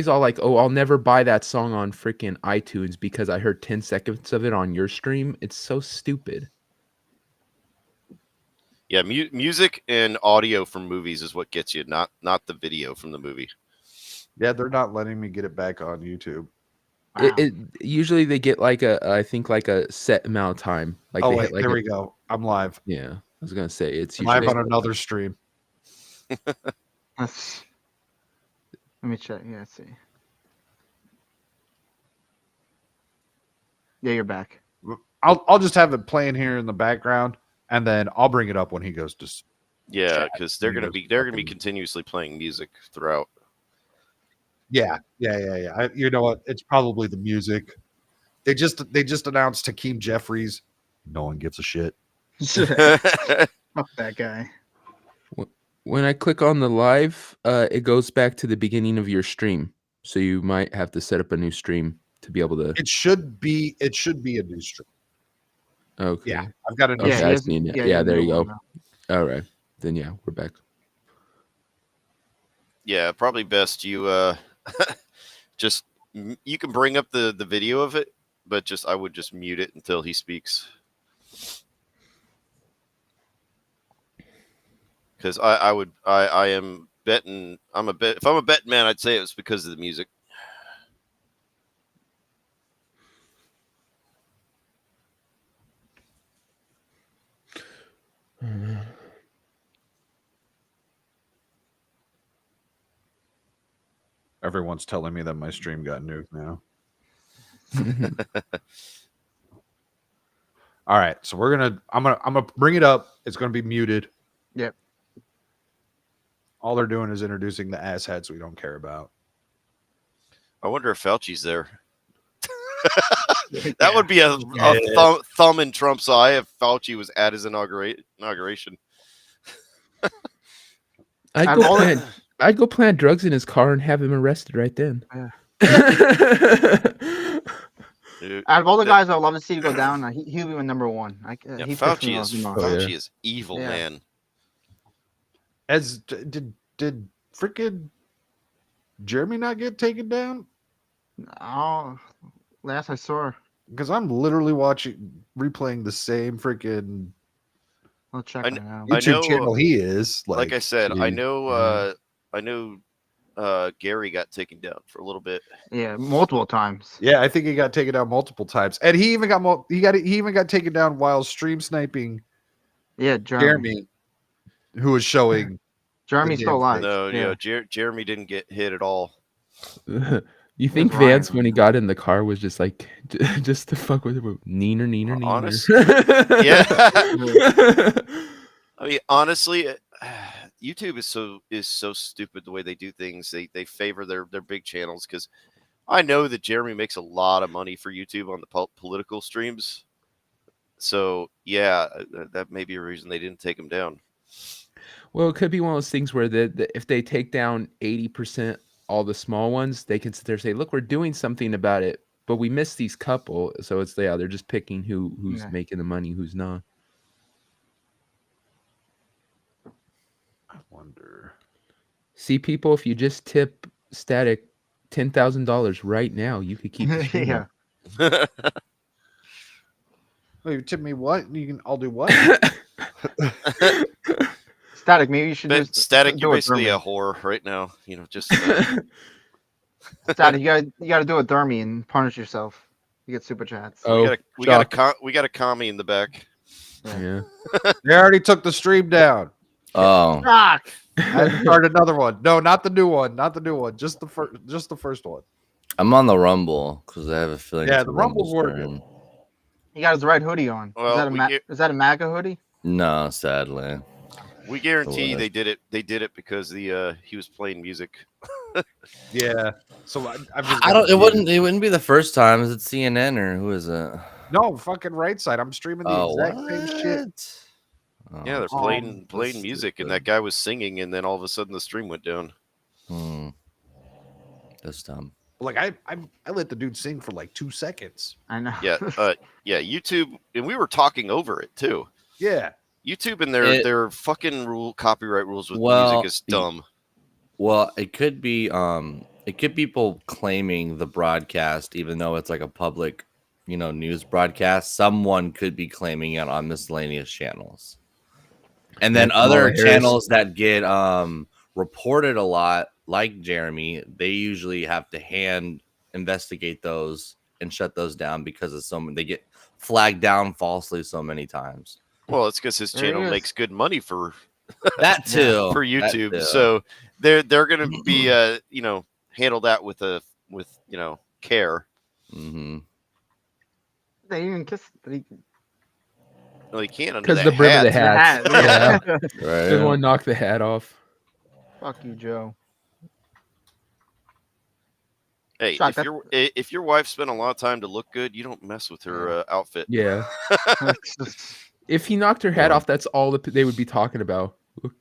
all like, "Oh, I'll never buy that song on freaking iTunes because I heard 10 seconds of it on your stream." It's so stupid. Yeah, music and audio from movies is what gets you, not the video from the movie. Yeah, they're not letting me get it back on YouTube. Wow. It usually they get like I think like a set amount of time. Like Oh they wait, hit like there we go. I'm live. Yeah, I was gonna say it's Live usually on another stream. Let me check. Yeah, let's see. Yeah, you're back. I'll just have it playing here in the background, and then I'll bring it up when he goes to. Yeah, because they're gonna be continuously playing music throughout. Yeah. You know what? It's probably the music. They just announced Hakeem Jeffries. No one gives a shit. Fuck that guy. when I click on the live, it goes back to the beginning of your stream. So you might have to set up a new stream to be able to. It should be a new stream. Okay. Yeah, I've got a new. Okay, Yeah, I've seen it. Yeah, there you go. All right, then yeah, we're back. Yeah, probably best you just you can bring up the video of it, but I would just mute it until he speaks. Because I am betting if I'm a betting man, I'd say it was because of the music. Everyone's telling me that my stream got nuked now. All right, so I'm gonna bring it up. It's gonna be muted. Yep. All they're doing is introducing the asshats we don't care about. I wonder if Fauci's there. That would be a thumb in Trump's eye if Fauci was at his inauguration. I'd go plant drugs in his car and have him arrested right then. Yeah. Dude, out of all the guys I would love to see go down, he'll be my number one. Fauci is evil, man. Did freaking Jeremy not get taken down? Oh, last I saw. Because I'm literally replaying the same freaking. I'll check right now. YouTube channel he is. Like I said, I know Gary got taken down for a little bit. Yeah, multiple times. Yeah, I think he got taken down multiple times, and he even got taken down while stream sniping. Yeah, Jeremy, who was showing. Jeremy's still alive. No, Jeremy didn't get hit at all. You think Vance, when he got in the car, was just like, just to fuck with him? Neener. Honestly, yeah. I mean, honestly, YouTube is so stupid the way they do things. They favor their big channels, because I know that Jeremy makes a lot of money for YouTube on the political streams. So yeah, that may be a reason they didn't take him down. Well, it could be one of those things where if they take down 80%, all the small ones, they can sit there and say, "Look, we're doing something about it, but we missed these couple." So it's they're just picking who's making the money, who's not. I wonder. See, people, if you just tip Static $10,000 right now, you could keep. Yeah. Well, you tip me what? I'll do what? Static, maybe you should just Static. You're basically a whore right now. Just Static. You gotta do a thermy and punish yourself. You get super chats. Oh, we got a commie in the back. Yeah. They already took the stream down. Oh. Fuck. I started another one. No, not the new one. Not the new one. Just the first one. I'm on the Rumble because I have a feeling. Yeah, the Rumble's working. He got his right hoodie on. Well, is that a MAGA hoodie? No, sadly. We guarantee they did it. They did it because he was playing music. Yeah. So I don't. It wouldn't be the first time. Is it CNN or who is it? No, fucking right side. I'm streaming the exact same shit. Oh, Yeah, they're playing music, and that guy was singing, and then all of a sudden the stream went down. That's dumb. Like I let the dude sing for like 2 seconds. I know. Yeah, YouTube, and we were talking over it too. Yeah. YouTube and their fucking copyright rules with music is dumb. Well, it could be it could be people claiming the broadcast, even though it's like a public, news broadcast. Someone could be claiming it on miscellaneous channels, and then Kamala other Harris. channels that get reported a lot, like Jeremy, they usually have to hand investigate those and shut those down because of they get flagged down falsely so many times. Well, it's because his There he channel is. makes good money for That too. for That YouTube, too. so they're going to be handle that with care. Mm-hmm. They even kiss. Well, you can't under Because that the brim of the hat. hat. Yeah. Right. Didn't want to knock the hat off. Fuck you, Joe. Hey, Shock, if your wife spent a lot of time to look good, you don't mess with her outfit. Yeah. If he knocked her hat off, that's all they would be talking about.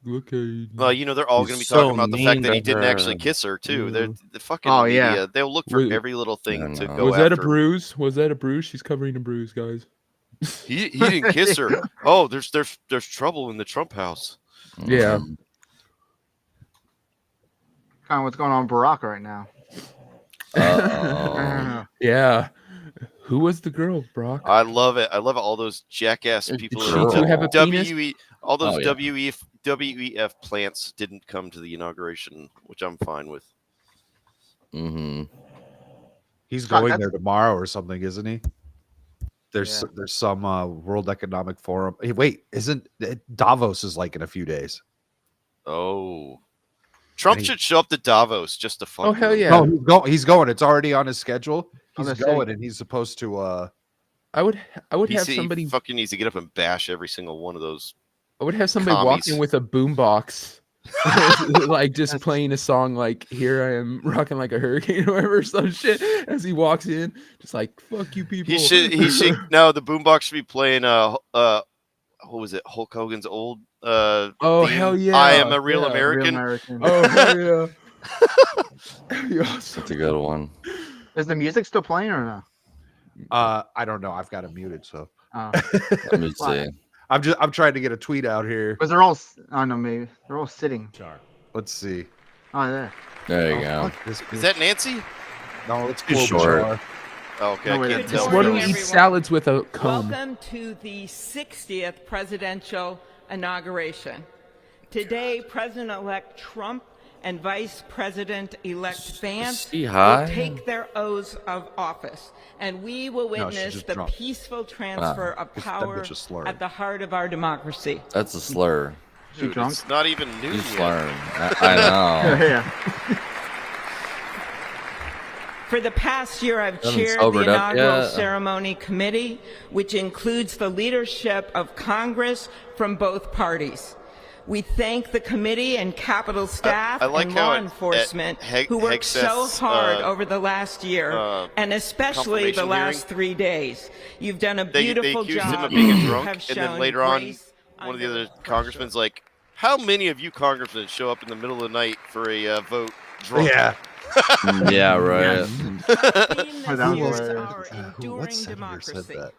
Look at you. Well, they're all He's going to be so talking about the fact mean that he to didn't her. actually kiss her too. They're the fucking Oh, media. yeah. They'll look for Was- every little thing I to know. go Was that a after. bruise? Was that a bruise? She's covering a bruise, guys. He didn't kiss her. Oh, there's trouble in the Trump house. Yeah. Mhm. Kind of what's going on with Barack right now. Uh-oh. Yeah. Who was the girl, Brock? I love it. I love it. All those jackass people. she that too have a penis? all those Oh, yeah. WEF plants didn't come to the inauguration, which I'm fine with. Mm-hmm. He's Fuck, going that's- there tomorrow or something, isn't he? There's some World Economic Forum. Hey, wait, isn't Davos is like in a few days? Oh, Trump And he- should show up to Davos just to fuck. Oh, hell with him. yeah. No, he's going. It's already on his schedule. I'm He's gonna say- going, and he's supposed to. I would He have said somebody he fucking needs to get up and bash every single one of those. walk commies. in with a boombox. Like just playing a song like "Here I Am Rocking Like a Hurricane" or whatever, some shit as he walks in, just like "fuck you people." He should no. The boombox should be playing. What was it? Hulk Hogan's old. Oh theme, hell yeah! I am a real Yeah. American. Real American. Oh hell yeah! That'd be awesome. That's a good one. Is the music still playing or no? I don't know. I've got it muted, so Oh. Let me see. I'm trying to get a tweet out here. Because they're all. Oh no, maybe they're all sitting. Let's see. Oh, there. There you Oh, go. fuck this Is bitch. that Nancy? No, it's Too Klobuchar. short. Oh, okay, No, I wait, can't it's tell. This Good one who morning, eats everyone. salads with a comb. Welcome to the 60th presidential inauguration. Today, President-elect Trump and Vice President-elect Vance he will high? take their oaths of office, and we will No, she's witness just the drunk. peaceful transfer of That power bitch is slurring. at the heart of our democracy. That's a slur. She Dude, drunk? it's not even noon He's yet. slurring. I know. Yeah. For the past year, I've Haven't chaired the sobered up inaugural yet. ceremony committee, which includes the leadership of Congress from both parties. We thank the committee and Capitol staff I like and how law at enforcement who worked so Hegseth's, hard over the last year, and especially the confirmation last 3 days. You've done a They beautiful accused job. him of being a You drunk, have and then shown later on, grace one of the under other pressure. congressmen's like, "How many of you congressmen show up in the middle of the night for a vote drunk?" Yeah. Yeah, right. Our theme Oh, this that was year is hilarious. our What enduring senator said democracy. that?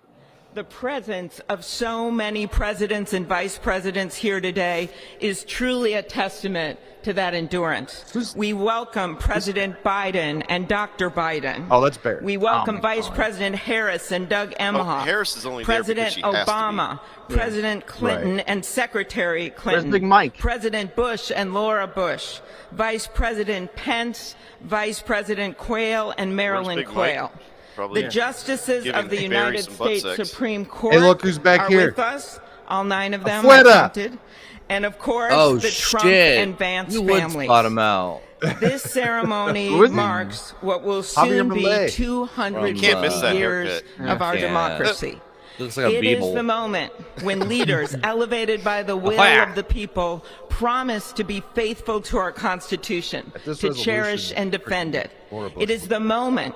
The presence of so many presidents and vice presidents here today is truly a testament to that endurance. We welcome President Biden and Dr. Biden. Oh, that's Barrett. We welcome Vice President Harris and Doug Emhoff. Harris is only there because President she has to be. Obama, President Clinton and Secretary Clinton. Big Mike? President Bush and Laura Bush. Vice President Pence, Vice President Quayle and Marilyn Big Mike? Quayle. Probably. The justices Giving of the Barry United some butt States sex. Supreme Court look who's back are here. with us. All 9 of them Afuera. are counted. And of course, Oh, the Trump shit. and Vance You would families. spot him out. This ceremony Who is he? marks what will Javier soon be Milei. 200 You can't miss that years haircut. of our Yeah. democracy. Looks like a It is beetle. the moment when leaders elevated by the will Ahoy! of the people promise to be faithful to our Constitution, At this to resolution, cherish and defend it. Laura Bush It is the moment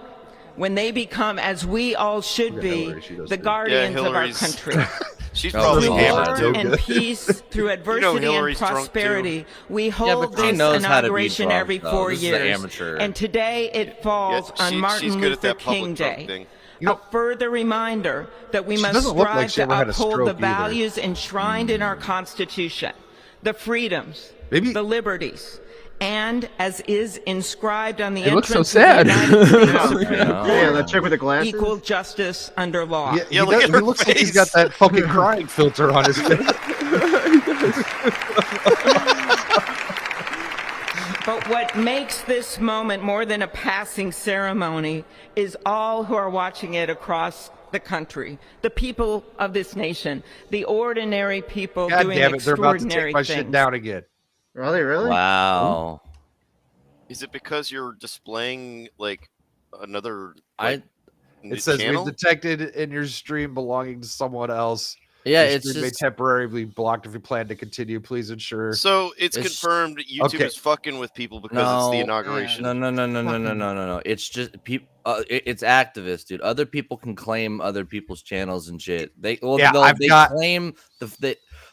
when they become, as we all should be, Hillary, she does the too. guardians of our Hillary's- country. She's Oh, probably God. hammered War too. and peace through adversity Hillary's and drunk, too. prosperity. We Yeah, hold but she this knows how to be inauguration drunk, every though. 4 This is an years. amateur. And today it falls Yeah, on she's Martin good at Luther that public King drunk Day. thing. You know- A further reminder that we She must doesn't look like strive she to ever had a uphold stroke the either. values enshrined in our Constitution, the freedoms, Maybe- the liberties, and as is inscribed on the It looks so entrance of the sad. United States Supreme Yeah. Yeah, Court, that chick with the glasses. equal justice under law. Yeah, Yeah, he, look at he her looks like he's face. got that fucking crying filter on his face. But what makes this moment more than a passing ceremony is all who are watching it across the country, the people of this nation, the ordinary people God doing damn it, they're about to extraordinary take my things. shit down again. Are they really? Wow. Is it because you're displaying like another I It says channel? we've detected in your stream belonging to someone else. yeah, Your it's stream may just temporarily be blocked if you plan to continue. Please ensure. So it's It's- confirmed YouTube Okay. is fucking with people because it's the No. inauguration. no. It's just people. It's activists, dude. Other people can claim other people's channels and shit. They Yeah, I've they got- claim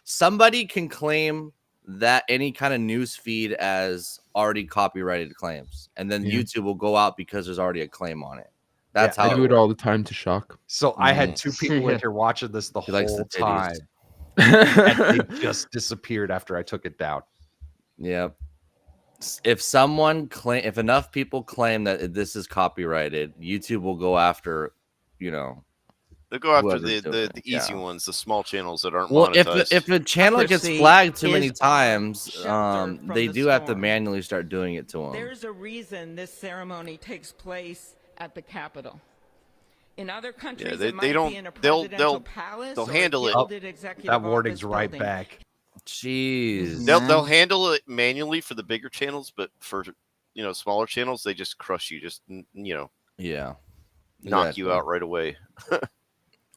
somebody can claim that any kind of news feed as already copyrighted claims, and then Yeah. YouTube will go out because there's already a claim on it. That's Yeah, how I do it all the time to shock. So I had Mhm. 2 people in here watching this the He likes whole the titties. time, and they just disappeared after I took it down. Yep. If someone claim, if enough people claim that this is copyrighted, YouTube will go after, you know. They'll go after Whoever's doing the it, easy yeah. ones, the small channels that aren't Well, monetized. if a channel gets Democracy flagged too many is times, shelter from they the do have to storm. manually start doing it to them. There's a reason this ceremony takes place at the Capitol. In other countries, they it might don't- be in a they'll- presidential palace they'll or a handle it. gilded executive That warning's office right building. back. Jeez. They'll handle it manually for the bigger channels, but for smaller channels, they just crush you, just Yeah. knock you Exactly. out right away.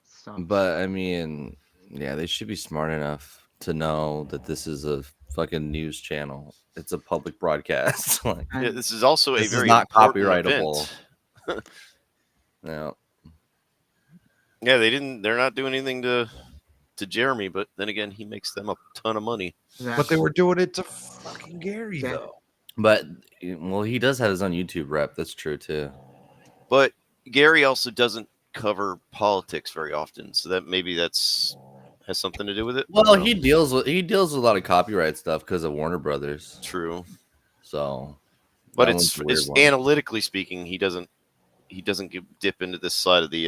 Sucks. But I mean, yeah, they should be smart enough to know that this is a fucking news channel. It's a public broadcast. Like, Yeah, this is also This a is very not important copyrightable. event. yeah. Yeah, they're not doing anything to Jeremy, but then again, he makes them a ton of money. But they were doing it to fucking Gary, Yeah. though. But well, he does have his own YouTube rep. That's true too. But Gary also doesn't cover politics very often, so that maybe has something to do with it. I Well, don't know. he deals with a lot of copyright stuff because of Warner Brothers. True, So, but that it's one's a weird one. analytically speaking, he doesn't dip into this side of the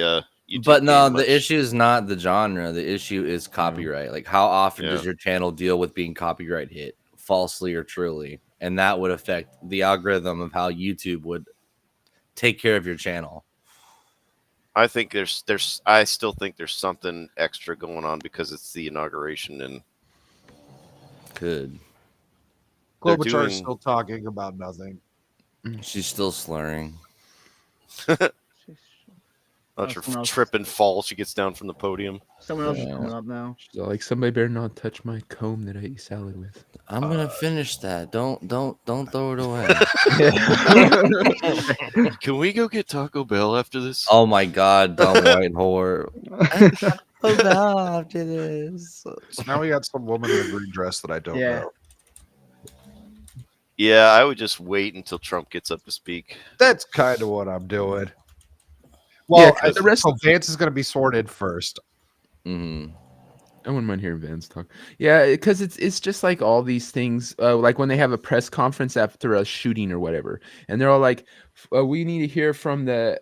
YouTube. But no, game much. the issue is not the genre. The issue is copyright. Like, how often does Yeah. your channel deal with being copyright hit, falsely or truly? And that would affect the algorithm of how YouTube would take care of your channel. I think I still think there's something extra going on because it's the inauguration and Could. They're Klobuchar's doing- still talking about nothing. She's still slurring. not her someone else. trip and fall. She gets down from the podium. Someone else is Yeah. coming up now. She's all like, somebody better not touch my comb that I eat salad with. I'm gonna finish that. Don't throw it away. Can we go get Taco Bell after this? Oh my god, dumb white whore. After this. So now we got some woman in a green dress that I don't Yeah. know. Yeah, I would just wait until Trump gets up to speak. That's kind of what I'm doing. Well, Yeah, 'cause the rest so Vance is going to be sorted first. Hmm. I wouldn't mind hearing Vance talk. Yeah, because it's just like all these things, like when they have a press conference after a shooting or whatever, and they're all like, "We need to hear from the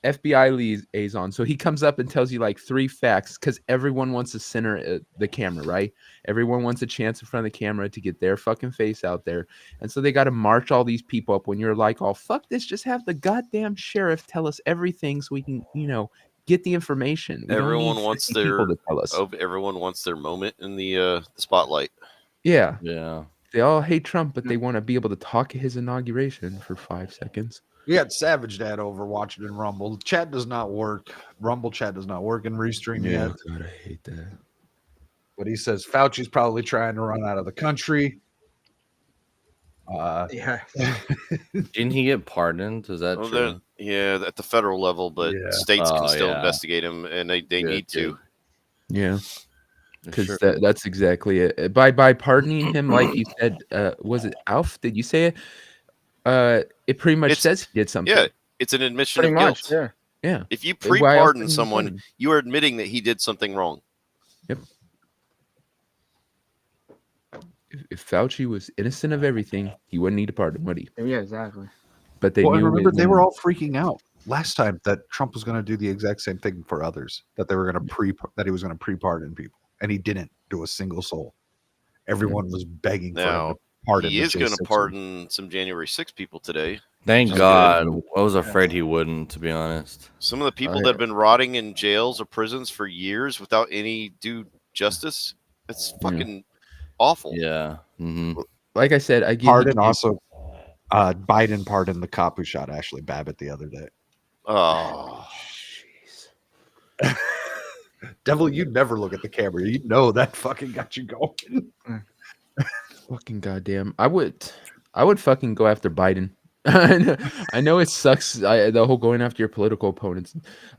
FBI liaison." So he comes up and tells you like 3 facts because everyone wants to center the camera, right? Everyone wants a chance in front of the camera to get their fucking face out there, and so they got to march all these people up. When you're like, "Oh fuck this," just have the goddamn sheriff tell us everything so we can, get the information. We don't Everyone need wants 50 people to tell us. Everyone wants their moment in the spotlight. Yeah, Yeah. they all hate Trump, but they want to be able to talk at his inauguration for 5 seconds. We got Savage Dad over watching in Rumble. Chat does not work. Rumble chat does not work in Restream yet. God, I hate that. But he says Fauci's probably trying to run out of the country. Yeah. Didn't he get pardoned? Is that Well, true? yeah, at the federal level, but Yeah. states can Oh, still yeah. investigate him, and they Good, need to. Yeah, because Sure. that's exactly it. By pardoning him, like you said, was it Alf? Did you say it? It pretty much It's- says he did something. Yeah, it's an admission Pretty of much. guilt. Yeah. Yeah. If you Why else pre-pardon wouldn't you someone, pardon? you are admitting that he did something wrong. if Fauci was innocent of everything, he wouldn't need a pardon, would he? Yeah, exactly. But they Well, and knew remember, it they were when- all freaking out last time that Trump was going to do the exact same thing for others. That they were going to that he was going to pre-pardon people, and he didn't do a single soul. Everyone was begging for him Now to pardon. he the is going to J6ers. pardon some January 6 people today. Thank Which is God. I was afraid he wouldn't, to be honest. Some of the people I- that have been rotting in jails or prisons for years without any due justice. It's fucking awful. Yeah. hmm like I said, I give Pardon you also. Biden pardoned the cop who shot Ashley Babbitt the other day. Oh, Jeez. Devil, you never look at the camera. You know that fucking got you going. Fucking goddamn. I would fucking go after Biden. I know it sucks. The whole going after your political opponents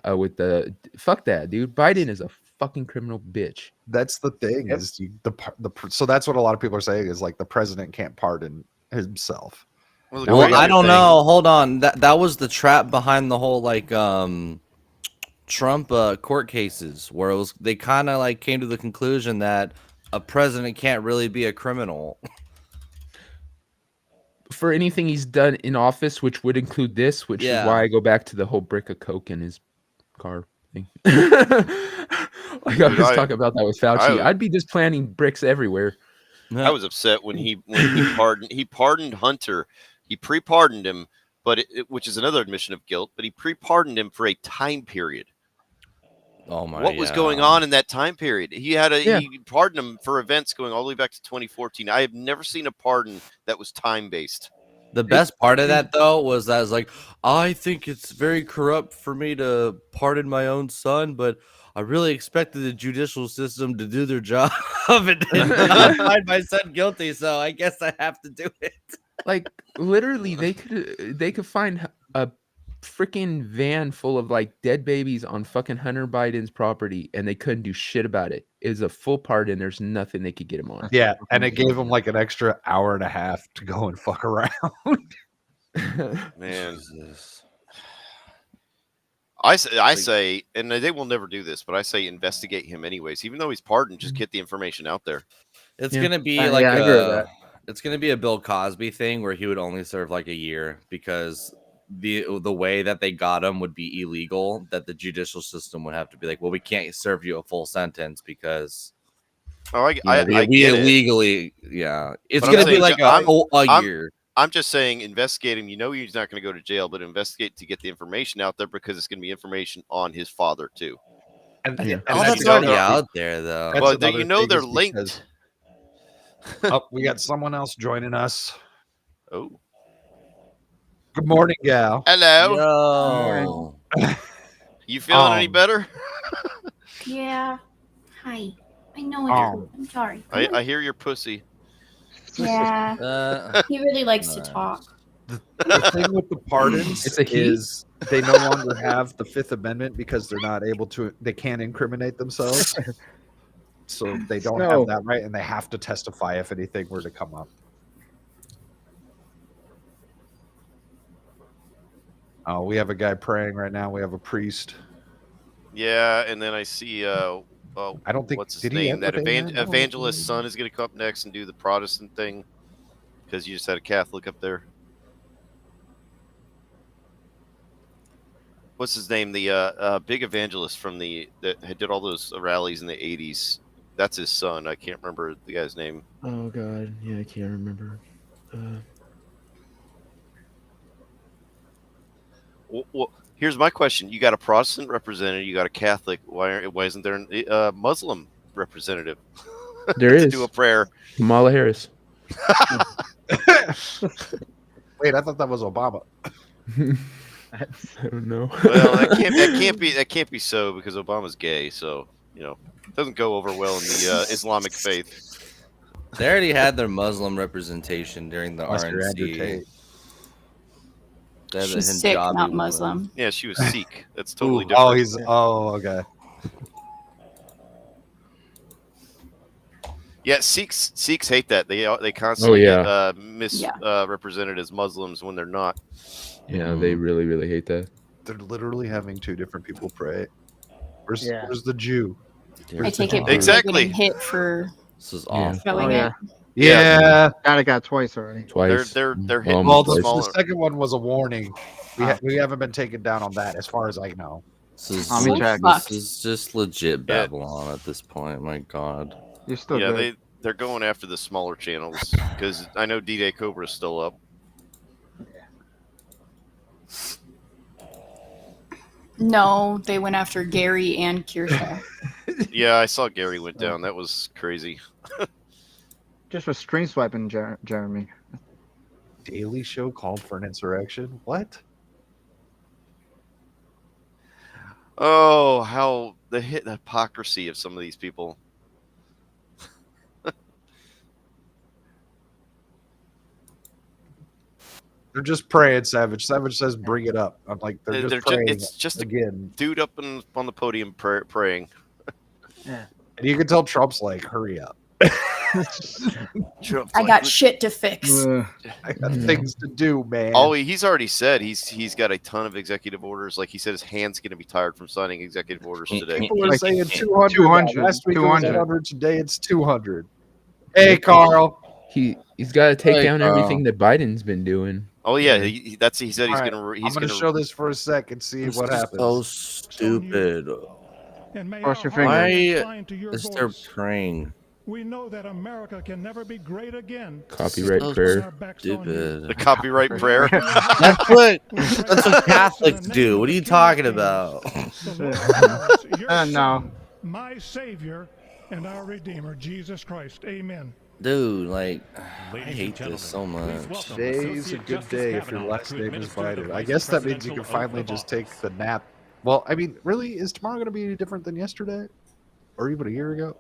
with the fuck that, dude. Biden is a fucking criminal bitch. That's the thing is so that's what a lot of people are saying is like the president can't pardon himself. well, the Well, crazy I don't thing- know. Hold on. That was the trap behind the whole like Trump court cases, where it was they kind of like came to the conclusion that a president can't really be a criminal. For anything he's done in office, which would include this, which Yeah. is why I go back to the whole brick of coke in his car thing. Like I was talking about that with Fauci. I'd be just planting bricks everywhere. I was upset when he pardoned Hunter. He pre-pardoned him, but which is another admission of guilt. But he pre-pardoned him for a time period. Oh my! What was going on in that time period? He pardoned him for events going all the way back to 2014. I have never seen a pardon that was time-based. The best part of that though was that I was like, I think it's very corrupt for me to pardon my own son, but I really expected the judicial system to do their job and not find my son guilty, so I guess I have to do it. Like literally, they could find a freaking van full of like dead babies on fucking Hunter Biden's property, and they couldn't do shit about it. It was a full pardon. There's nothing they could get him on. Yeah, and it gave him like an extra hour and a half to go and fuck around. Man, Jesus. I say, and they will never do this, but I say investigate him anyways. Even though he's pardoned, just get the information out there. It's Yeah. gonna be Yeah, like I agree with that. it's gonna be a Bill Cosby thing where he would only serve like a year because the way that they got him would be illegal. That the judicial system would have to be like, well, we can't serve you a full sentence because Oh, I you know, get we it. illegally, yeah. It's But I'm gonna be saying, like a I'm- year. I'm just saying, investigate him. You know he's not going to go to jail, but investigate to get the information out there because it's going to be information on his father too. And, Yeah. and Oh, that's that's already another- out there though. That's Well, another you know thing they're is linked. Oh, we got someone else joining us. Oh, Good morning, gal. hello. Yo. You feeling any better? Yeah. Hi. I know it's Oh. rude. I'm sorry. I hear your pussy. Yeah. He really likes to Nice. talk. The thing with the pardons It's a he? is they no longer have the Fifth Amendment because they're not able to. They can't incriminate themselves, so they don't No. have that right, and they have to testify if anything were to come up. Oh, we have a guy praying right now. We have a priest. Yeah, and then I see I don't think what's his did he name? end That with amen? I don't evangelist know. son is going to come up next and do the Protestant thing because you just had a Catholic up there. What's his name? The big evangelist from that did all those rallies in the 80s. That's his son. I can't remember the guy's name. Oh god, yeah, I can't remember. Well, here's my question: you got a Protestant representative, you got a Catholic. Why isn't there a Muslim representative There to is do a prayer? Kamala Harris. Wait, I thought that was Obama. I don't know. Well, that can't be so because Obama's gay, so you know it doesn't go over well in the Islamic faith. They already had their Muslim representation during the Mr. Andrew RNC. Tate. They had the She's Sikh, hijabi not woman. Muslim. Yeah, she was Sikh. That's totally Ooh, different. oh, he's okay. Yeah, Sikhs hate that. They constantly yeah. get misrepresented as Muslims when they're not. Yeah, they really, really hate that. They're literally having two different people pray. Where's Yeah. the Jew? I take it Exactly. they're getting hit for This is Yeah. awful. Showing yeah. it. Yeah. Got it got twice already. Twice. They're Mm, hitting Well, almost the twice. smaller. second one was a warning. Ah. We haven't been taken down on that, as far as I know. This is, Let me check. this is just legit Babylon at this point. My God. You're still Yeah, good. they're going after the smaller channels because I know D-Day Cobra is still up. No, they went after Gary and Kirsha. Yeah, I saw Gary went down. That was crazy. Just for stream swiping, Jeremy. Daily Show called for an insurrection. What? Oh, how the hypocrisy of some of these people. They're just praying, Savage. Savage says, "Bring it up." I'm like, they're just praying. It's just a again. dude up on the podium praying. And you can tell Trump's like, "Hurry up." Trump's I like, got shit to fix. I got things to do, man. Oh, he's already said he's got a ton of executive orders. Like he said, his hand's going to be tired from signing executive orders today. People were Like saying 200. 200. Last week it was 200. 100. Today it's 200. Hey, Carl. He's got to take Hey, down Carl. everything that Biden's been doing. Oh yeah, he said he's All right, going to. I'm He's going going to show this for a sec and see what happens. So stupid. Cross your Why fingers. is there praying? We know that America can never be great again. Copyright So prayer. stupid. the copyright prayer. That's what Catholics do. What are you talking about? No. My Savior and our Redeemer, Jesus Christ. Amen. Dude, like, I Ladies and hate gentlemen, this so please much. welcome Today is a Associate good Justice day if your Kavanaugh last to name is administer the Biden. I vice guess that means you presidential can oath finally of just office. take the nap. Well, I mean, really, is tomorrow going to be any different than yesterday? Or even a year ago?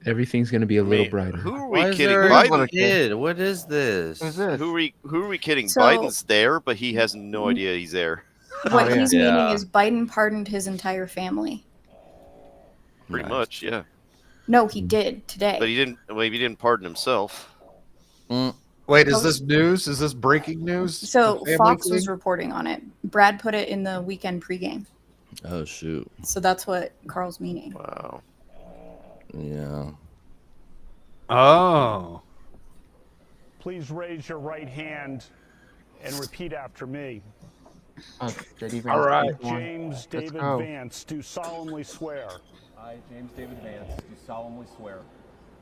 Everything's going to be a little brighter. Who are we Why is kidding? there a Biden. kid? What is this? Who's this? Who are we kidding? So- Biden's there, but he has no idea he's there. What yeah. he's Yeah. meaning is Biden pardoned his entire family. Pretty Nice. much, yeah. No, he did today. But he didn't. Well, he didn't pardon himself. Mm. Wait, is this news? Is this breaking news? So The family Fox was thing? reporting on it. Brad put it in the weekend pregame. Oh, shoot. So that's what Carl's meaning. Wow. Yeah. Oh. Please raise your right hand and repeat after me. Oh, JD Vance. All right. James David go. Vance, do solemnly swear I, James David Vance, do solemnly swear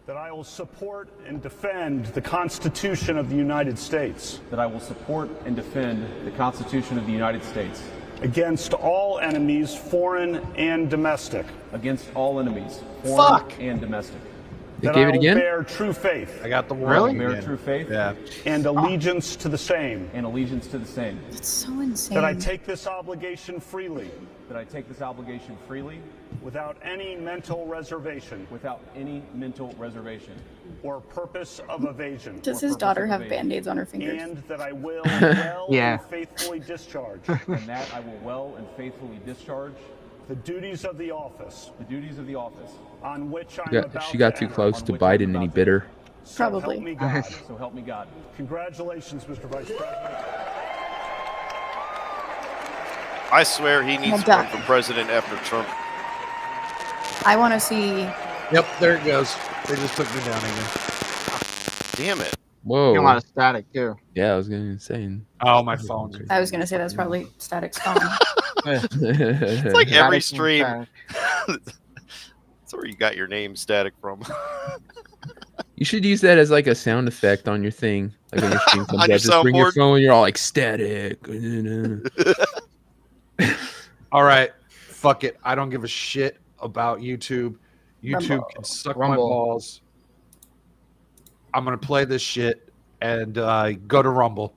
that I will support and defend the Constitution of the United States that I will support and defend the Constitution of the United States against all enemies, foreign and domestic. against all enemies, foreign and domestic, They That gave I it will again? bear true faith I got the one. Really? bear again. true faith Yeah. and allegiance to the same. and allegiance to the same, It's so insane. That I take this obligation freely, that I take this obligation freely without any mental reservation without any mental reservation, or purpose of evasion. Does his daughter have band-aids on her fingers? And that I will well Yeah. and faithfully discharge and that I will well and faithfully discharge the duties of the office the duties of the office. on which I'm She got, about she got to too enter. close to Biden and he bit her. So Probably. help me God. So help me God. Congratulations, Mr. Vice President. I swear he needs Well to run done. for president after Trump. I want to see. Yep, there it goes. They just took me down again. Damn it. Whoa. Getting a lot of static too. Yeah, I was going to say. Oh, my phone. I was gonna say that's probably static's phone. It's like every Static stream. and That's where you got your name static from. You should use that as like a sound effect on your thing. Like when your stream comes On up, your just bring your soundboard? phone, you're all like static. All right. Fuck it. I don't give a shit about YouTube. YouTube Rumble. can suck my Rumble. balls. I'm going to play this shit and go to Rumble.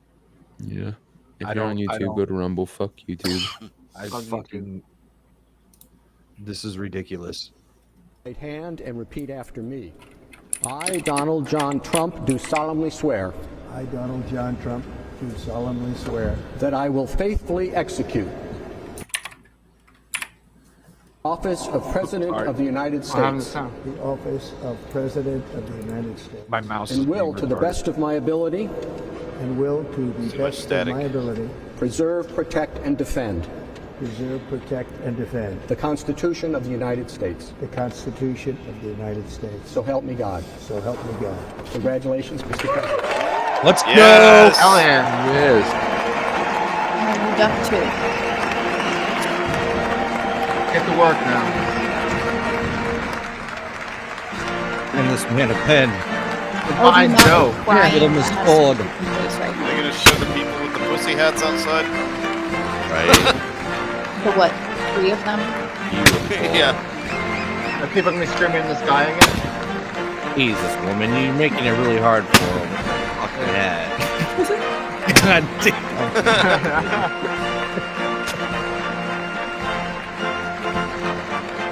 Yeah. If I you're on don't- I YouTube, don't- go to Rumble. Fuck YouTube. I Fuck fucking. This is ridiculous. Right hand and repeat after me. I, Donald John Trump, do solemnly swear I, Donald John Trump, do solemnly swear that I will faithfully execute office of President of the United What happened to States sound? the office of President of the United States My mouse and is will, being to the retarded. best of my ability, and will, to the much best of static. my ability, preserve, protect, and defend preserve, protect, and defend the Constitution of the United States. the Constitution of the United States. So help me God. So help me God. Congratulations, Mr. President. Let's Yes. Hell yeah. Yes. Moved up too. Get to work now. And this man a pen. I know. Get him his sword. They're gonna show the people with the pussy hats outside. Right. The what? 3 of them? Yeah. Are people gonna be screaming in the sky again? Jesus, woman, you're making it really hard for him. Fucking hat. God damn.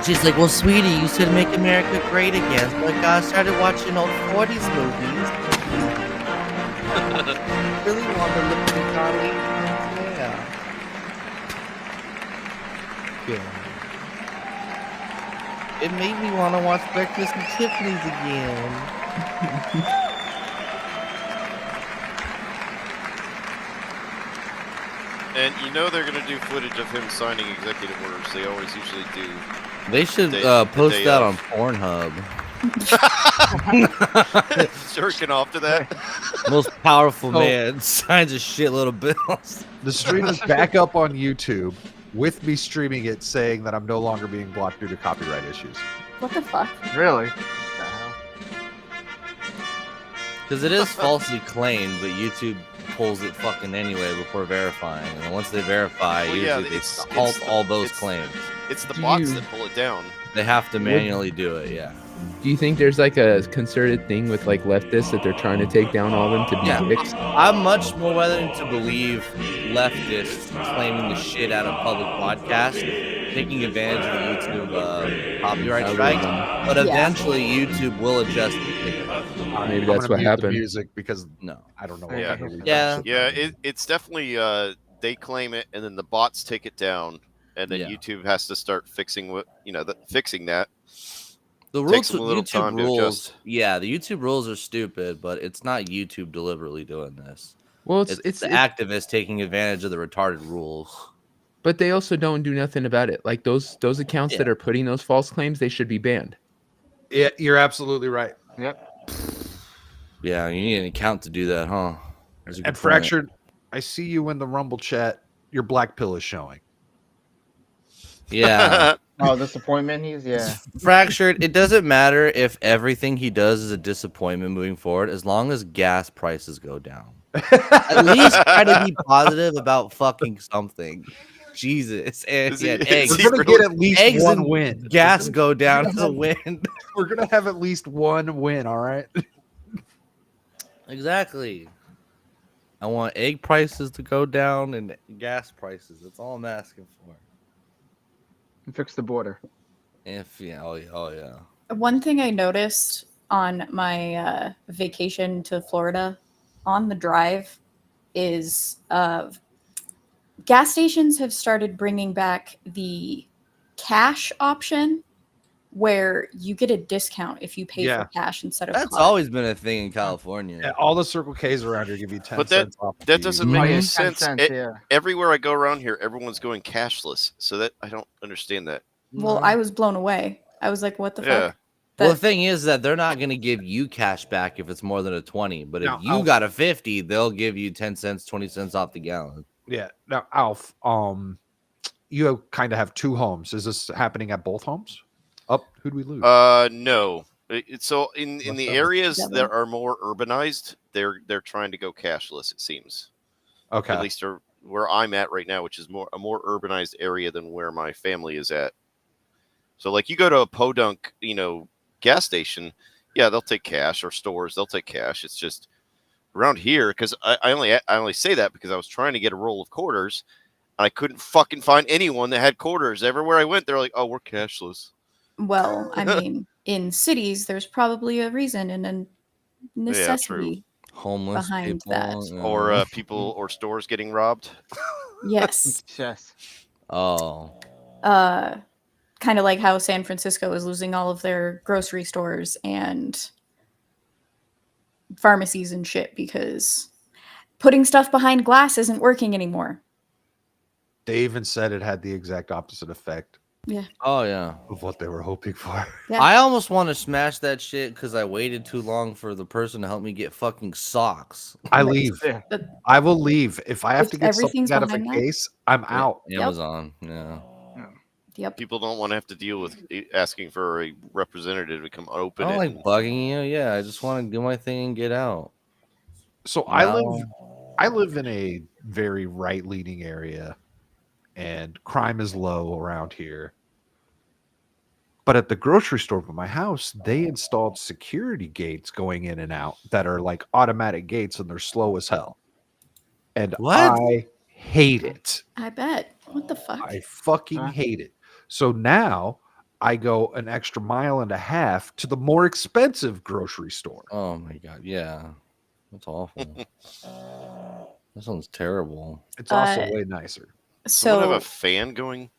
She's like, well, sweetie, you said make America great again. So I started watching old 40s movies. Really want to look at Carly? Yeah. It made me want to watch Breakfast at Tiffany's again. And you know they're gonna do footage of him signing executive orders. They always usually do. They should the post day that of. on Pornhub. Jerking off to that. Most powerful Oh. man signs a shitload of bills. The stream is back up on YouTube with me streaming it, saying that I'm no longer being blocked due to copyright issues. What the fuck? Really? Because it is falsely claimed, but YouTube pulls it fucking anyway before verifying. And once they verify, Well, yeah, usually it's- they halt it's- all those it's- claims. It's the Do bots you- that pull it down. They have to manually do it, yeah. Do you think there's like a concerted thing with like leftists that they're trying to take down all of them to be Yeah. fixed? I'm much more willing to believe leftists claiming the shit out of public podcasts, taking advantage of the YouTube copyright strike, but Yeah. eventually YouTube will adjust the ticket. Maybe I'm that's gonna what mute the happened. music because No. I don't know. Yeah. Yeah. Yeah, it's definitely they claim it, and then the bots take it down, and then Yeah. YouTube has to start fixing fixing that. The Takes rules, them a little YouTube time to rules, adjust. yeah, the YouTube rules are stupid, but it's not YouTube deliberately doing this. Well, It's the activists taking advantage of the retarded rules. but they also don't do nothing about it. Like those accounts that Yeah. are putting those false claims, they should be banned. Yeah, you're absolutely right. Yep. Yeah, you need an account to do that, huh? That's a good And point. Fractured, I see you in the Rumble chat. Your black pill is showing. Yeah. Oh, disappointment. Yeah. Fractured, it doesn't matter if everything he does is a disappointment moving forward, as long as gas prices go down. At least try to be positive about fucking something. Jesus. And Is he- yeah, is eggs. he We're gonna get at least Eggs one and win. gas go down as a win. We're gonna have at least one win. All right. Exactly. I want egg prices to go down and gas prices. That's all I'm asking for. And fix the border. Oh yeah. One thing I noticed on my vacation to Florida on the drive is gas stations have started bringing back the cash option where you get a discount if you pay Yeah. for cash instead of That's card. always been a thing in California. Yeah, all the Circle K's around here give you 10 But cents off. That the- doesn't make any 10 sense. cents, yeah. Everywhere I go around here, everyone's going cashless. So that I don't understand that. Well, I was blown away. I was like, what the Yeah. fuck? Well, That- the thing is that they're not going to give you cash back if it's more than a 20. But if No, you Alf. got a 50, they'll give you 10 cents, 20 cents off the gallon. Yeah. Now, Alf, you kind of have two homes. Is this happening at both homes? Up, who'd we lose? No. So in the Left out. areas Devil. that are more urbanized, they're trying to go cashless. It seems. Okay. At least where I'm at right now, which is a more urbanized area than where my family is at. So like you go to a Podunk, gas station, yeah, they'll take cash, or stores, they'll take cash. It's just around here, because I only say that because I was trying to get a roll of quarters, and I couldn't fucking find anyone that had quarters. Everywhere I went, they're like, "Oh, we're cashless." Well, I mean, in cities, there's probably a reason and a necessity. Homeless Behind people. that. you Or know. people or stores getting robbed. Yes. Yes. Oh. Kind of like how San Francisco is losing all of their grocery stores and pharmacies and shit because putting stuff behind glass isn't working anymore. They even said it had the exact opposite effect Yeah. Oh yeah. of what they were hoping for. Yeah. I almost want to smash that shit because I waited too long for the person to help me get fucking socks. I leave. Yeah. I will leave. If I have If to get something everything's out of a behind that? case, I'm out. Amazon. Yeah. Yep. People don't want to have to deal with asking for a representative to come open I don't it. like and- bugging you. Yeah, I just want to do my thing and get out. So I live in a very right-leaning area, and crime is low around here. But at the grocery store by my house, they installed security gates going in and out that are like automatic gates, and they're slow as hell. And What? I hate it. I bet. What the fuck? I fucking hate it. So now I go an extra mile and a half to the more expensive grocery store. Oh my god, yeah. That's awful. That sounds terrible. It's also way nicer. Someone have So a fan going?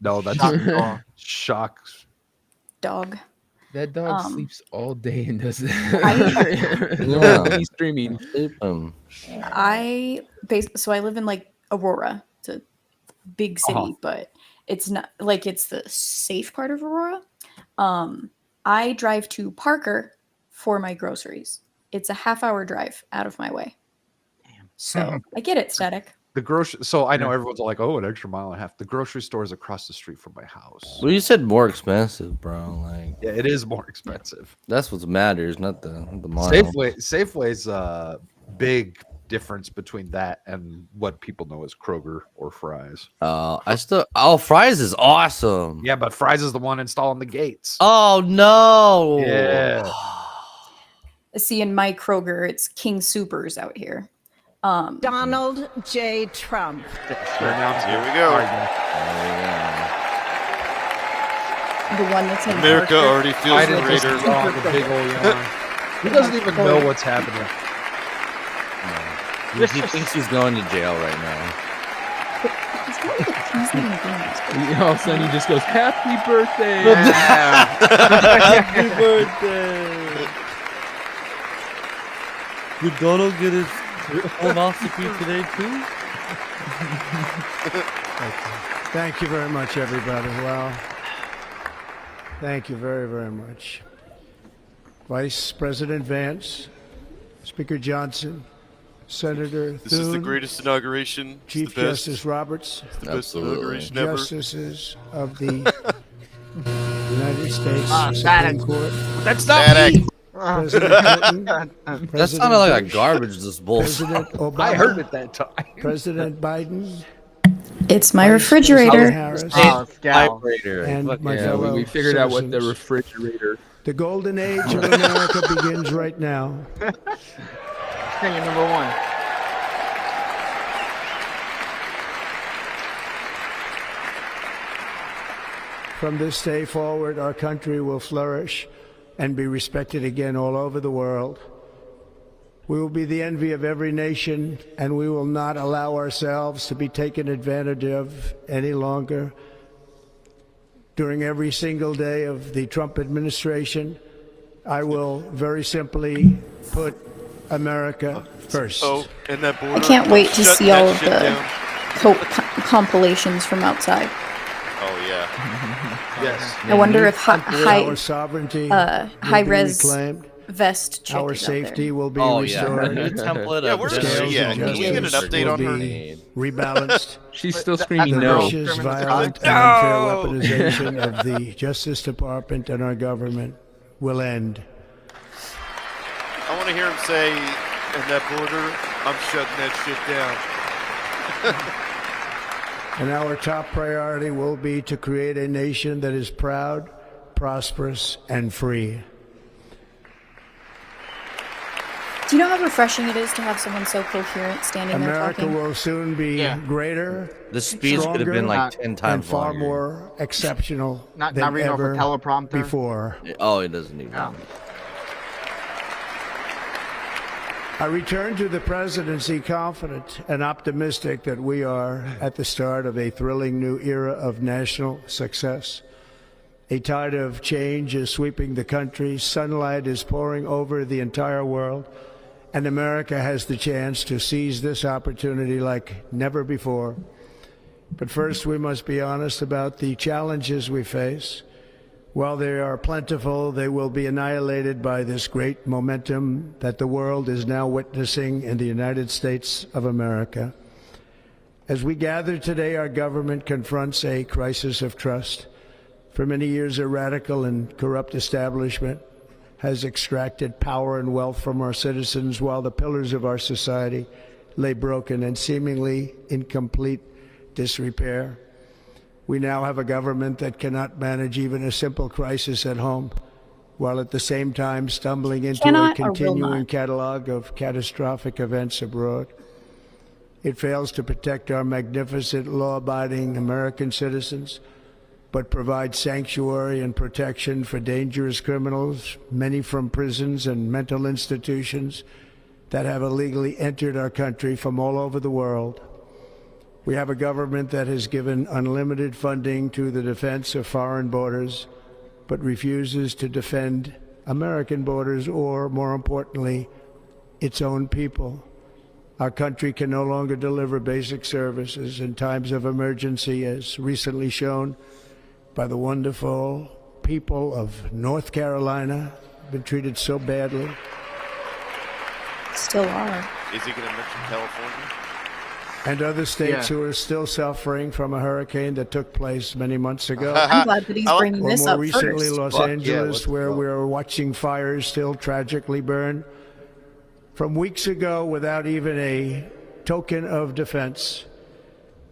No, that's shock. dog. That dog sleeps all day and does Yeah. he's streaming. So I live in like Aurora. It's a big city, but it's not like it's the safe part of Aurora. I drive to Parker for my groceries. It's a half-hour drive out of my way. Damn. So I get it, Static. The grocery. So I know everyone's like, "Oh, an extra mile and a half." The grocery store is across the street from my house. Well, you said more expensive, bro. Like, yeah, it is more expensive. That's what matters, not the mile. Safeway's big difference between that and what people know as Kroger or Fry's. Fry's is awesome. Yeah, but Fry's is the one installing the gates. Oh no. Yeah. See, in my Kroger, it's King Supers out here. Donald J. Trump. Here we go. The one that's in America Parker. already feels the raider. The big old yawn. He doesn't even know what's happening. He thinks he's going to jail right now. All of a sudden he just goes, "Happy birthday!" Happy birthday! Did Donald get his colonoscopy today too? Thank you very much, everybody. Well, thank you very, very much. Vice President Vance, Speaker Johnson, Senator This is the Thune, greatest inauguration. It's Chief the best. Justice Roberts, It's the best inauguration ever. Justices of the United States Supreme Static. Court, That's not Static. me. President Clinton, That President sounded like a Bush, garbage disposal. President Obama, I heard it that time. President Biden, It's my Vice President refrigerator. Harris, Vibrator. and my Yeah, fellow we figured out what the citizens. refrigerator. The golden age of America begins right now. Opinion number one. From this day forward, our country will flourish and be respected again all over the world. We will be the envy of every nation, and we will not allow ourselves to be taken advantage of any longer. During every single day of the Trump administration, I will very simply put America first. Oh, and that border. I can't wait to Shut see that all of shit the down. compilations from outside. Oh yeah. Yes. I wonder if Our sovereignty will high be res reclaimed. vest chick Our is out there. safety will be Oh yeah, her restored. new template Yeah, of where is justice she at? and Can we get an justice update on will her? be Rebalanced. She's still The screaming no. vicious, violent, and unfair weaponization of the Justice Department and our government will end. I want to hear him say, "In that border, I'm shutting that shit down." And our top priority will be to create a nation that is proud, prosperous, and free. Do you know how refreshing it is to have someone so coherent standing America there talking? will soon be greater, The speech could have been like 10 and times far longer. more exceptional Not than reading off a ever teleprompter. before. Oh, it doesn't even. Oh. I return to the presidency confident and optimistic that we are at the start of a thrilling new era of national success. A tide of change is sweeping the country, sunlight is pouring over the entire world, and America has the chance to seize this opportunity like never before. But first, we must be honest about the challenges we face. While they are plentiful, they will be annihilated by this great momentum that the world is now witnessing in the United States of America. As we gather today, our government confronts a crisis of trust. For many years, a radical and corrupt establishment has extracted power and wealth from our citizens while the pillars of our society lay broken and seemingly in complete disrepair. We now have a government that cannot manage even a simple crisis at home, while at the same time stumbling into a continuing catalog of catastrophic events abroad. It fails to protect our magnificent, law-abiding American citizens, but provides sanctuary and protection for dangerous criminals, many from prisons and mental institutions that have illegally entered our country from all over the world. We have a government that has given unlimited funding to the defense of foreign borders, but refuses to defend American borders or, more importantly, its own people. Our country can no longer deliver basic services in times of emergency, as recently shown by the wonderful people of North Carolina, been treated so badly. Still are. Is he going to mention California? And other states who are still suffering from a hurricane that took place many months ago. I'm glad that he's bringing Or this more up recently, first. Los Angeles, where we're watching fires still tragically burn. From weeks ago, without even a token of defense,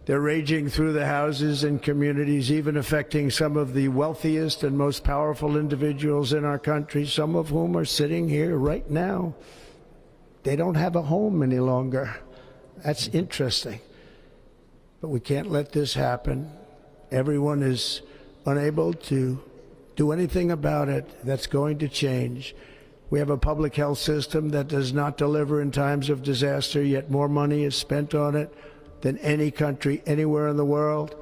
they're raging through the houses and communities, even affecting some of the wealthiest and most powerful individuals in our country, some of whom are sitting here right now. They don't have a home any longer. That's interesting. But we can't let this happen. Everyone is unable to do anything about it. That's going to change. We have a public health system that does not deliver in times of disaster, yet more money is spent on it than any country anywhere in the world.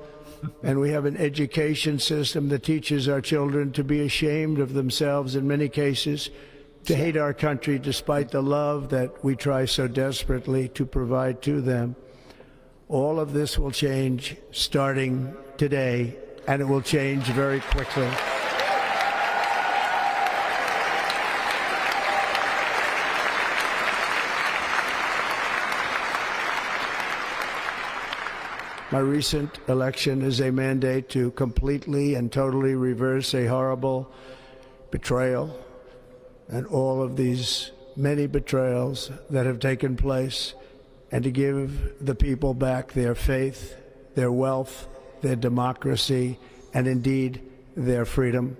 And we have an education system that teaches our children to be ashamed of themselves in many cases, to hate our country despite the love that we try so desperately to provide to them. All of this will change starting today, and it will change very quickly. My recent election is a mandate to completely and totally reverse a horrible betrayal and all of these many betrayals that have taken place, and to give the people back their faith, their wealth, their democracy, and indeed their freedom.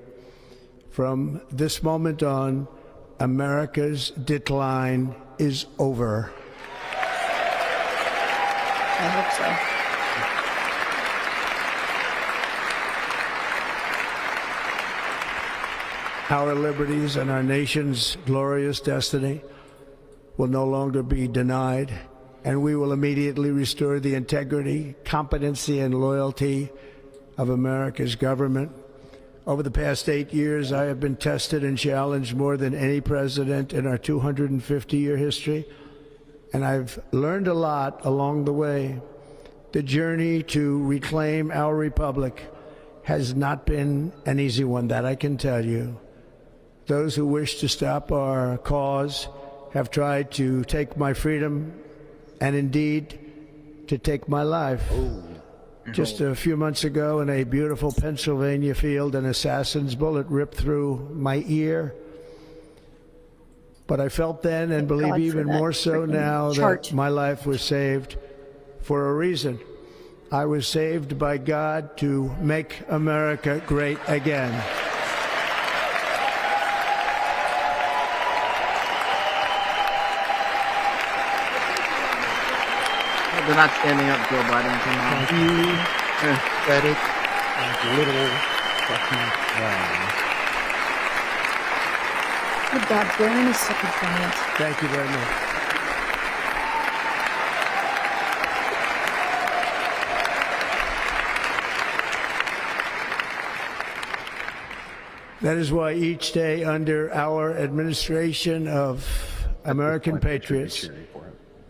From this moment on, America's decline is over. I hope so. Our liberties and our nation's glorious destiny will no longer be denied, and we will immediately restore the integrity, competency, and loyalty of America's government. Over the past 8 years, I have been tested and challenged more than any president in our 250-year history, and I've learned a lot along the way. The journey to reclaim our republic has not been an easy one, that I can tell you. Those who wish to stop our cause have tried to take my freedom and indeed to take my life. Just a few months ago in a beautiful Pennsylvania field, an assassin's bullet ripped through my ear. But I felt then, and believe even more so now, that my life was saved for a reason. I was saved by God to make America great again. They're not standing up, Joe Biden. Come on. You said it like little fucking wrong. Good God, Darren is such a giant. Thank you very much. That is why each day under our administration of American patriots,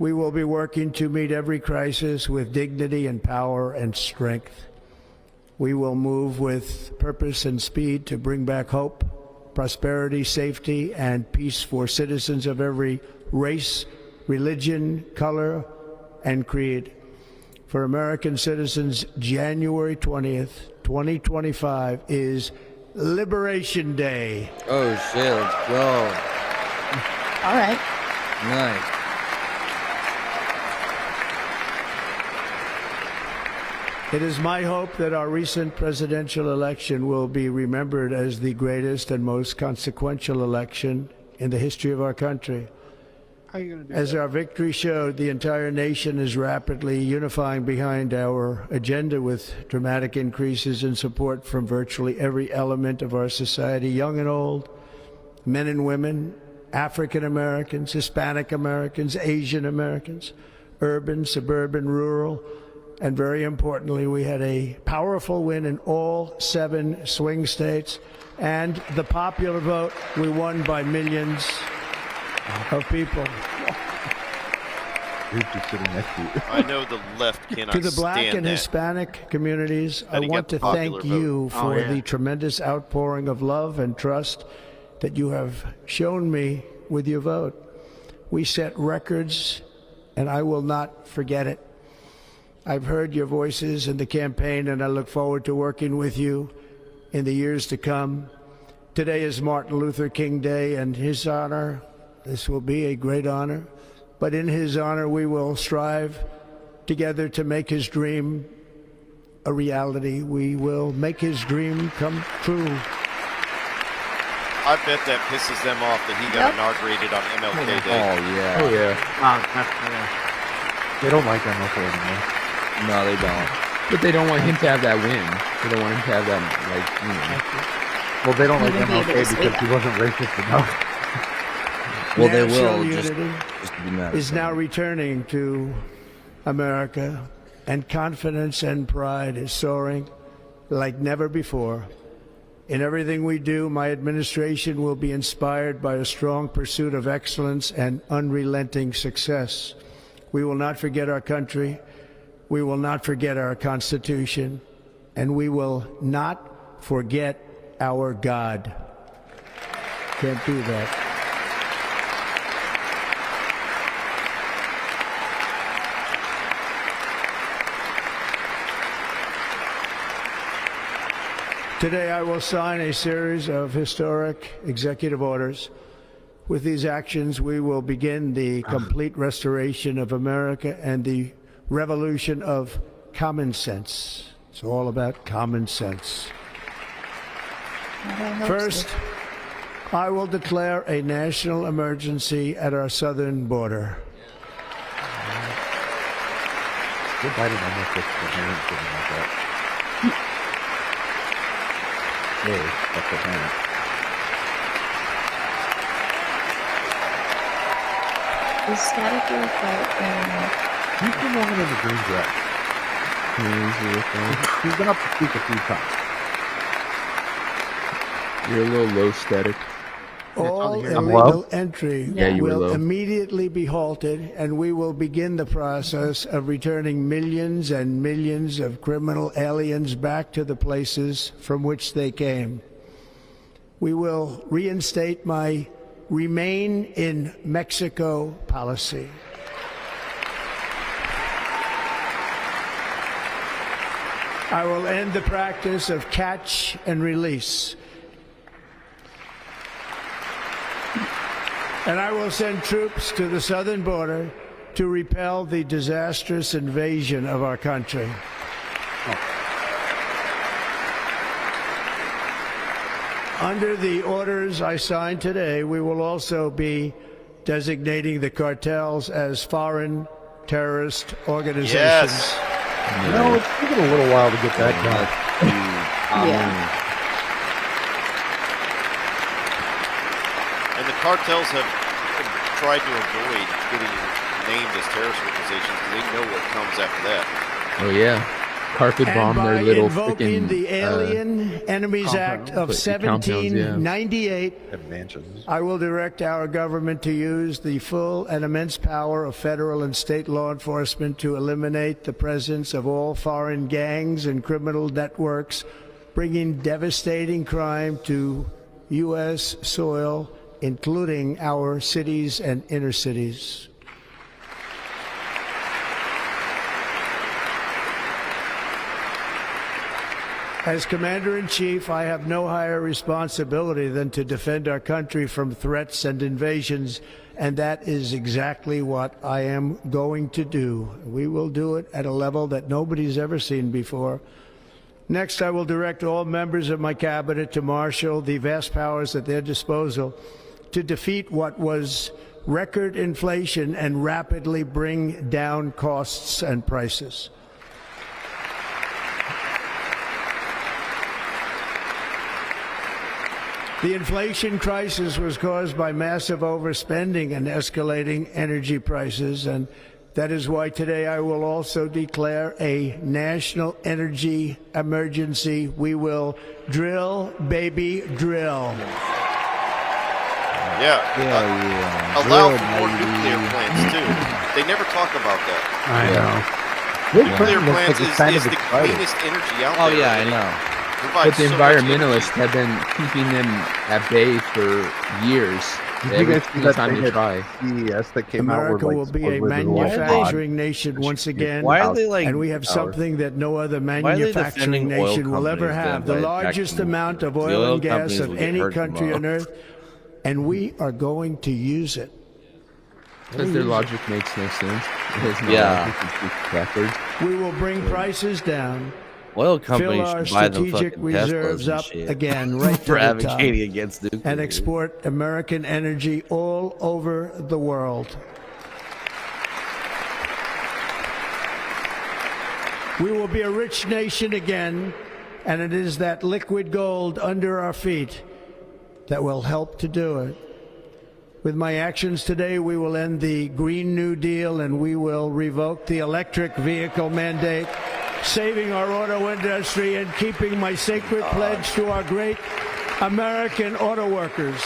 We will be working to meet every crisis with dignity and power and strength. We will move with purpose and speed to bring back hope, prosperity, safety, and peace for citizens of every race, religion, color, and creed. For American citizens, January 20th, 2025 is Liberation Day. Oh, shit. Let's go. All right. Nice. It is my hope that our recent presidential election will be remembered as the greatest and most consequential election in the history of our country. As our victory showed, the entire nation is rapidly unifying behind our agenda with dramatic increases in support from virtually every element of our society, young and old, men and women, African Americans, Hispanic Americans, Asian Americans, urban, suburban, rural, and very importantly, we had a powerful win in all 7 swing states, and the popular vote, we won by millions of people. I know the left cannot To the black stand and that. Hispanic communities, I That he got want the to thank popular you vote. for the tremendous outpouring of love and trust that you have shown me with your vote. We set records, and I will not forget it. I've heard your voices in the campaign, and I look forward to working with you in the years to come. Today is Martin Luther King Day, and his honor, this will be a great honor, but in his honor we will strive together to make his dream a reality. We will make his dream come true. I bet that pisses them off that he got inaugurated on MLK Day. Oh, yeah. Oh yeah. They don't like MLK anymore. No, they don't. But they don't want him to have that win. They don't want him to have that, like, you know. Well, they don't like He wouldn't be able MLK to say because he that. wasn't racist enough. Well, they National will. Just unity to be mad. is now returning to America, and confidence and pride is soaring like never before. In everything we do, my administration will be inspired by a strong pursuit of excellence and unrelenting success. We will not forget our country. We will not forget our Constitution, and we will not forget our God. Can't do that. Today I will sign a series of historic executive orders. With these actions, we will begin the complete restoration of America and the revolution of common sense. It's all about common sense. First, I will declare a national emergency at our southern border. Joe Biden almost gets the hand something like that. Hey, that's the hand. Is static your fault? He's been walking in the green dress. He's been up to speak a few times. You're a little low static. All I'm illegal low? entry Yeah, you were will low. immediately be halted, and we will begin the process of returning millions and millions of criminal aliens back to the places from which they came. We will reinstate my Remain in Mexico policy. I will end the practice of catch and release. And I will send troops to the southern border to repel the disastrous invasion of our country. Under the orders I signed today, we will also be designating the cartels as foreign terrorist organizations. Yes. You know, it's taken a little while to get that done. And the cartels have tried to avoid getting named as terrorist organizations because they know what comes after that. Oh yeah. carpet And bomb by their little invoking freaking the Alien Enemies Act of compounds, yeah. 1798, And mansions. I will direct our government to use the full and immense power of federal and state law enforcement to eliminate the presence of all foreign gangs and criminal networks, bringing devastating crime to U.S. soil, including our cities and inner cities. As Commander-in-Chief, I have no higher responsibility than to defend our country from threats and invasions, and that is exactly what I am going to do. We will do it at a level that nobody's ever seen before. Next, I will direct all members of my cabinet to marshal the vast powers at their disposal to defeat what was record inflation and rapidly bring down costs and prices. The inflation crisis was caused by massive overspending and escalating energy prices, and that is why today I will also declare a national energy emergency. We will drill, baby, drill. Allow for more nuclear plants, too. They never talk about that. I know. Nuclear plants is the cleanest energy out there. Oh, yeah, I know. But the environmentalists have been keeping them at bay for years. Every time to try. CES that came America out will be a manufacturing nation once again. Why are they like? And we have something that no other manufacturing nation will ever have. The largest amount of oil and gas of any country on earth. And we are going to use it. Because their logic makes no sense. We will bring prices down. Oil companies fill our should buy them strategic fucking reserves Teslas and up shit again, right for to the top, advocating against nuclear. and export American energy all over the world. We will be a rich nation again, and it is that liquid gold under our feet that will help to do it. With my actions today, we will end the Green New Deal, and we will revoke the electric vehicle mandate, saving our auto industry and keeping my sacred pledge to our great American auto workers.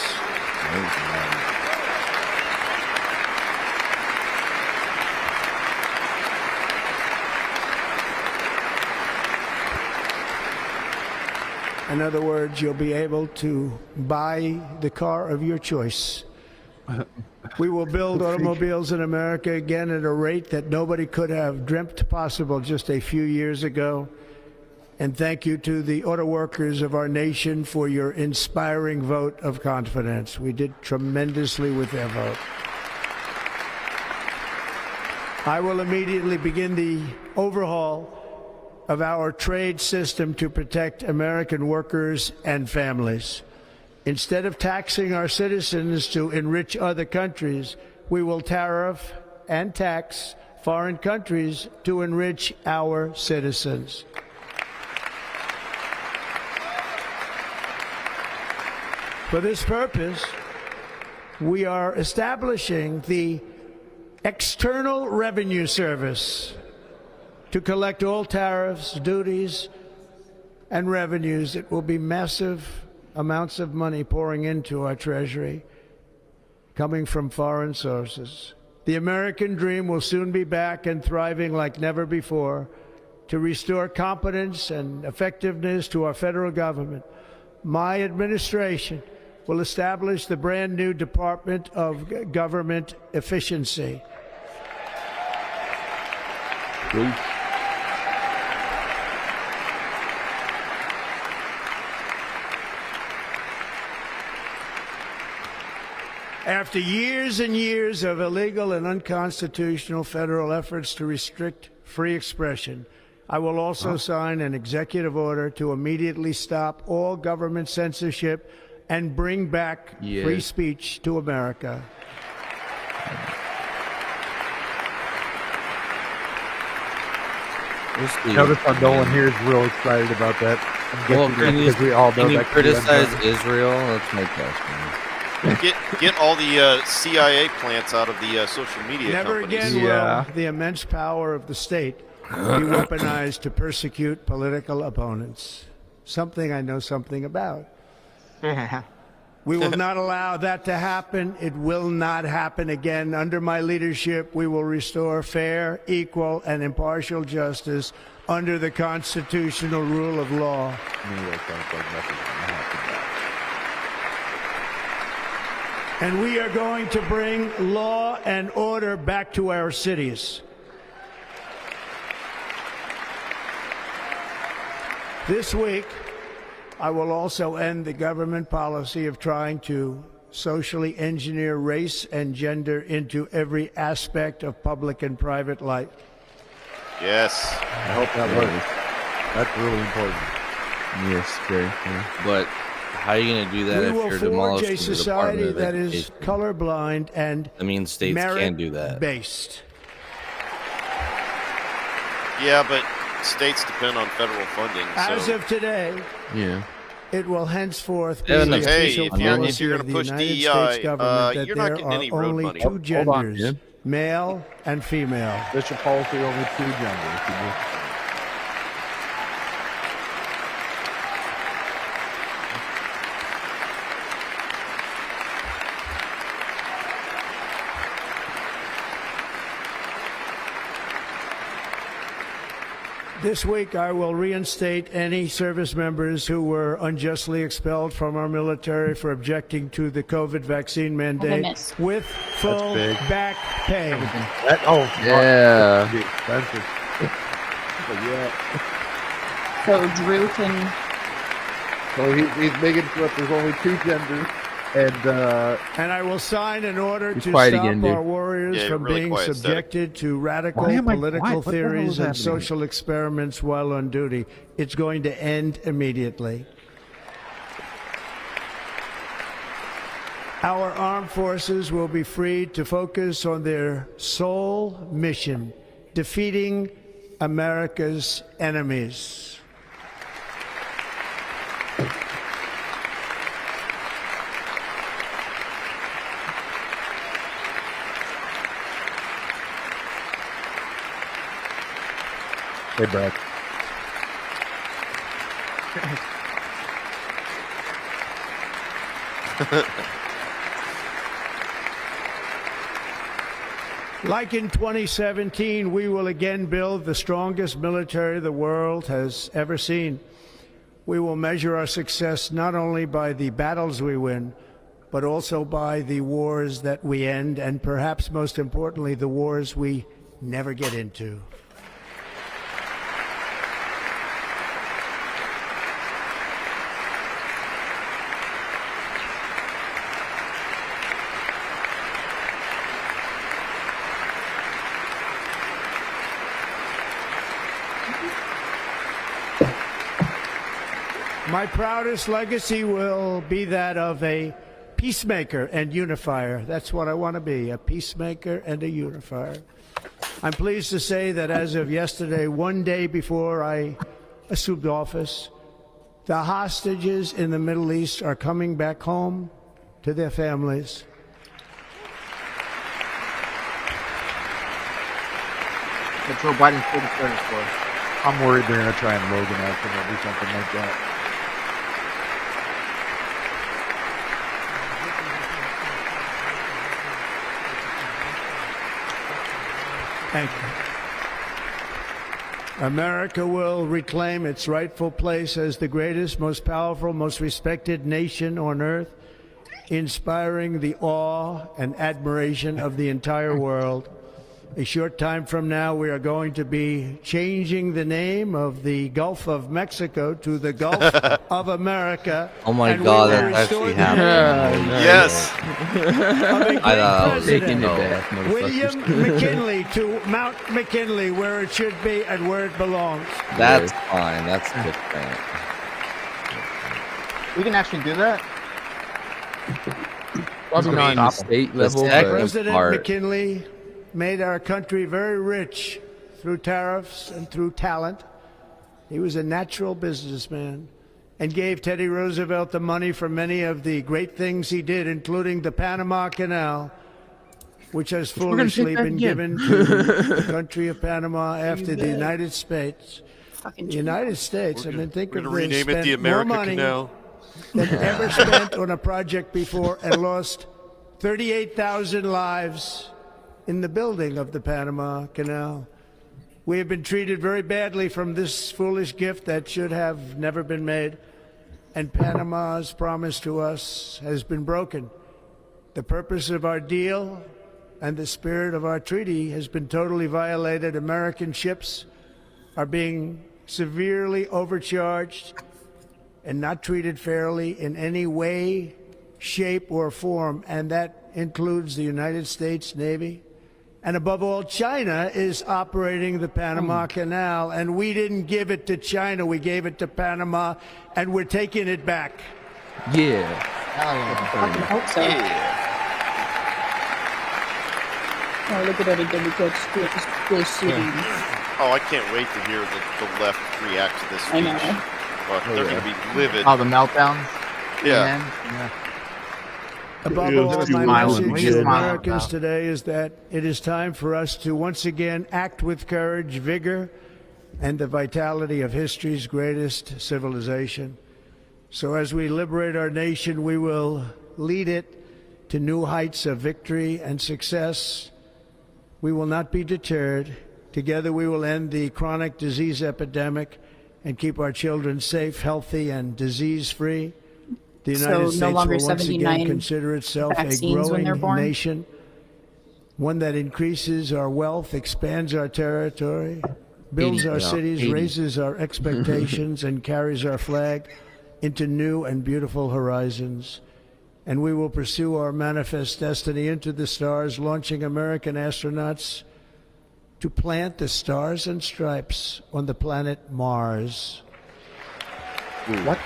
In other words, you'll be able to buy the car of your choice. We will build automobiles in America again at a rate that nobody could have dreamt possible just a few years ago. And thank you to the auto workers of our nation for your inspiring vote of confidence. We did tremendously with their vote. I will immediately begin the overhaul of our trade system to protect American workers and families. Instead of taxing our citizens to enrich other countries, we will tariff and tax foreign countries to enrich our citizens. For this purpose, we are establishing the External Revenue Service to collect all tariffs, duties, and revenues. It will be massive amounts of money pouring into our treasury, coming from foreign sources. The American dream will soon be back and thriving like never before to restore competence and effectiveness to our federal government. My administration will establish the brand new Department of Government Efficiency. After years and years of illegal and unconstitutional federal efforts to restrict free expression, I will also sign an executive order to immediately stop all government censorship and bring back free speech to America. Notice how Nolan here is real excited about that. Well, because we all know can you that criticize Israel? That's my question. Get all the CIA plants out of the social media Never companies. again will the immense power of the state be weaponized to persecute political opponents. Something I know something about. We will not allow that to happen. It will not happen again. Under my leadership, we will restore fair, equal, and impartial justice under the constitutional rule of law. And we are going to bring law and order back to our cities. This week, I will also end the government policy of trying to socially engineer race and gender into every aspect of public and private life. Yes. I hope that works. That's really important. Yes, very important. But how are you going to do that We if will you're forge demolishing a the society Department of that is Education? colorblind and I mean, states can do that. merit-based. Yeah, but states depend on federal funding. As So, of today, Yeah. it will henceforth be Yeah, the no, hey, official if you're policy going of to the push United DEI, States government that you're not there getting any are road only money. two Hold on. genders, Yeah. male and female. Official policy only 2 genders. This week, I will reinstate any service members who were unjustly expelled from our military for objecting to the COVID vaccine mandate missed. with full big. back pay. Yeah. Be expensive. But yeah. So Drew can. So he's making sure that there's only 2 genders. And I will sign an order Be to quiet stop again, dude. our warriors Yeah, from really being quiet, subjected to radical Why am I political quiet? What the hell theories is and happening? social experiments while on duty. It's going to end immediately. Our armed forces will be freed to focus on their sole mission, defeating America's enemies. Hey, Brad. Like in 2017, we will again build the strongest military the world has ever seen. We will measure our success not only by the battles we win, but also by the wars that we end, and perhaps most importantly, the wars we never get into. My proudest legacy will be that of a peacemaker and unifier. That's what I want to be, a peacemaker and a unifier. I'm pleased to say that as of yesterday, one day before I assumed office, the hostages in the Middle East are coming back home to their families. That Joe Biden's pretty credit for. I'm worried they're going to try and Loganize him or do something like that. Thank you. America will reclaim its rightful place as the greatest, most powerful, most respected nation on earth, inspiring the awe and admiration of the entire world. A short time from now, we are going to be changing the name of the Gulf of Mexico to the Gulf of America. Oh my and we God, will that's restore actually the happening. name yes. of a great I thought president, Taking it back, William motherfuckers. McKinley, to Mount McKinley, where it should be and where it belongs. That's fine. That's a good thing. We can actually do that. Probably not on the state level, second but President part. McKinley made our country very rich through tariffs and through talent. He was a natural businessman and gave Teddy Roosevelt the money for many of the great things he did, including the Panama Canal. which has We're gonna take foolishly that been again. given to the country of Panama after the United States. The United States, I mean, think We're of going to this, rename it the spent more America money Canal. than ever spent on a project before and lost 38,000 lives in the building of the Panama Canal. We have been treated very badly from this foolish gift that should have never been made, and Panama's promise to us has been broken. The purpose of our deal and the spirit of our treaty has been totally violated. American ships are being severely overcharged and not treated fairly in any way, shape, or form, and that includes the United States Navy. And above all, China is operating the Panama Canal, and we didn't give it to China, we gave it to Panama, and we're taking it back. Yeah. I hope so. Oh, look at everything we got shooting. Oh, I can't wait to hear the left react to this I speech. know. But they're going to be livid. Oh, the meltdown. Yeah. Yeah. Above Yeah, all, just my smiling. message What are to you smiling Americans about? today is that it is time for us to once again act with courage, vigor, and the vitality of history's greatest civilization. So as we liberate our nation, we will lead it to new heights of victory and success. We will not be deterred. Together we will end the chronic disease epidemic and keep our children safe, healthy, and disease-free. The So United no States longer will once again 79 consider itself a vaccines when they're growing born? nation, one that increases our wealth, expands our territory, builds 80, our yeah, cities, 80. raises our expectations, and carries our flag into new and beautiful horizons. And we will pursue our manifest destiny into the stars, launching American astronauts to plant the stars and stripes on the planet Mars. What?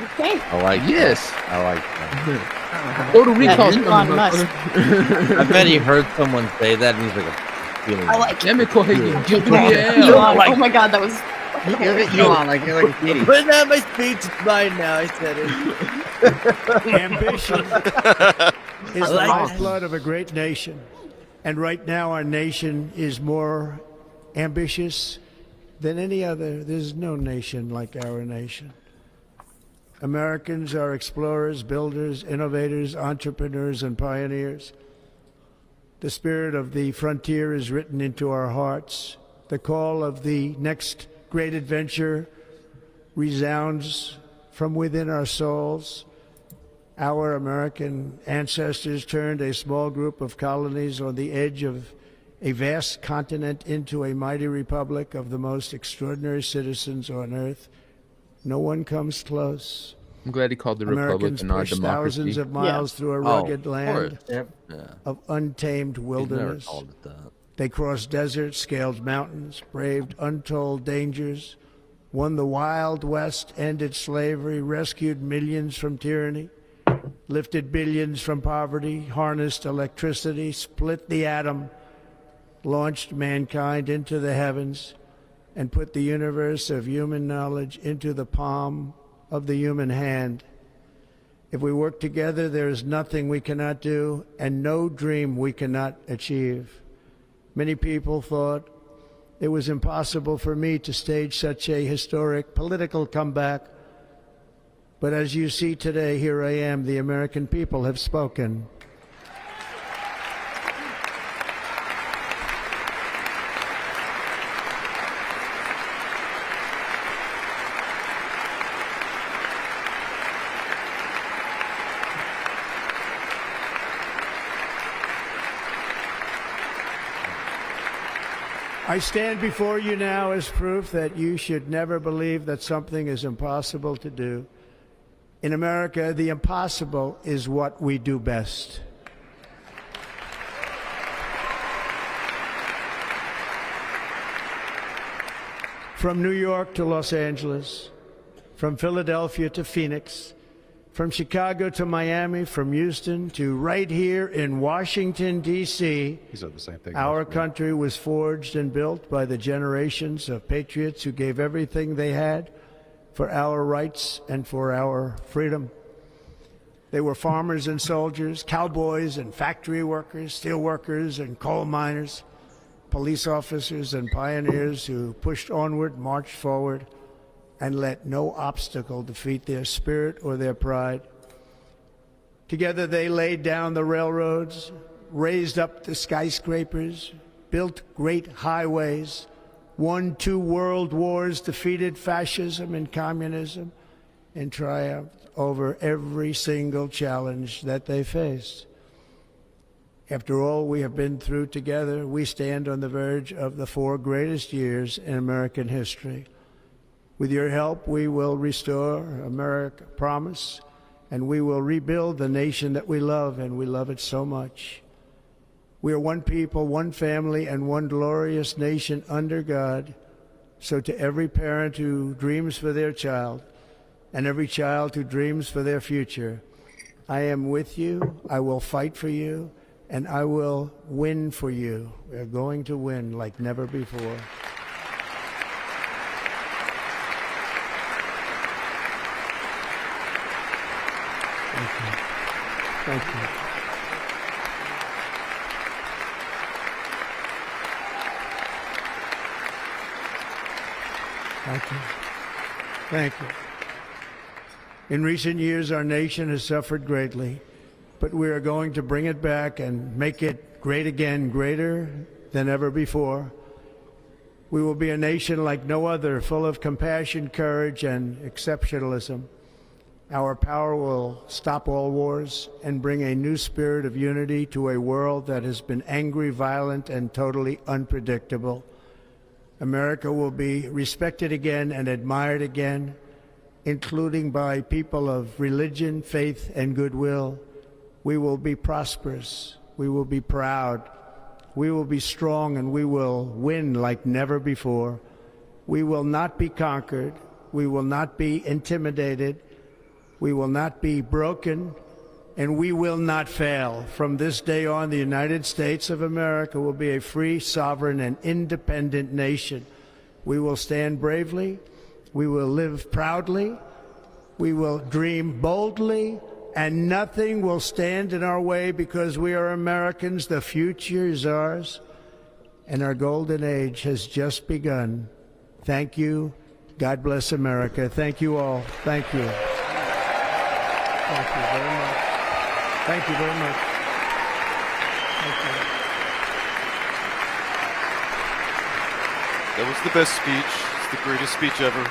Okay. I like Yes. that. I like that. Total Recall's Elon coming, Musk. motherfucker. I bet he heard someone say that and he's like, feeling I like it. Damn it, Cohagen. Elon. like- Oh my god, that was. You're Elon, like you're like a kitty. Putting out my speech, it's mine now. I said it. Ambition is the like that. lifeblood of a great nation. And right now, our nation is more ambitious than any other. There's no nation like our nation. Americans are explorers, builders, innovators, entrepreneurs, and pioneers. The spirit of the frontier is written into our hearts. The call of the next great adventure resounds from within our souls. Our American ancestors turned a small group of colonies on the edge of a vast continent into a mighty republic of the most extraordinary citizens on earth. No one comes close. I'm glad he called the Republic Americans a non pushed thousands democracy. of miles through a rugged land Yeah. of untamed He's never wilderness. called it that. They crossed deserts, scaled mountains, braved untold dangers, won the Wild West, ended slavery, rescued millions from tyranny, lifted billions from poverty, harnessed electricity, split the atom, launched mankind into the heavens, and put the universe of human knowledge into the palm of the human hand. If we work together, there is nothing we cannot do and no dream we cannot achieve. Many people thought it was impossible for me to stage such a historic political comeback. But as you see today, here I am. The American people have spoken. I stand before you now as proof that you should never believe that something is impossible to do. In America, the impossible is what we do best. From New York to Los Angeles, from Philadelphia to Phoenix, from Chicago to Miami, from Houston to right here in Washington, D.C., He said the same thing. our country was forged and built by the generations of patriots who gave everything they had for our rights and for our freedom. They were farmers and soldiers, cowboys and factory workers, steel workers and coal miners, police officers and pioneers who pushed onward, marched forward, and let no obstacle defeat their spirit or their pride. Together they laid down the railroads, raised up the skyscrapers, built great highways, won 2 world wars, defeated fascism and communism, and triumphed over every single challenge that they faced. After all we have been through together, we stand on the verge of the 4 greatest years in American history. With your help, we will restore America promise, and we will rebuild the nation that we love, and we love it so much. We are one people, one family, and one glorious nation under God. So to every parent who dreams for their child, and every child who dreams for their future, I am with you, I will fight for you, and I will win for you. We are going to win like never before. Thank you. Thank you. Thank you. Thank you. In recent years, our nation has suffered greatly, but we are going to bring it back and make it great again, greater than ever before. We will be a nation like no other, full of compassion, courage, and exceptionalism. Our power will stop all wars and bring a new spirit of unity to a world that has been angry, violent, and totally unpredictable. America will be respected again and admired again, including by people of religion, faith, and goodwill. We will be prosperous. We will be proud. We will be strong, and we will win like never before. We will not be conquered. We will not be intimidated. We will not be broken, and we will not fail. From this day on, the United States of America will be a free, sovereign, and independent nation. We will stand bravely. We will live proudly. We will dream boldly, and nothing will stand in our way because we are Americans. The future is ours, and our golden age has just begun. Thank you. God bless America. Thank you all. Thank you. Thank you very much. Thank you very much. Thank you. That was the best speech. It's the greatest speech ever.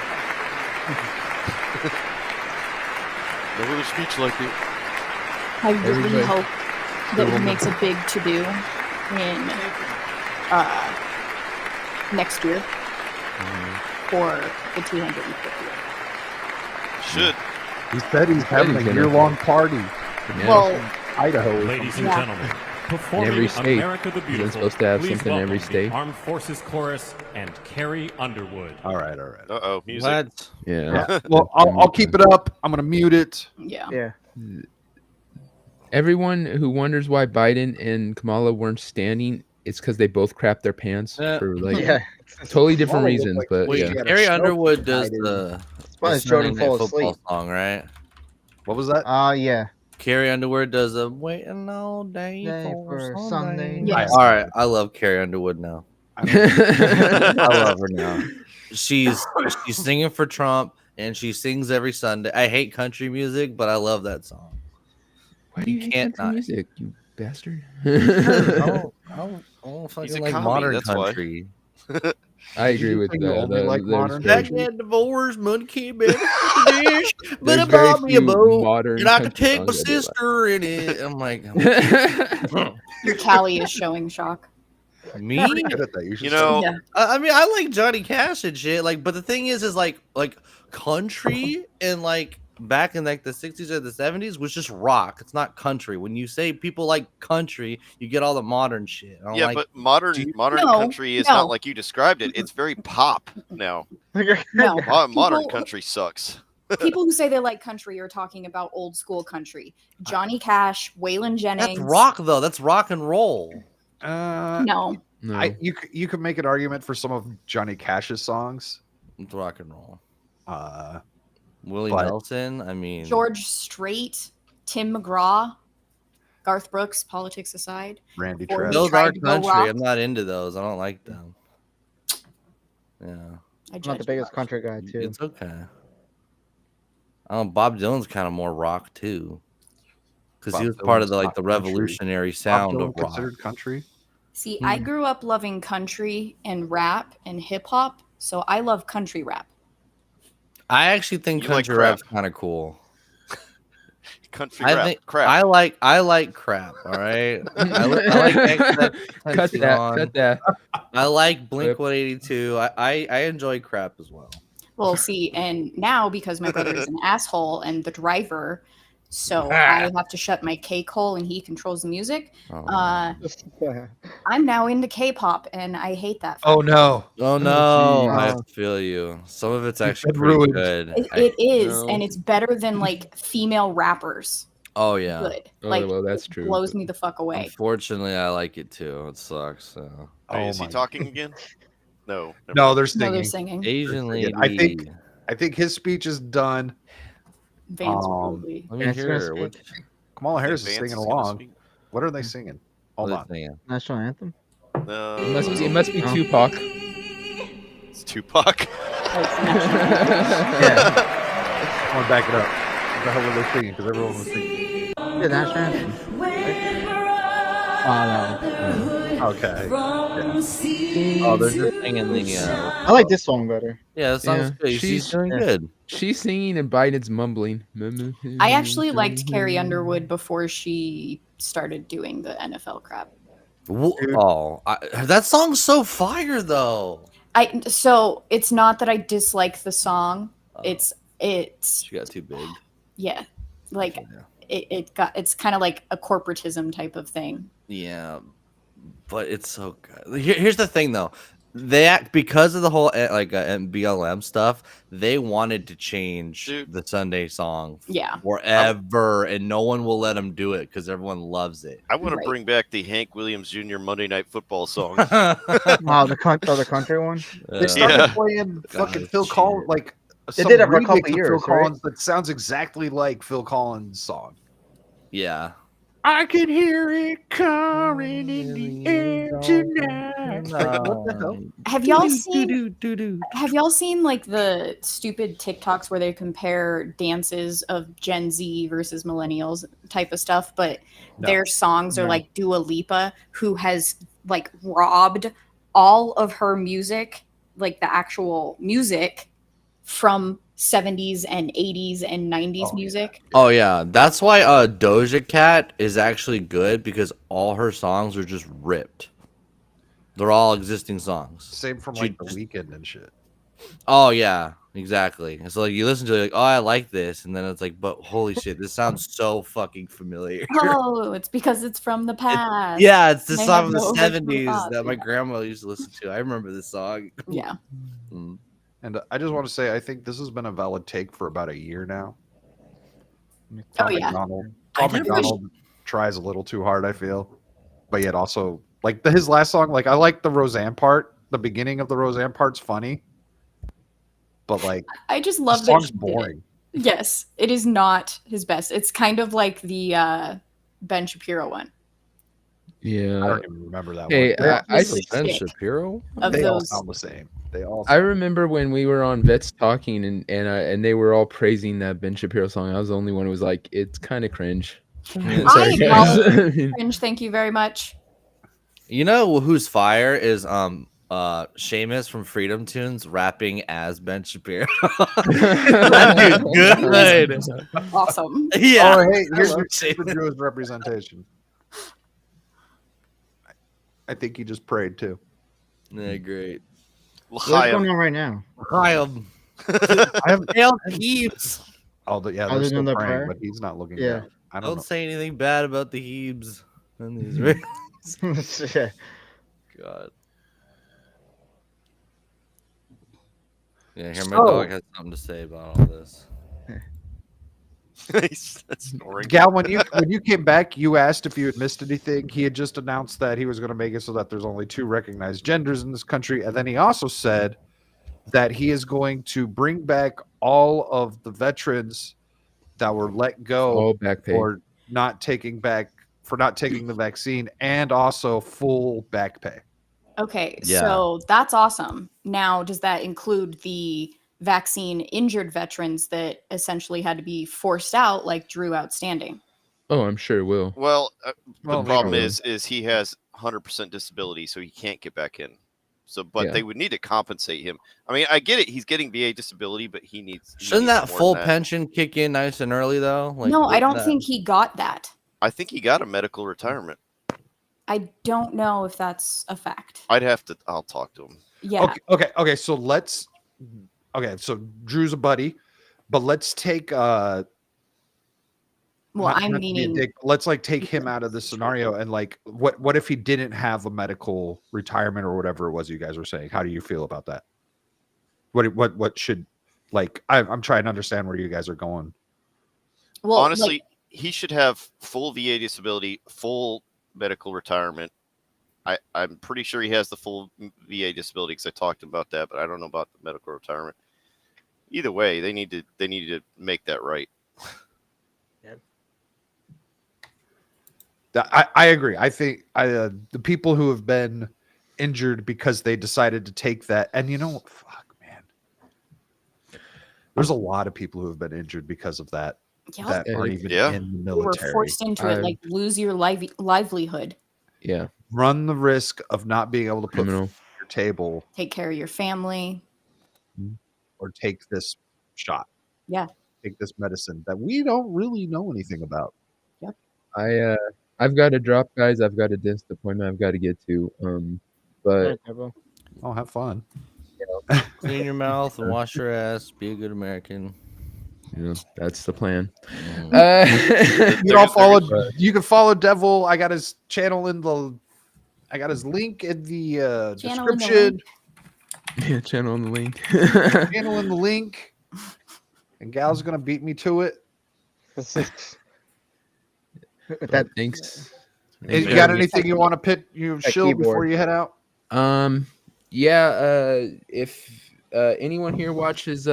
No other speech like it. I really hope that he makes a big to-do in next year for the 250th. Should. He said he's having a year-long party. Well, Idaho. Ladies and Yeah. gentlemen, In performing every state. America the Isn't Beautiful, supposed to have please something in every welcome the state. Armed Forces Chorus and Carrie Underwood. All right. Uh-oh, music. What? Yeah. Well, I'll keep it up. I'm going to mute it. yeah. Yeah. Everyone who wonders why Biden and Kamala weren't standing, it's because they both crapped their pants Yeah. for like Yeah. totally different Kamala looked reasons. like But Wait, yeah, had a Carrie stroke Underwood does tonight, the Why Jordan Sunday Night fall Football asleep? song, right? What was that? Yeah. Carrie Underwood does a waiting all day Day for for Sunday. Sunday Yes. All right, I love Carrie Underwood now. I love her now. She's singing for Trump, and she sings every Sunday. I hate country music, but I love that song. why do you hate can't country not. music, you bastard? I don't He's fucking a like commie, modern that's why. country. I agree with You only like modern I country? can't divorce, monkey, baby, dish, but There's it very bought me a few boat, modern and I could country take my songs I do like. sister in it. I'm like, Your Callie is showing shock. me? Pretty good at that. You should You know, Yeah. I mean, I like Johnny Cash and shit. Like, but the thing is like country and like back in like the 60s or the 70s was just rock. It's not country. When you say people like country, you get all the modern shit. I don't yeah, like, but modern No, country is no. not like you described it. It's very pop now. No. Modern People- country sucks. People who say they like country are talking about old school country. Johnny Cash, Waylon Jennings. that's rock though. That's rock and roll. No. No. You could make an argument for some of Johnny Cash's songs. It's rock and roll. Uh, Willie But- Nelson. I mean, George Strait. Tim McGraw, Garth Brooks, politics aside. Randy before he Travis. Those tried are to go country. rock. I'm not into those. I don't like them. Yeah, I I'm not judge the biggest country guy too. it's okay. Bob Dylan's kind of more rock too, because Bob he was part of Dylan's the not the country. revolutionary Bob sound of Dylan rock. considered country? See, I grew up loving country and rap and hip hop, so I love country rap. I actually think You like country crap. rap's kind of cool. Country I rap. think Crap. I like crap. All right, I like cut country that. on. Cut that. I like Blink 182. I enjoy crap as well. Well, see, and now because my brother is an asshole and the driver, so I have to shut my cake hole and he controls the music. I'm now into K-pop and I hate that. Oh no! Oh no, I geez. feel you. Some of it's actually been pretty ruined. good. It is, No. and it's better than like female rappers. Oh yeah. Good. Oh, Like well, that's it true. blows me the fuck away. Unfortunately, I like it too. It sucks. So. Wait, is he my- talking again? No. never No, mind. they're No, singing. they're singing. Asian lady. I think his speech is done. Vance will be. Let me Vance is gonna hear. What, speak. Kamala Harris Vance is singing is gonna along. speak? What are they singing? Hold what on. are they singing? National anthem. No. It must be Tupac. It's Tupac. Yeah. I want to back it up. What the hell were they singing? Because everyone was singing. Yeah, national anthem. Oh Okay. Oh, they're just singing the. no. I like this song better. Yeah, that sounds Yeah, good. She's doing good. She's singing and Biden's mumbling. I actually liked Carrie Underwood before she started doing the NFL crap. That song's so fire though. So it's not that I dislike the song. It's She got too big. yeah, like it's kind of like a corporatism type of thing. Yeah, but it's so good. Here's the thing though. They act because of the whole BLM stuff. They wanted to change the Sunday song Yeah. forever, and no one will let them do it because everyone loves it. I want to bring back the Hank Williams Jr. Monday Night Football song. Wow, the country one. They started playing fucking Phil Collins, like They some did it for a couple remix of years, Phil right? Collins that sounds exactly like Phil Collins' song. Yeah. I can hear it coming in the air tonight. Like, what the hell? Have y'all seen like the stupid TikToks where they compare dances of Gen Z versus millennials type of stuff, but their songs are like Dua Lipa, who has like robbed all of her music, like the actual music from 70s and 80s and 90s music. Oh yeah, that's why Doja Cat is actually good because all her songs are just ripped. They're all existing songs. Same from like The Weeknd and shit. Oh yeah, exactly. So like you listen to it, like, oh, I like this, and then it's like, but holy shit, this sounds so fucking familiar. Oh, it's because it's from the past. Yeah, it's the They song have from the no original 70s thoughts, that my yeah. grandma used to listen to. I remember this song. Yeah. And I just want to say, I think this has been a valid take for about a year now. Oh, yeah. Tom I never- McDonald tries a little too hard, I feel. But yet also, like his last song, like I like the Roseanne part. The beginning of the Roseanne part's funny. But like, I just the love that song's he did it. boring. Yes, it is not his best. It's kind of like the Ben Shapiro one. Yeah. I don't even remember that Hey, one. I Ben Shapiro. Of They all those. sound the same. They all. I remember when we were on Vets Talking and they were all praising that Ben Shapiro song. I was the only one who was like, it's kind of cringe. I Sorry, guys. acknowledge cringe. Thank you very much. You know who's fire is Seamus from Freedom Tunes rapping as Ben Shapiro. That dude's good. Awesome. Yeah. Oh, hey, here's I love your Seamus. Drew's representation. I think he just prayed too. Yeah, great. What's going on right now? Chaim. I have Hail Hebes. Oh, yeah, Other they're still than the praying, prayer? but he's not looking. Yeah. down. I Don't don't know. say anything bad about the Hebes and the Israelis. Yeah. God. Yeah, here my So- dog has something to say about all this. He's snoring. Gal, when you came back, you asked if you had missed anything. He had just announced that he was going to make it so that there's only 2 recognized genders in this country, and then he also said that he is going to bring back all of the veterans that were let go All back pay. for not taking the vaccine, and also full back pay. Okay, Yeah. so that's awesome. Now, does that include the vaccine injured veterans that essentially had to be forced out, like Drew Outstanding? Oh, I'm sure it will. Well, Well, the we problem don't is he has 100% disability, so he can't get back in. So, but Yeah. they would need to compensate him. I mean, I get it. He's getting VA disability, but he needs. Shouldn't that more full than that. pension kick in nice and early though? Like, No, I wouldn't don't that- think he got that. I think he got a medical retirement. I don't know if that's a fact. I'll talk to him. Yeah. Okay. So Drew's a buddy, but let's take Well, not I'm to be a meaning dick, let's like take him out of the scenario, and like what if he didn't have a medical retirement or whatever it was you guys were saying? How do you feel about that? What should, like, I'm trying to understand where you guys are going. well, Honestly, like, he should have full VA disability, full medical retirement. I'm pretty sure he has the full VA disability because I talked about that, but I don't know about the medical retirement. Either way, they need to make that right. I agree. I think the people who have been injured because they decided to take that, and you know what? Fuck, man. There's a lot of people who have been injured because of that. Yep. That aren't even Yeah. in the you were military. forced into it, like lose your livelihood, Yeah. Run the risk of not being able to put food Criminal. on your table take care of your family. or take this shot. Yeah. Take this medicine that we don't really know anything about. I've got to drop, guys. I've got a dentist appointment I've got to get to. But Oh, have fun. Clean your mouth and wash your ass. Be a good American. that's the plan. You can follow. You can follow Devil. I got his channel in the. I got his link in the Channel in the description. Yeah, channel in the link. Channel in the link. And Gal's gonna beat me to it. Thanks. You got anything you want to pit you shill before you head out? Yeah, if anyone here watches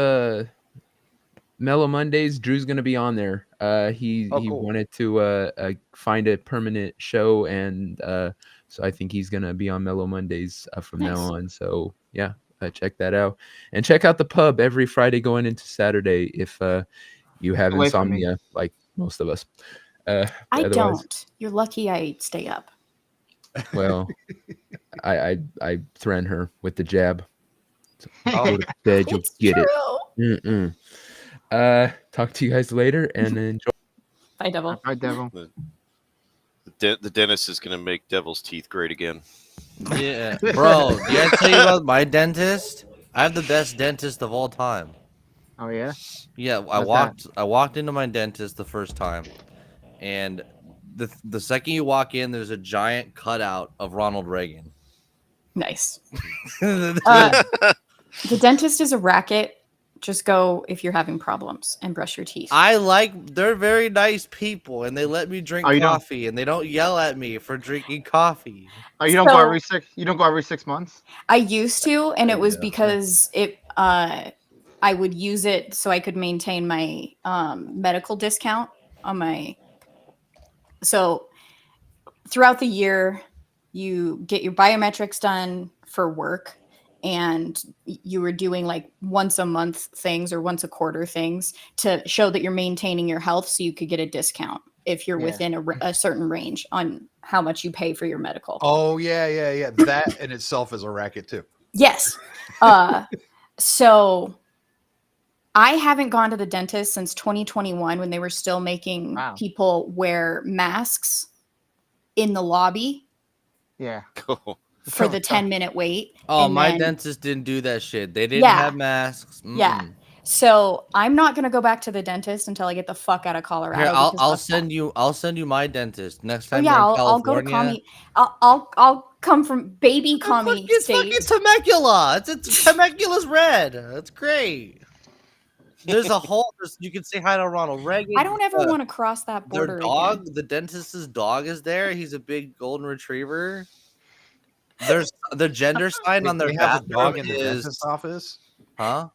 Mellow Mondays, Drew's gonna be on there. He cool. wanted to find a permanent show, and so I think he's gonna be on Mellow Mondays from now on. So yeah, check that out, and check out the pub every Friday going into Saturday if you have Away from me. insomnia like most of us. I Otherwise- don't. You're lucky I stay up. Well, I threaten her with the jab. So go to bed, you'll It's get true. it. Talk to you guys later and enjoy. Bye, Devil. Bye, Devil. The dentist is going to make Devil's teeth great again. Yeah, bro. Did I tell you about my dentist? I have the best dentist of all time. Oh yeah. Yeah, What's I walked into my dentist the first time, and the second you walk in, there's a giant cutout of Ronald Reagan. Nice. The dentist is a racket. Just go if you're having problems and brush your teeth. They're very nice people, and they let me drink Oh, you don't- coffee, and they don't yell at me for drinking coffee. Oh, you don't go So- every 6. You don't go every 6 months. I used to, and it was Yeah. because I would use it so I could maintain my medical discount on my. So throughout the year, you get your biometrics done for work, and you were doing like once a month things or once a quarter things to show that you're maintaining your health, so you could get a discount if you're Yeah. within a certain range on how much you pay for your medical. Oh yeah. That in itself is a racket too. Yes. So I haven't gone to the dentist since 2021 when they were still making Wow. people wear masks in the lobby Yeah. Cool. for the 10-minute wait. Oh, And my then- dentist didn't do that shit. They didn't Yeah. have masks. Yeah. Mm-mm. So I'm not going to go back to the dentist until I get the fuck out of Colorado. Here, because I'll fuck that. I'll send you my dentist next Oh time. yeah, you're in I'll go to California. commie. I'll come from baby commie It's state. fucking Temecula. It's Temecula's red. It's great. There's a whole. You can say hi to Ronald Reagan. I don't ever want to cross that Their border dog, again. the dentist's dog, is there. He's a big golden retriever. There's the gender sign on their They have a dog bathroom in the is dentist office. huh?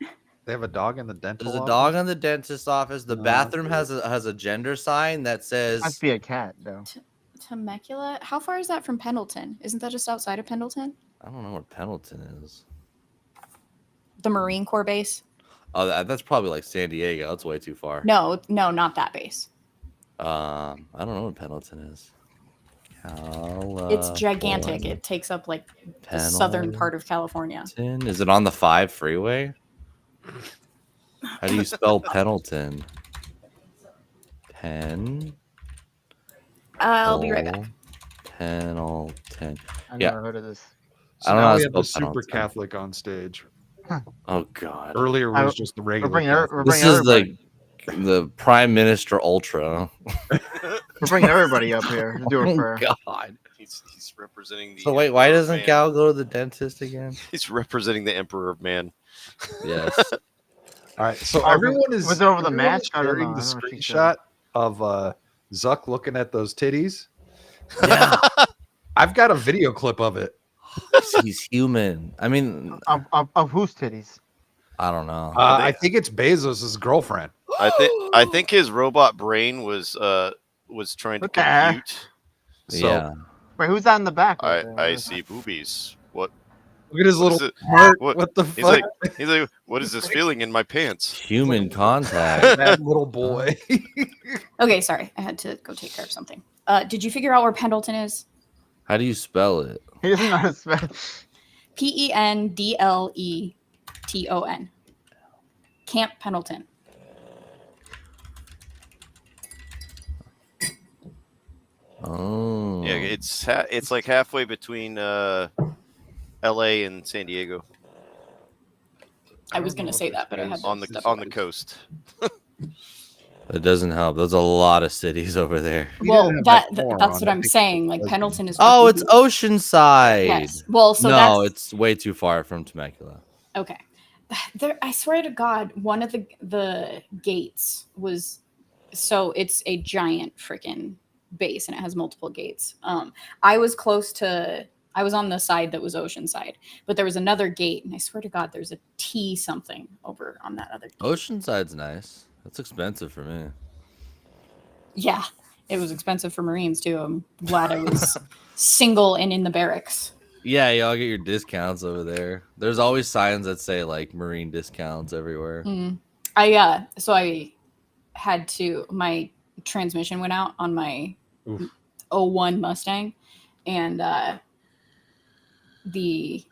They have a dog in the dental There's a office? dog in the dentist's office. The No, bathroom that's has a gender sign that says Must be a cat though. Temecula. How far is that from Pendleton? Isn't that just outside of Pendleton? I don't know what Pendleton is. The Marine Corps base? Oh, that's probably like San Diego. That's way too far. No, not that base. I don't know what Pendleton is. It's gigantic. It takes up like the southern part of California. Is it on the 5 freeway? How do you spell Pendleton? I'll be right back. Pendleton. I've Yeah. never heard of this. So I don't now know we how have to a spell super Pendleton. Catholic on stage. Oh God. Earlier was just the regular. We're This bringing is everybody. the Prime Minister Ultra. We're bringing everybody up here to do a prayer. Oh God. He's representing the. So wait, why Emperor of doesn't Man. Cal go to the dentist again? He's representing the Emperor of Man. Yes. All right, so Oh, everyone is was it over the everyone match? is I don't sharing know. the I don't know what she said. screenshot of Zuck looking at those titties. Yeah. I've got a video clip of it. He's human. I mean, Of whose titties? I don't know. I think it's Bezos' girlfriend. I think his robot brain was trying to What the heck? compute. So, Yeah. Wait, who's that in the back? right there? I see boobies. What? Look at his What little is it? heart. What- What the He's fuck? like, what is this feeling in my pants? Human contact. That little boy. Okay, sorry. I had to go take care of something. Did you figure out where Pendleton is? How do you spell it? He doesn't know how to spell. Pendleton. Camp Pendleton. Oh. Yeah, it's like halfway between L.A. and San Diego I was gonna say that, but I had to on the coast. It doesn't help. There's a lot of cities over there. Well, didn't have that that's on what it. I'm saying. Like Pendleton is. Oh, it's Oceanside. Yes. Well, so no, that's it's way too far from Temecula. okay. There, I swear to God, one of the gates was so it's a giant freaking base and it has multiple gates. I was on the side that was Oceanside, but there was another gate, and I swear to God, there's a T something over on that other gate. Oceanside's nice. That's expensive for me. Yeah, it was expensive for Marines too. I'm glad I was single and in the barracks. Yeah, y'all get your discounts over there. There's always signs that say like Marine discounts everywhere. I had to my transmission went out on my 01 Mustang, and the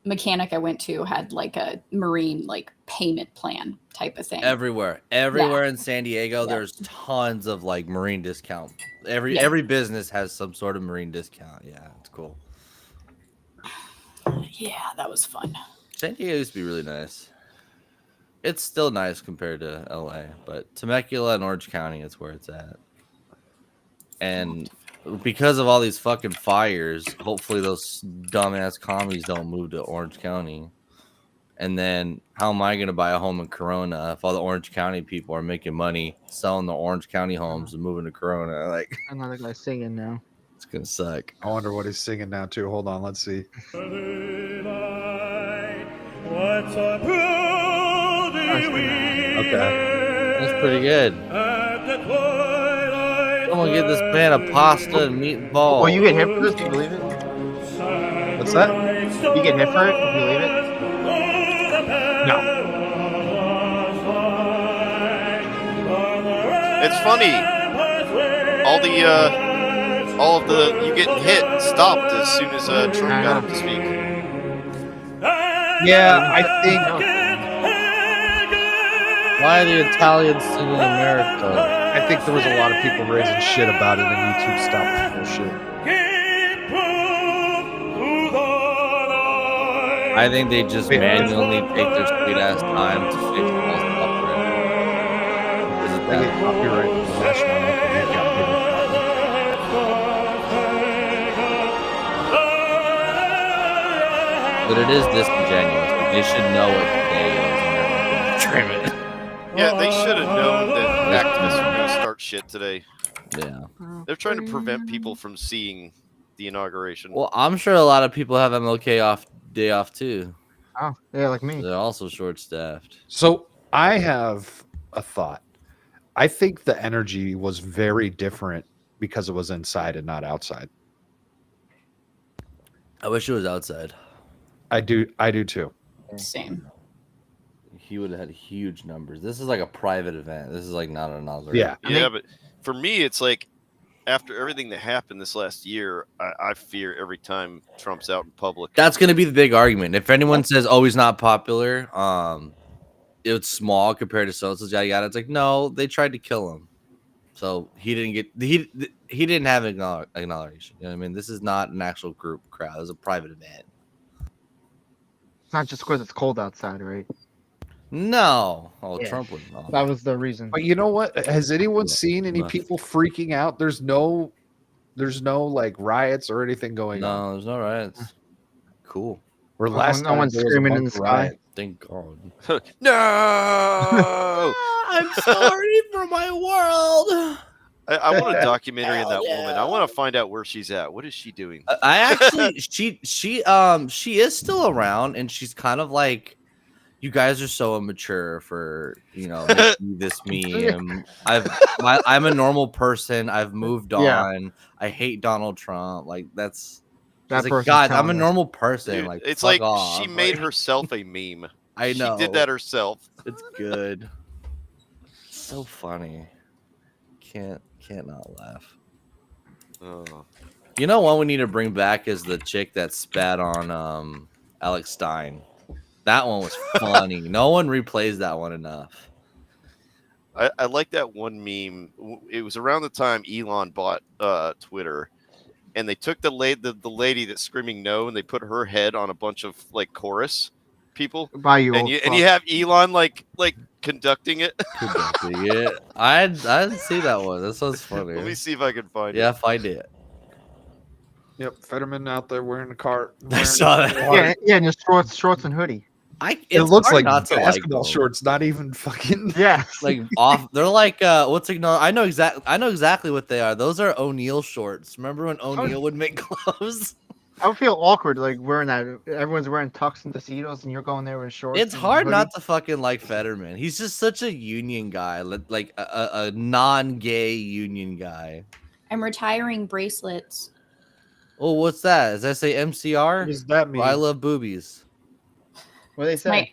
mechanic I went to had like a Marine like payment plan type of thing. Everywhere in San Diego, there's tons of like Marine discount. Every business has some sort of Marine discount. Yeah, it's cool. Yeah, that was fun. San Diego used to be really nice. It's still nice compared to LA, but Temecula and Orange County is where it's at. And because of all these fucking fires, hopefully those dumbass commies don't move to Orange County. And then how am I going to buy a home in Corona if all the Orange County people are making money selling the Orange County homes and moving to Corona? Like, Another guy singing now. it's going to suck. I wonder what he's singing now too. Hold on, let's see. Okay. That's pretty good. Someone get this man a pasta and meatball. Well, you get hit for this? Do you believe it? What's that? You get hit for it? Do you believe it? No. It's funny. All of the you getting hit stopped as soon as Trump got up to speak. Yeah, I think. Why are the Italians singing America? I think there was a lot of people raising shit about it, and YouTube stopped the bullshit. I think they just manually take their sweet ass time to fix all stuff. They get copyright from the national anthem. They've got bigger problems. But it is disingenuous. Like, they should know what today is and they're not going to trim it. Yeah, they should have known that activists were going to start shit today. Yeah. They're trying to prevent people from seeing the inauguration. Well, I'm sure a lot of people have MLK day off too. Oh, yeah, like me. They're also short-staffed. So I have a thought. I think the energy was very different because it was inside and not outside. I wish it was outside. I do too. Same. He would have had huge numbers. This is like a private event. This is like not an inauguration. Yeah. Yeah, but for me, it's like after everything that happened this last year, I fear every time Trump's out in public. That's going to be the big argument. If anyone says, "Oh, he's not popular," it's small compared to so yada yada. It's like, no, they tried to kill him, so he didn't get he didn't have an inauguration. You know what I mean? This is not an actual group crowd. It was a private event. It's not just because it's cold outside, right? No, Yeah. Trump would not. That was the reason. But you know what? Has anyone seen any people freaking out? There's no like riots or anything going on. No, there's no riots. Cool. Or No last time one's there was a screaming in bunch the of sky. riots. Thank God. No, I'm sorry for my world. I want a documentary on that woman. I want to find out where she's at. What is she doing? I actually, she is still around, and she's kind of like, you guys are so immature for making this meme. I'm a normal person. I've moved on. Yeah. I hate Donald Trump. Like that's. That She's like, person's God, I'm a telling us. normal person. Dude, like it's fuck like off. she made Like, herself a meme. I know. She did that herself. It's good. So funny. Can't not laugh. Oh. You know what we need to bring back is the chick that spat on Alex Stein. That one was funny. No one replays that one enough. I like that one meme. It was around the time Elon bought Twitter, and they took the lady that's screaming no, and they put her head on a bunch of like chorus people. By you, And you have Elon like conducting it. I didn't see that one. That sounds funny. Let me see if I can find it. Yeah, find it. Yep, Fetterman out there wearing a cart. I saw that. Yeah, and just shorts and hoodie. It looks like not to basketball like them. shorts, not even fucking. Yeah, Like off. They're like what's it? No, I know exactly what they are. Those are O'Neal shorts. Remember when O'Neal would make clothes? I would feel awkward like wearing that. Everyone's wearing tux and tuxedos, and you're going there with shorts. It's and hard hoodie. not to fucking like Fetterman. He's just such a union guy, like a non-gay union guy. I'm retiring bracelets. Oh, what's that? Does that say MCR? What does that mean? I love boobies. What do they say? My-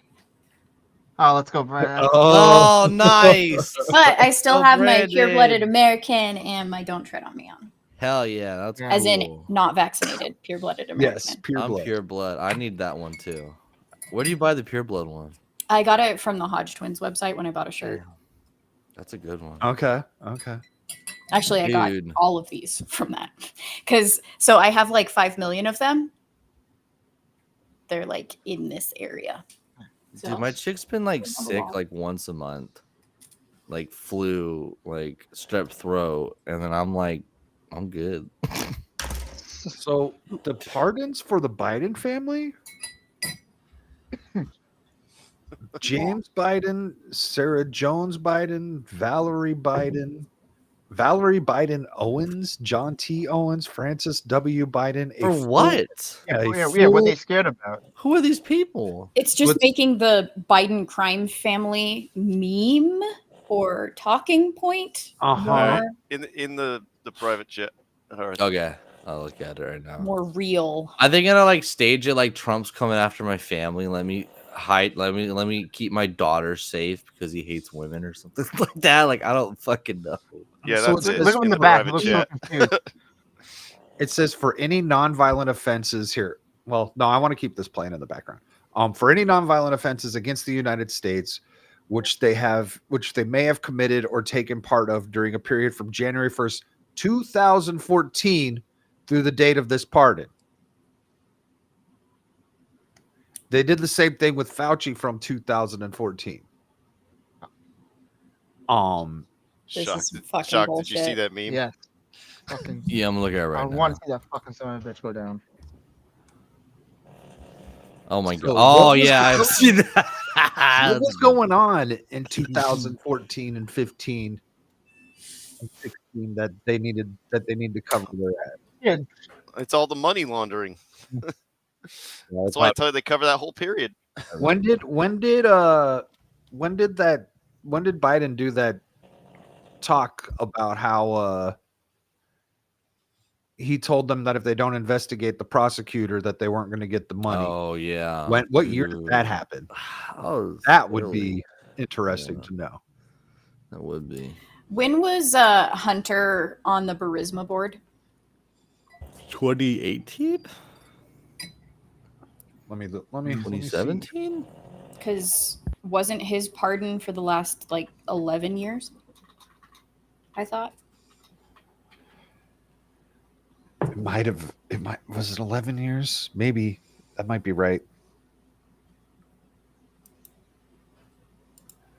Oh, let's go, Brad. Oh, nice. But I still Oh, have my Brandon. pure-blooded American and my Don't Tread on Me on. Hell yeah, that's As in cool. not vaccinated, pure-blooded American. Yes, pure I'm blood. pure blood. I need that one too. Where do you buy the pure blood one? I got it from the Hodge Twins website when I bought a shirt. That's a good one. Okay. Actually, I got Dude. all of these from that. So I have like 5 million of them. They're like in this area. Dude, my chick's been like sick like once a month. Like flu, like strep throat, and then I'm like, I'm good. So the pardons for the Biden family? James Biden, Sarah Jones Biden, Valerie Biden Owens, John T. Owens, Francis W. Biden. For what? Yeah, what they scared about? Who are these people? It's just making the Biden crime family meme or talking point more, In the private chat. Okay, I'll look at it right now. more real. Are they gonna like stage it like Trump's coming after my family? Let me hide. Let me keep my daughter safe because he hates women or something like that. Like I don't fucking know. Yeah, So that's it. Look on In the back. private Look so chat. confused. It says for any nonviolent offenses here. Well, no, I want to keep this playing in the background. For any nonviolent offenses against the United States, which they may have committed or taken part of during a period from January 1st, 2014 through the date of this pardon. They did the same thing with Fauci from 2014. This Shocked. is fucking Shocked. bullshit. Did you see that meme? Yeah. Fucking. Yeah, I'm looking at it right I now. want to see that fucking son of a bitch go down. Oh my So god. what Oh was yeah, I've seen that. What was going on in 2014 and 15 and 16 that they need to cover their ass? It's all the money laundering. That's why I tell you they cover that whole period. When did Biden do that talk about how he told them that if they don't investigate the prosecutor that they weren't going to get the money? Oh yeah. What year did that happen? That would be interesting to know. That would be. When was Hunter on the Burisma board? 2018? Let me 2017? Because wasn't his pardon for the last 11 years? I thought. Was it 11 years? Maybe that might be right.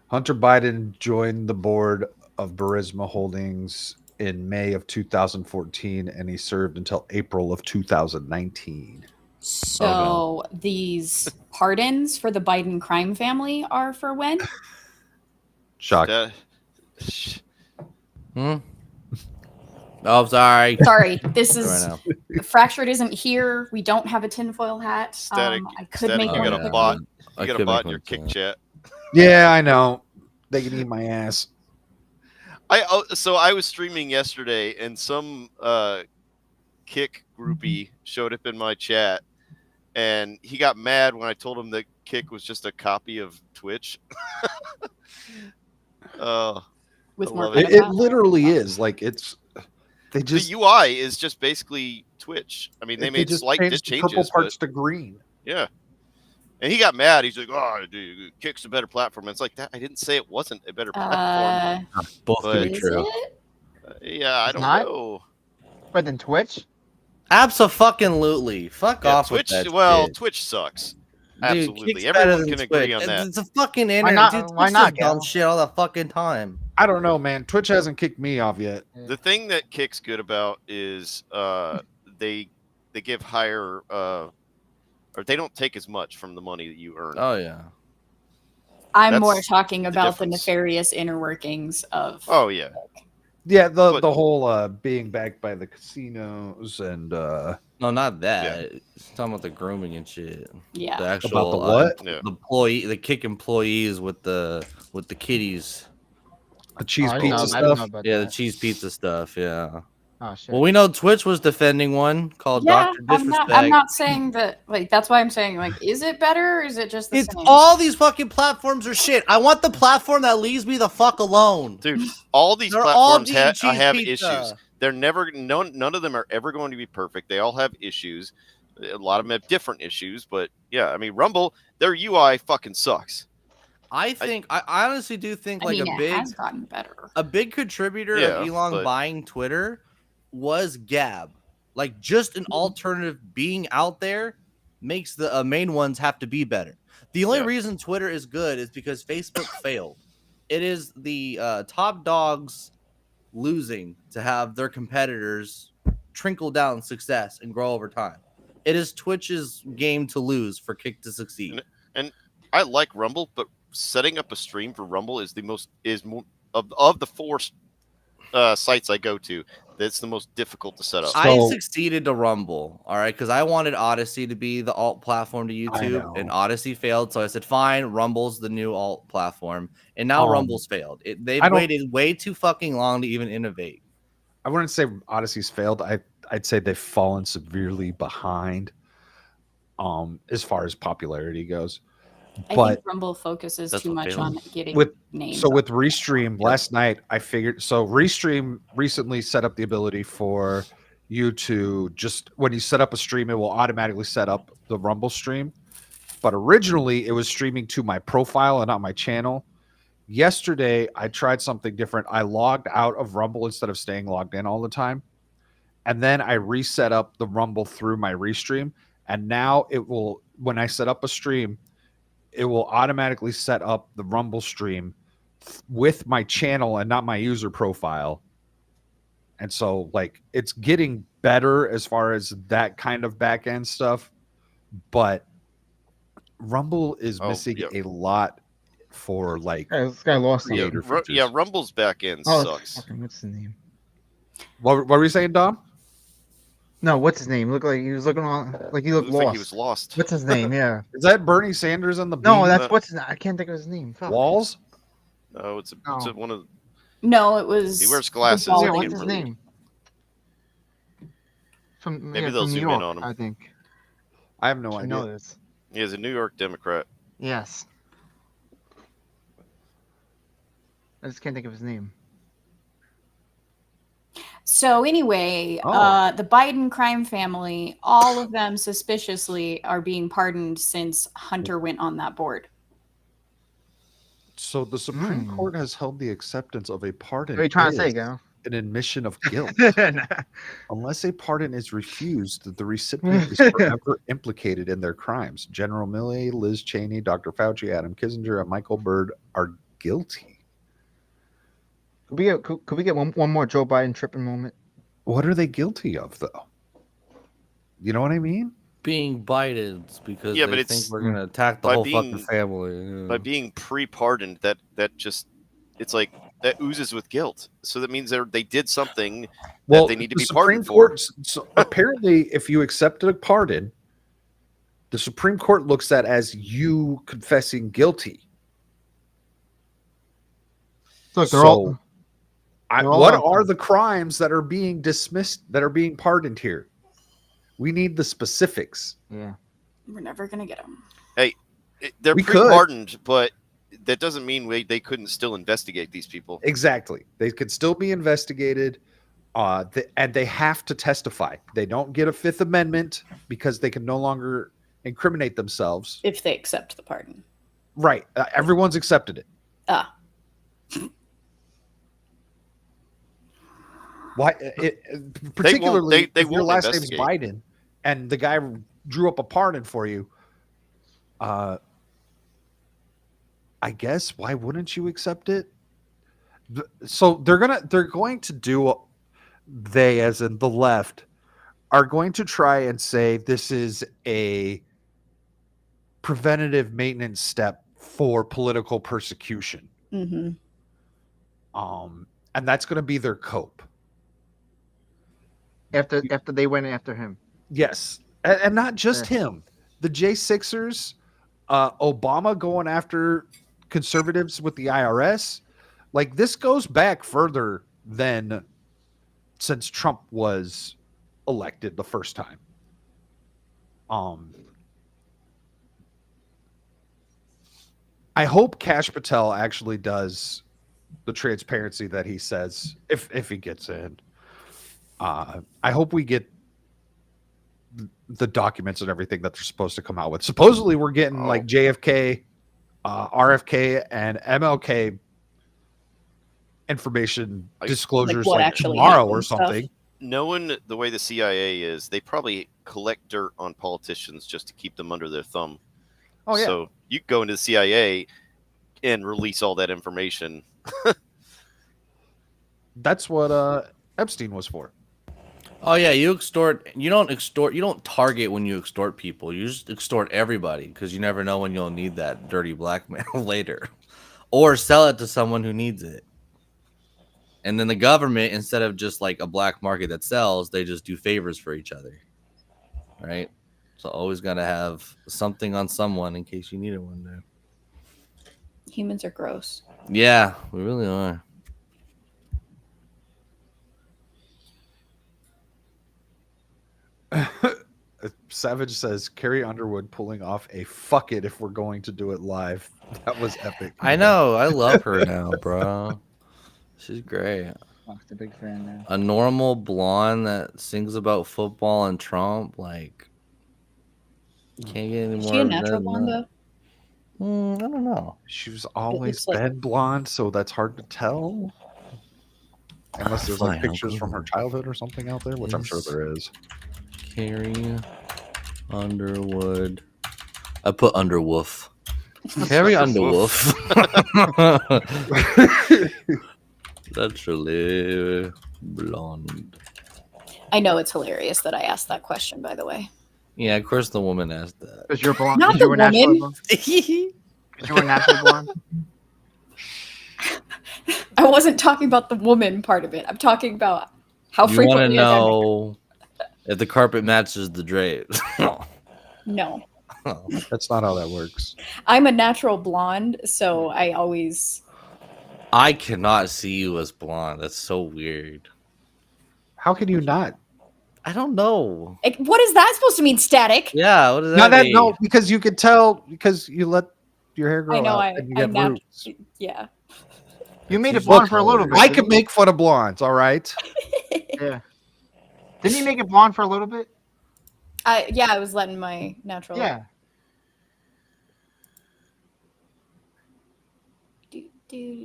Hunter Biden joined the board of Burisma Holdings in May of 2014, and he served until April of 2019. So these pardons for the Biden crime family are for when? Shock. Oh, sorry. Sorry, this is Right Fractured isn't here. We don't have a tinfoil hat. Static. I could make you one. got a bot. You got a bot in your kick chat. Yeah, I know. They can eat my ass. So I was streaming yesterday, and some Kick groupie showed up in my chat, and he got mad when I told him that Kick was just a copy of Twitch. With more it literally is. They just the UI is just basically Twitch. I mean, they made just slight changed the purple changes, parts to green. Yeah. And he got mad. He's like, "Oh, dude, Kick's a better platform." And it's like that. I didn't say it wasn't a better platform. Both could be Is true. it? Yeah, I don't not? know. But then Twitch? Absolutely. Fuck Yeah, off Twitch. with that well, shit. Twitch sucks. Dude, Absolutely, Kick's better everyone than can agree Twitch. on that. It's a fucking internet. Why not? Dude, Why Twitch not, does dumb Gal? shit all the fucking time. I don't know, man. Twitch hasn't kicked me off yet. The thing that Kick's good about is they give higher or they don't take as much from the money that you earn. Oh yeah. I'm That's more talking the about the difference. nefarious inner workings of. Oh yeah. Yeah, the But- whole being backed by the casinos and No, not that. It's talking about the grooming and shit. Yeah. The actual About the what? Yeah. the Kick employees with the kitties. the cheese Oh, I didn't know- pizza I didn't know stuff. about Yeah, the that. cheese pizza stuff. Yeah. Oh shit. Well, we know Twitch was defending one called Yeah, Dr. I'm Disrespect. not saying that. That's why I'm saying is it better? Or is it just the It's same? all these fucking platforms are shit. I want the platform that leaves me the fuck alone. Dude, all these They're all platforms being cheese have pizza. issues. They're never none of them are ever going to be perfect. They all have issues. A lot of them have different issues, but yeah, I mean Rumble, their UI fucking sucks. I honestly do think I mean, a it big has gotten better. a big contributor Yeah, of Elon but- buying Twitter was Gab. Like just an alternative being out there makes the main ones have to be better. The only Yeah. reason Twitter is good is because Facebook failed. It is the top dogs losing to have their competitors trickle down success and grow over time. It is Twitch's game to lose for Kick to succeed. And I like Rumble, but setting up a stream for Rumble is of the four sites I go to, that's the most difficult to set up. I succeeded to Rumble, all right, because I wanted Odyssey to be the alt platform to YouTube, and Odyssey failed. So I said, fine, Rumble's the new alt platform, and now Rumble's failed. They've waited way too fucking long to even innovate. I wouldn't say Odyssey's failed. I'd say they've fallen severely behind as far as popularity goes. I But think Rumble focuses That's too what much fails. on getting with names. so with Restream last night, I figured Restream recently set up the ability for you to just when you set up a stream, it will automatically set up the Rumble stream. But originally, it was streaming to my profile and not my channel. Yesterday, I tried something different. I logged out of Rumble instead of staying logged in all the time. And then I reset up the Rumble through my Restream. And now it will, when I set up a stream, it will automatically set up the Rumble stream with my channel and not my user profile. And so, it's getting better as far as that kind of back end stuff. But Rumble is missing a lot for, this guy lost something. creator features. Rumble's back end Oh, sucks. fucking, what's the name? What were you saying, Dom? No, what's his name? Looked like he was looking on, like he looked Looks lost. like he was lost. What's his name? Yeah. Is that Bernie Sanders on the No, beanie? that's what's his, I can't think of his name. Fuck. Walls. No, it's one of. No, it was. He wears glasses. the bald Yeah, I what's can't his really- name? From Maybe yeah, they'll from New zoom in York, on him. I think. I have no I idea. know this. He is a New York Democrat. Yes. I just can't think of his name. So anyway, the Biden crime family, all of them suspiciously are being pardoned since Hunter went on that board. So the Supreme Court has held the acceptance of a pardon. What are you trying to say, is Gal? An admission of guilt. Unless a pardon is refused, the recipient is forever implicated in their crimes. General Milley, Liz Cheney, Dr. Fauci, Adam Kinzinger, and Michael Byrd are guilty. Could we get one more Joe Biden tripping moment? What are they guilty of, though? You know what I mean? Being Bidens because Yeah, but they it's think we're gonna attack the by whole being- fucking family. By being pre-pardoned, that just it's like that oozes with guilt. So that means they did something that they need to the be Supreme pardoned Court, for. so apparently, if you accepted a pardon, the Supreme Court looks at as you confessing guilty. Look, they're So, all. what are the crimes that are being dismissed, that are being pardoned here? We need the specifics. Yeah. We're never gonna get them. Hey, they're We could. pre-pardoned, but that doesn't mean they couldn't still investigate these people. Exactly. They could still be investigated, and they have to testify. They don't get a Fifth Amendment because they can no longer incriminate themselves. If they accept the pardon. Right. Everyone's accepted it. Ah. Why? Particularly they if your won't last name's investigate. Biden and the guy drew up a pardon for you. I guess why wouldn't you accept it? So they're going to do. They, as in the left, are going to try and say this is a preventative maintenance step for political persecution. Mm-hmm. And that's going to be their cope. After they went after him. Yes, and not just him. The J6ers, Obama going after conservatives with the IRS. Like, this goes back further than since Trump was elected the first time. I hope Kash Patel actually does the transparency that he says if he gets in. I hope we get the documents and everything that they're supposed to come out with. Supposedly, we're getting like JFK, RFK, and MLK information disclosures like tomorrow or something. Knowing the way the CIA is, they probably collect dirt on politicians just to keep them under their thumb. Oh, yeah. So you go into the CIA and release all that information. That's what Epstein was for. Oh yeah, you don't target when you extort people. You just extort everybody because you never know when you'll need that dirty blackmail later, or sell it to someone who needs it. And then the government, instead of just like a black market that sells, they just do favors for each other, right? So always gotta have something on someone in case you need it one day. Humans are gross. Yeah, we really are. Savage says Carrie Underwood pulling off a fuck it if we're going to do it live. That was epic. I know. I love her now, bro. She's great. Fuck's a big fan now. A normal blonde that sings about football and Trump, like, can't get any more. Is she a natural blonde though? I don't know. She's always like- been blonde, so that's hard to tell. Unless there's like Fine, I'll pictures from her childhood or something out there, which I'm sure there is. Carrie Underwood. I put Underwolf. Carrie Underwolf. Naturally blonde. I know it's hilarious that I asked that question, by the way. Yeah, of course the woman asked that. Because you're blonde. Not 'cause the you were naturally woman. blonde. Because you were naturally blonde. I wasn't talking about the woman part of it. I'm talking about how You want to frequently I know If the carpet matches the drapes. No. That's not how that works. I'm a natural blonde, so I always. I cannot see you as blonde. That's so weird. How can you not? I don't know. What is that supposed to mean, Static? Yeah, what does that mean? No, because you can tell because you let your hair grow I know. out and you get roots. Yeah. You made it Look, blonde for a little bit. I didn't can you? make fun of blondes, all right? Yeah. Didn't you make it blonde for a little bit? I was letting my natural. Yeah.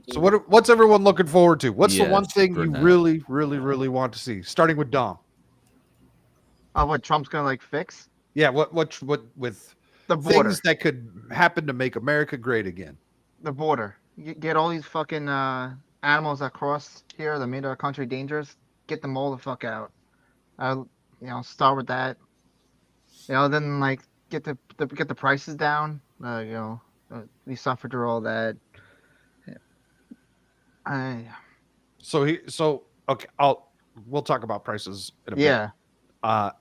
So what's everyone looking forward to? What's the one Yes, thing you brunette. really, really, really want to see? Starting with Dom. What Trump's gonna like fix? Yeah, what with The border. things that could happen to make America great again? The border. You get all these fucking animals that cross here that made our country dangerous. Get them all the fuck out. Start with that. Then like get the prices down. We suffered through all that. So okay, we'll talk about prices in a Yeah. bit.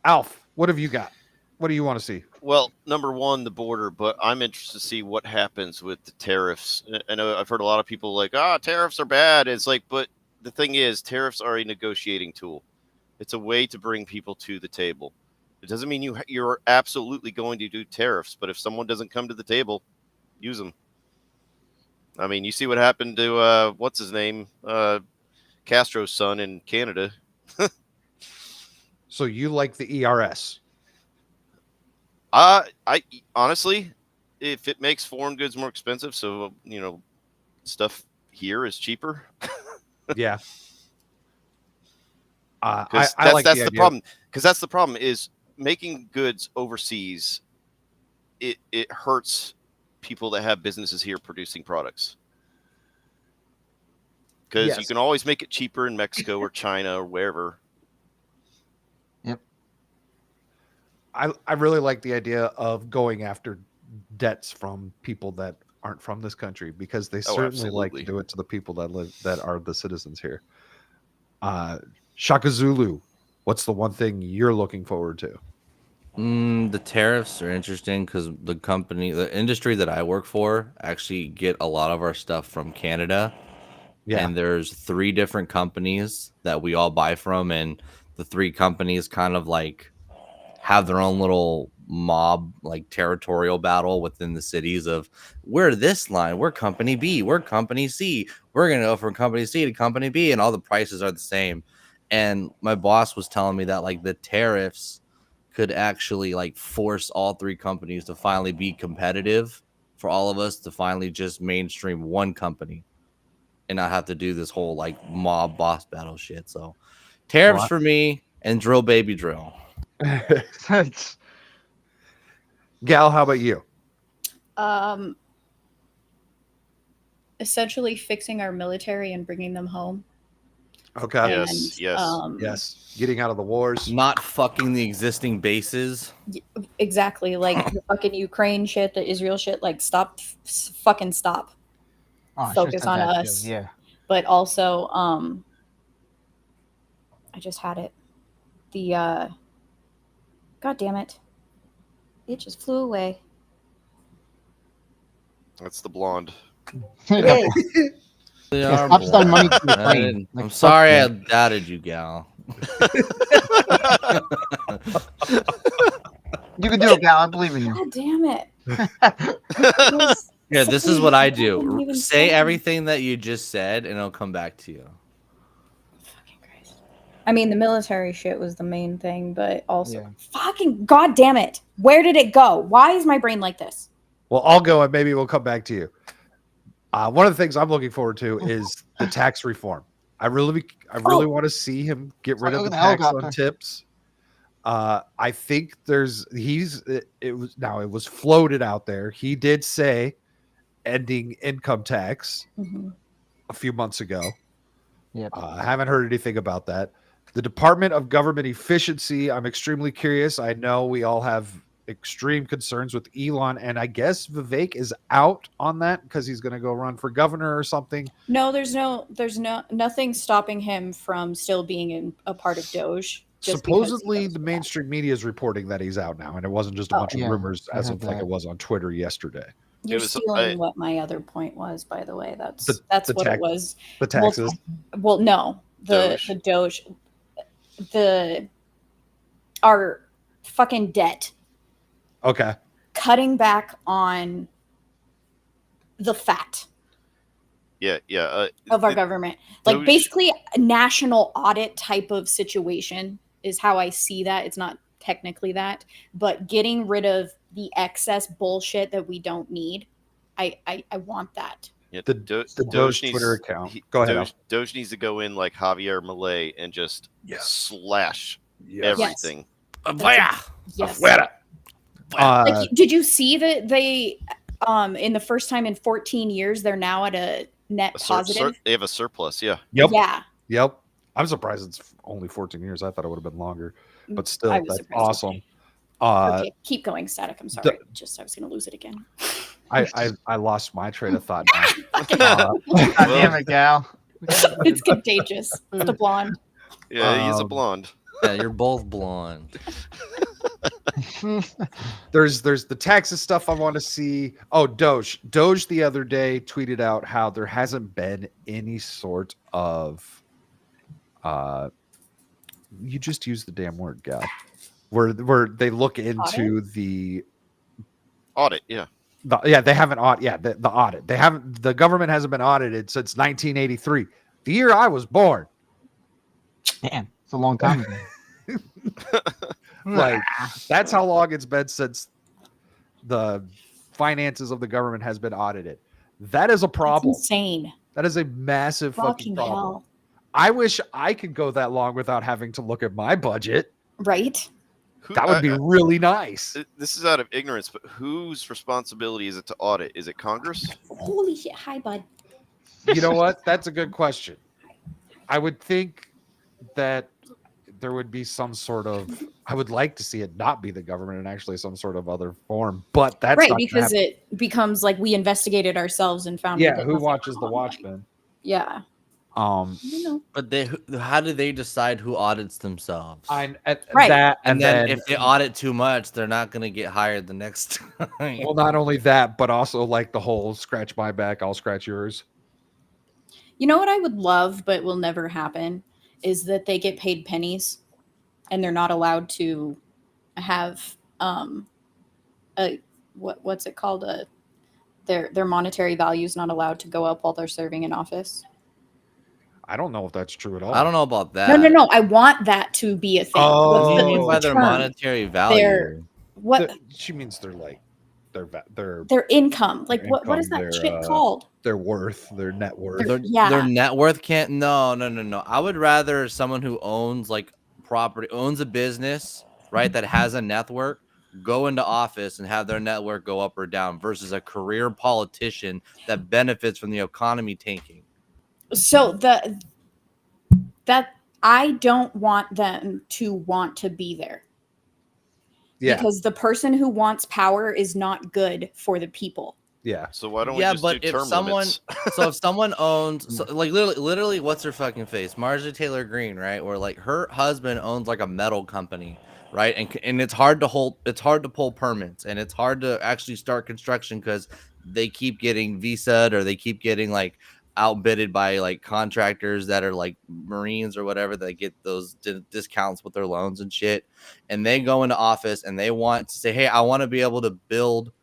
Alf, what have you got? What do you want to see? Well, number one, the border, but I'm interested to see what happens with the tariffs. I know I've heard a lot of people like, tariffs are bad. It's like, but the thing is, tariffs are a negotiating tool. It's a way to bring people to the table. It doesn't mean you're absolutely going to do tariffs, but if someone doesn't come to the table, use them. I mean, you see what happened to what's his name, Castro's son in Canada. So you like the ERS? I honestly, if it makes foreign goods more expensive, so stuff here is cheaper. Yeah. That's the problem. Because that's the problem is making goods overseas. It hurts people that have businesses here producing products. Because you can always make it cheaper in Mexico or China or wherever. Yep. I really like the idea of going after debts from people that aren't from this country because they certainly like to do it to the people that are the citizens here. Shaka Zulu, what's the one thing you're looking forward to? The tariffs are interesting because the industry that I work for actually get a lot of our stuff from Canada. Yeah. And there's 3 different companies that we all buy from. And the 3 companies kind of like have their own little mob, like territorial battle within the cities of we're this line, we're company B, we're company C. We're going to go from company C to company B. And all the prices are the same. And my boss was telling me that like the tariffs could actually like force all 3 companies to finally be competitive for all of us to finally just mainstream one company and not have to do this whole like mob boss battle shit. So tariffs for me and drill baby drill. Gal, how about you? Essentially fixing our military and bringing them home. Okay. Yes. Getting out of the wars. Not fucking the existing bases. Exactly. Like the fucking Ukraine shit, the Israel shit. Like fucking stop. Focus on us. Too. Yeah. But also, I just had it. God damn it. It just flew away. That's the blonde. Stop selling money to Ukraine. I'm sorry I doubted you, Gal. You can do it, Gal. I believe in you. God damn it. Yeah, this is what I do. Even Say everything that you just said, and it'll come back to you. Fucking Christ. I mean, the military shit was the main thing, but also, fucking god damn it. Where did it go? Why is my brain like this? Well, I'll go and maybe we'll come back to you. One of the things I'm looking forward to is the tax reform. I really want to see him get rid of the tax on tips. I think it was floated out there. He did say ending income tax a few months ago. Yep. I haven't heard anything about that. The Department of Government Efficiency, I'm extremely curious. I know we all have extreme concerns with Elon, and I guess Vivek is out on that because he's going to go run for governor or something. No, there's nothing stopping him from still being a part of Doge. just because he supposedly goes the for that. mainstream media is reporting that he's out now, and it wasn't just a Oh. bunch of Yeah, rumors I as heard of like that. it was on Twitter yesterday. You're was- stealing what my other point was, by the way. That's The what tax- it was. The taxes. Well, no, the Doge, our fucking debt, Okay. cutting back on the fat Yeah. of our government, like Doge- basically a national audit type of situation is how I see that. It's not technically that, but getting rid of the excess bullshit that we don't need. I want that. Yeah, The Doge Doge needs, Twitter account. Go ahead, Al. Doge needs to go in like Javier Milei and just slash Yes. everything. Yes. Like, did you see that they in the first time in 14 years they're now at a net positive? They have a surplus. Yeah. Yep. Yeah. Yep. I'm surprised it's only 14 years. I thought it would have been longer, but still, I was that's surprised. awesome. Okay, keep going, Static. I'm sorry. I was going to lose it again. I lost my train of thought now. God damn it, Gal. It's contagious. It's the blonde. Yeah, he's a blonde. Yeah, you're both blonde. There's the taxes stuff I want to see. Oh, Doge the other day tweeted out how there hasn't been any sort of you just use the damn word, Gal. Where they look into the audit, yeah. They haven't the audit. They haven't, the government hasn't been audited since 1983, the year I was born. Damn, it's a long time ago. Like, that's how long it's been since the finances of the government has been audited. That is a problem. That's insane. That is a massive fucking problem. Hell. I wish I could go that long without having to look at my budget. Right? That would be really nice. This is out of ignorance, but whose responsibility is it to audit? Is it Congress? Holy shit. Hi, bud. You know what? That's a good question. I would think that there would be some sort of, I would like to see it not be the government and actually some sort of other form, but that's right, not because it becomes like we investigated ourselves and found who watches the Watchmen? Yeah. But how do they decide who audits themselves? Right. That, and then if they audit too much, they're not going to get hired the next time. Well, not only that, but also like the whole scratch my back, I'll scratch yours. You know what I would love, but will never happen, is that they get paid pennies, and they're not allowed to have what's it called? Their monetary value is not allowed to go up while they're serving in office. I don't know if that's true at all. I don't know about that. No. I want that to be a thing. Oh, what do you mean by their monetary value? She means their income. Like what is that shit called? Their worth, their net worth. Their net worth can't. No. I would rather someone who owns like property, owns a business, right, that has a net worth, go into office and have their net worth go up or down versus a career politician that benefits from the economy tanking. So that I don't want them to want to be there. Yeah. Because the person who wants power is not good for the people. Yeah. So why don't we just do term limits? So if someone owns, like literally, what's her fucking face? Marjorie Taylor Greene, right? Where like her husband owns like a metal company, right? And it's hard to pull permits, and it's hard to actually start construction because they keep getting visa or they keep getting like outbidded by like contractors that are like Marines or whatever that get those discounts with their loans and shit. And they go into office and they want to say, hey, I want to be able to build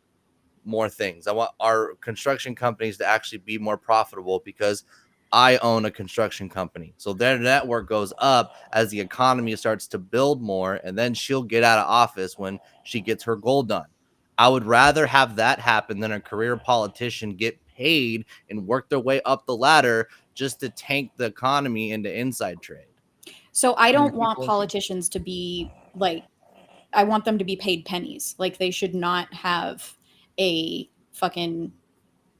more things. I want our construction companies to actually be more profitable because I own a construction company. So their network goes up as the economy starts to build more, and then she'll get out of office when she gets her goal done. I would rather have that happen than a career politician get paid and work their way up the ladder just to tank the economy into inside trade. So I don't want politicians to be like, I want them to be paid pennies. Like they should not have a fucking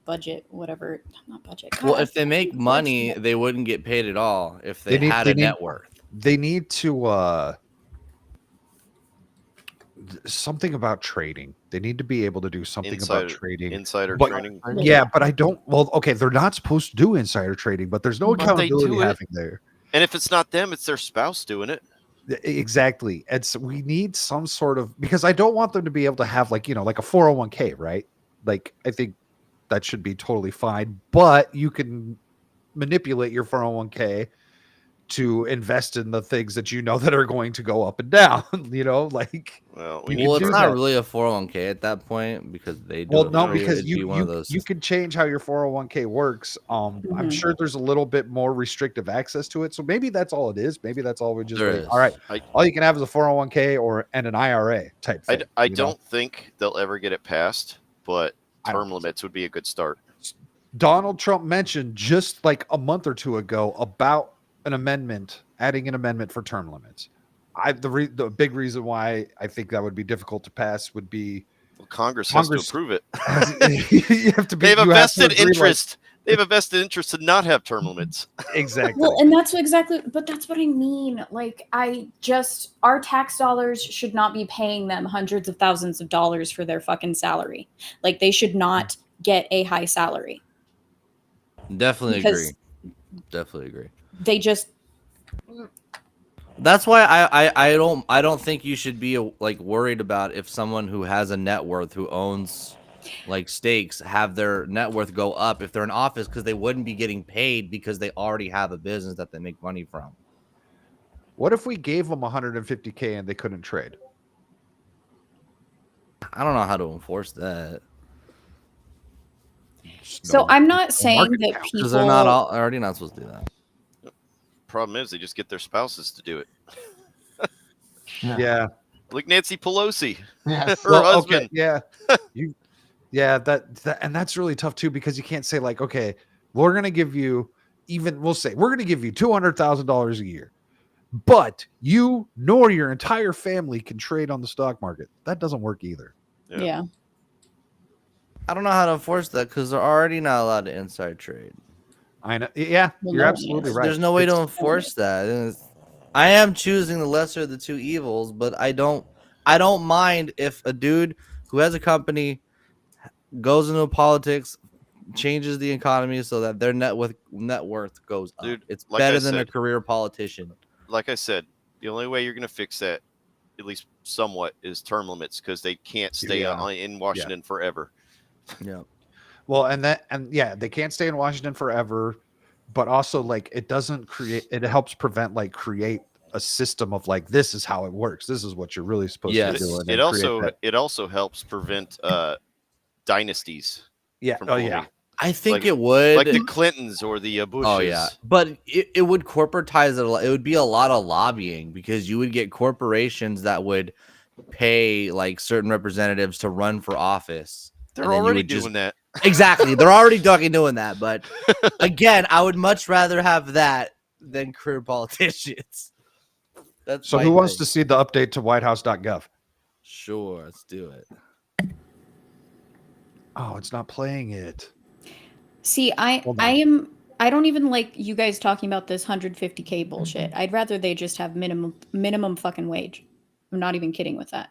budget, whatever. Not budget. God, well, if they make money, they wouldn't get paid at all if they had a net worth. They need to something about trading. They need to be able to do something about trading. Insider trading. Yeah, but I don't. Well, okay, they're not supposed to do insider trading, but there's no accountability having there. And if it's not them, it's their spouse doing it. Exactly. And so we need some sort of, because I don't want them to be able to have like, like a 401k, right? Like I think that should be totally fine, but you can manipulate your 401k to invest in the things that that are going to go up and down, like Well, you we can Well, do it's not that. really a 401k at that point because they do Well, it no, for you. because It'd be one of those. you can change how your 401k works. I'm Mhm. sure there's a little bit more restrictive access to it. So maybe that's all it is. Maybe that's all we're just There like, all right, is. all you can have is a 401k and an IRA type thing. I don't think they'll ever get it passed, but term limits would be a good start. Donald Trump mentioned just like a month or two ago about adding an amendment for term limits. The big reason why I think that would be difficult to pass would be Congress has to approve it. You have to be. They have a you have to vested agree, like- interest. They have a vested interest to not have term limits. Exactly. Well, and that's what I mean. Like, our tax dollars should not be paying them hundreds of thousands of dollars for their fucking salary. Like, they should not get a high salary. Definitely Because agree. Definitely agree. they just, That's why I don't think you should be like worried about if someone who has a net worth who owns like stakes have their net worth go up if they're in office because they wouldn't be getting paid because they already have a business that they make money from. What if we gave them 150k and they couldn't trade? I don't know how to enforce that. so I'm not saying that people, Because they're not already not supposed to do that. Problem is, they just get their spouses to do it. Yeah. Like Nancy Pelosi, Yes. her husband. Okay, yeah. That and that's really tough too, because you can't say like, okay, we're gonna give you we'll say we're gonna give you $200,000 a year, but you nor your entire family can trade on the stock market. That doesn't work either. yeah. I don't know how to enforce that because they're already not allowed to inside trade. I know. Yeah, Well, you're no, absolutely yes. right. There's no way to It's- enforce that. And I am choosing the lesser of the two evils, but I don't mind if a dude who has a company goes into politics, changes the economy so that their net worth goes up. Dude, It's like better I than a said- career politician. Like I said, the only way you're going to fix that, at least somewhat, is term limits because they can't stay in Washington forever. Yeah. Well, and they can't stay in Washington forever, but also like it helps prevent create a system of like, this is how it works. This is what you're really supposed to do. It also helps prevent dynasties. Yeah. From Oh, forming. yeah. I think Like- it would. like the Clintons or the Bushes. Oh yeah, but it would corporatize it a lot. It would be a lot of lobbying because you would get corporations that would pay like certain representatives to run for office. They're and then you already would just- doing that. Exactly, they're already doing that. But again, I would much rather have that than career politicians. That's So my who wants thing. to see the update to whitehouse.gov? Sure, let's do it. Oh, it's not playing it. See, I don't even like you guys talking about this 150K bullshit. I'd rather they just have minimum fucking wage. I'm not even kidding with that.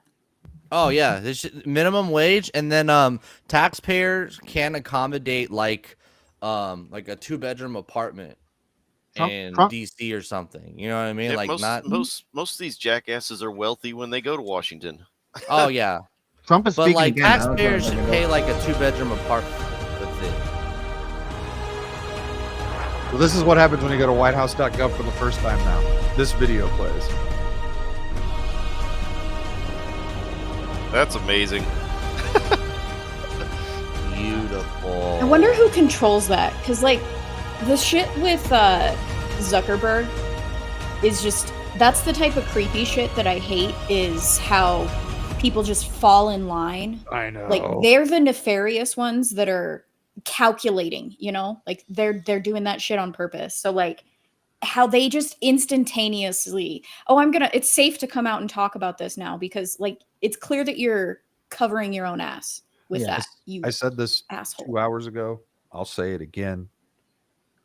Oh yeah, this minimum wage, and then taxpayers can accommodate like a 2-bedroom apartment in DC or something. You know what I mean? Yeah, like most of these jackasses are wealthy when they go to Washington. Oh yeah. Trump is But speaking like again. taxpayers should pay like a 2-bedroom apartment. That's it. Well, this is what happens when you go to whitehouse.gov for the first time now. This video plays. That's amazing. Beautiful. I wonder who controls that, because like the shit with Zuckerberg is just, that's the type of creepy shit that I hate, is how people just fall in line. I know. Like they're the nefarious ones that are calculating, like they're doing that shit on purpose. So like how they just instantaneously, it's safe to come out and talk about this now because like it's clear that you're covering your own ass with that. I said this asshole. 2 hours ago. I'll say it again.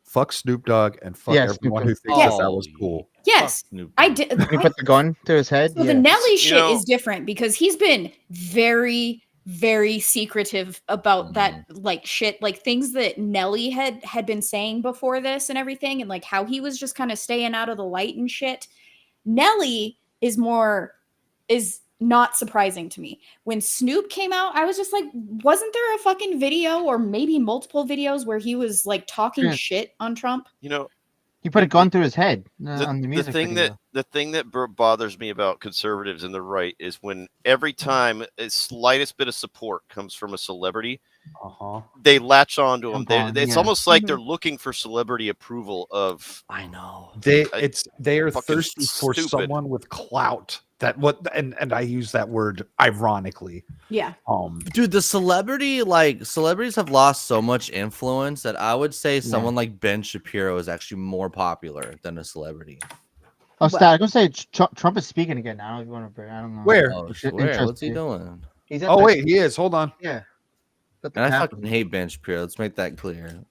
Fuck Snoop Dogg and fuck Yes, everyone Snoop who thinks that was cool. Yes, I did. He put the gun to his head. So the Nelly shit is different because he's been very, very secretive about that like shit, like things that Nelly had been saying before this and everything, and like how he was just kind of staying out of the light and shit. Nelly is not surprising to me. When Snoop came out, I was just like, wasn't there a fucking video or maybe multiple videos where he was like talking shit on Trump? You know, he put a gun through his head on the music video. The thing that bothers me about conservatives and the right is when every time a slightest bit of support comes from a celebrity, they latch on to them. It's almost like they're looking for celebrity approval of. I know they are thirsty for stupid. someone with clout. And I use that word ironically. Yeah. Dude, celebrities have lost so much influence that I would say someone like Ben Shapiro is actually more popular than a celebrity. Oh, Stat, I'm gonna say Trump is speaking again. I don't want to. I don't know. Where? What's he doing? He's wait, he is. Hold on. Yeah. And I fucking hate Ben Shapiro. Let's make that clear.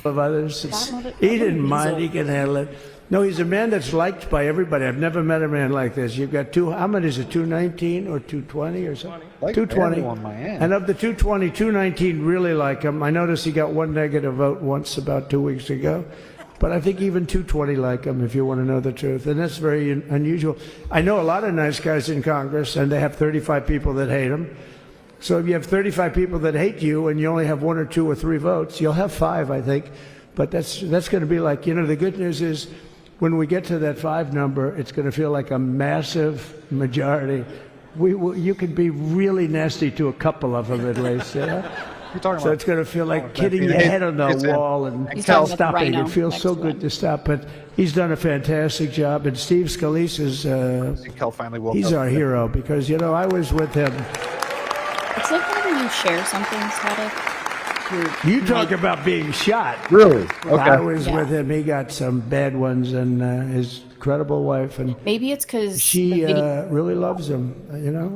Of others, he didn't mind. He can handle it. No, he's a man that's liked by everybody. I've never met a man like this. You've got how many is it? 219 or 220 or something? 220. On my end. And of the 220, 219 really like him. I noticed he got one negative vote once about 2 weeks ago. But I think even 220 like him, if you want to know the truth. And that's very unusual. I know a lot of nice guys in Congress, and they have 35 people that hate him. So if you have 35 people that hate you and you only have 1 or 2 or 3 votes, you'll have 5, I think. But that's going to be like, the good news is when we get to that 5 number, it's going to feel like a massive majority. You could be really nasty to a couple of them at least, So it's going to feel like hitting your head on the wall and stopping. It feels so good to stop. But he's done a fantastic job. And Steve Scalise he's our hero because, I was with him. It's like whenever you share something, Static. You talk about being shot. Really? Okay. I was with him. He got some bad ones, and his incredible wife, and maybe it's because she really loves him.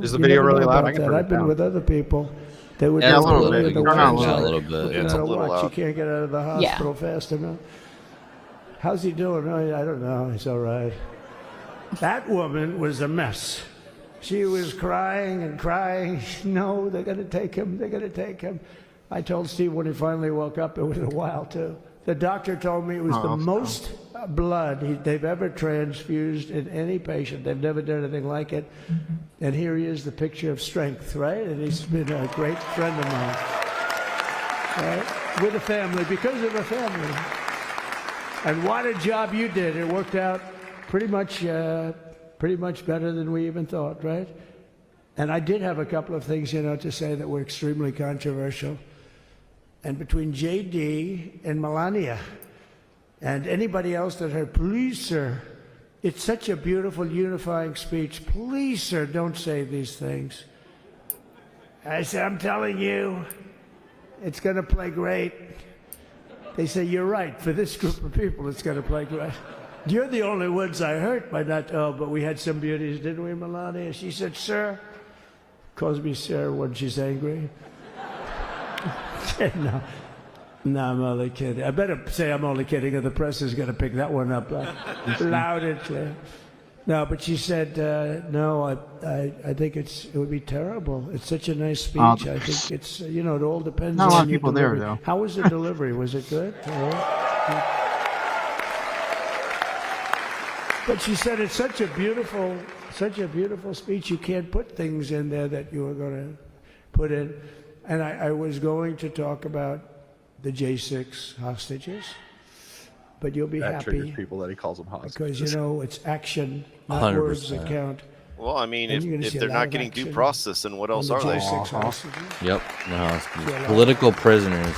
Is the video really loud? I've been with other people. They would a little bit. A little bit. It's a little loud. You can't get out of the hospital fast enough. How's he doing? I don't know. He's all right. That woman was a mess. She was crying and crying. No, they're going to take him. They're going to take him. I told Steve when he finally woke up, it was a while too. The doctor told me it was the most blood they've ever transfused in any patient. They've never done anything like it. And here he is, the picture of strength, right? And he's been a great friend of mine. Right? With a family, because of a family. And what a job you did. It worked out pretty much better than we even thought, right? And I did have a couple of things, to say that were extremely controversial. And between JD and Melania and anybody else that heard, please, sir, it's such a beautiful unifying speech. Please, sir, don't say these things. I said, I'm telling you, it's going to play great. They say, you're right. For this group of people, it's going to play great. You're the only ones I hurt by not, but we had some beauties, didn't we, Melania? She said, sir, calls me sir when she's angry. No, I'm only kidding. I better say I'm only kidding, or the press is going to pick that one up loud and clear. No, but she said, no, I think it would be terrible. It's such a nice speech. I think it's, it all depends on not a lot of your people delivery. there, though. How was the delivery? Was it good? But she said it's such a beautiful speech. You can't put things in there that you were going to put in. And I was going to talk about the J6 hostages, but you'll be happy. Triggers people that he calls them hostages. Because, it's action, not words that count. Well, I mean, if they're not getting due process, then what else are they? Yep. No, political prisoners.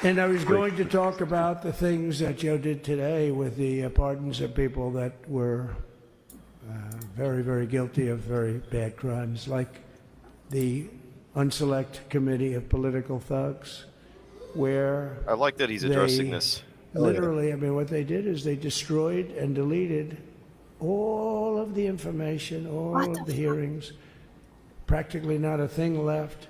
And I was going to talk about the things that Joe did today with the pardons of people that were very, very guilty of very bad crimes, like the Unselect Committee of Political Thugs, where I like that he's addressing this. Literally, I mean, what they did is they destroyed and deleted all of the information, all of the hearings, practically not a thing left.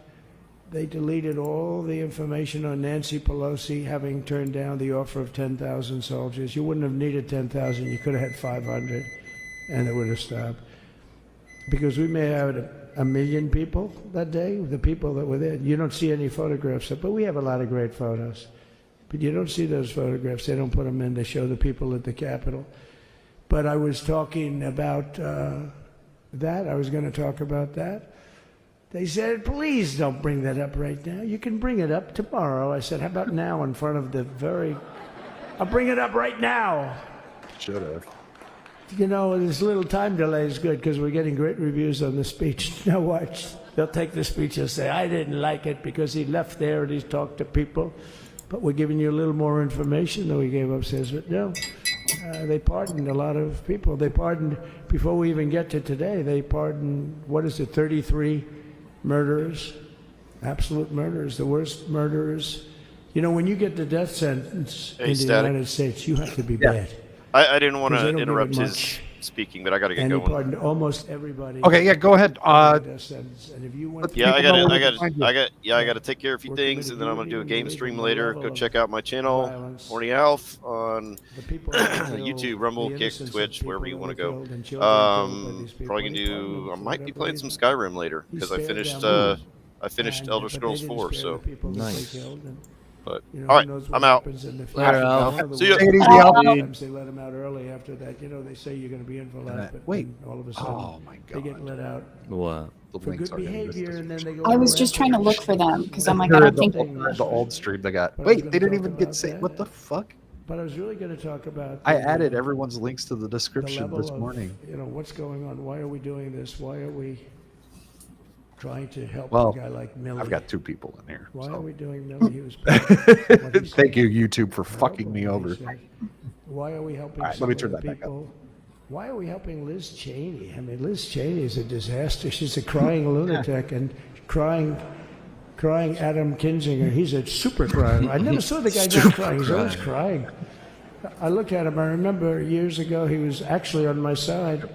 They deleted all the information on Nancy Pelosi having turned down the offer of 10,000 soldiers. You wouldn't have needed 10,000. You could have had 500, and it would have stopped. Because we may have 1 million people that day, the people that were there. You don't see any photographs, but we have a lot of great photos. But you don't see those photographs. They don't put them in. They show the people at the Capitol. But I was talking about that. I was going to talk about that. They said, please don't bring that up right now. You can bring it up tomorrow. I said, how about now in front of the very... I'll bring it up right now. Should have. You know, this little time delay is good because we're getting great reviews on the speech. Now watch. They'll take the speech and say, I didn't like it because he left there and he's talked to people. But we're giving you a little more information than we gave upstairs. But no, they pardoned a lot of people. They pardoned, before we even get to today, they pardoned, 33 murderers, absolute murderers, the worst murderers. You know, when you get the death sentence in the United States, you have to be bad. I didn't want to interrupt his speaking, but I got to get going. And he pardoned almost everybody. Okay, yeah, go ahead. And if you went I got to take care of a few things, and then I'm going to do a game stream later. Go check out my channel, Horny Alf, on YouTube, Rumble, Kick, Twitch, wherever you want to go. Probably going to do. I might be playing some Skyrim later because I finished Elder Scrolls 4. So nice. But all right, I'm out. See you. Sometimes they let them out early after that. You know, they say you're going to be in for life, but wait, all of a sudden they get let out What? for good behavior, and then they go. I was just trying to look for them because I'm like, I don't think. The old stream they got. Wait, they didn't even get saved. What the fuck? But I was really going to talk about. I added everyone's links to the description level this of, morning. You know, what's going on? Why are we doing this? Why are we trying to help Well, a guy like Millie? I've got 2 people in here. Why so. are we doing Millie? He was Thank you, YouTube, for fucking me over. Why are we helping All right, some let me of turn the that back up. people? Why are we helping Liz Cheney? I mean, Liz Cheney is a disaster. She's a crying lunatic and crying Adam Kinzinger. He's a super crier. I never saw the guy not crying. He's always crying. I looked at him. I remember years ago he was actually on my side.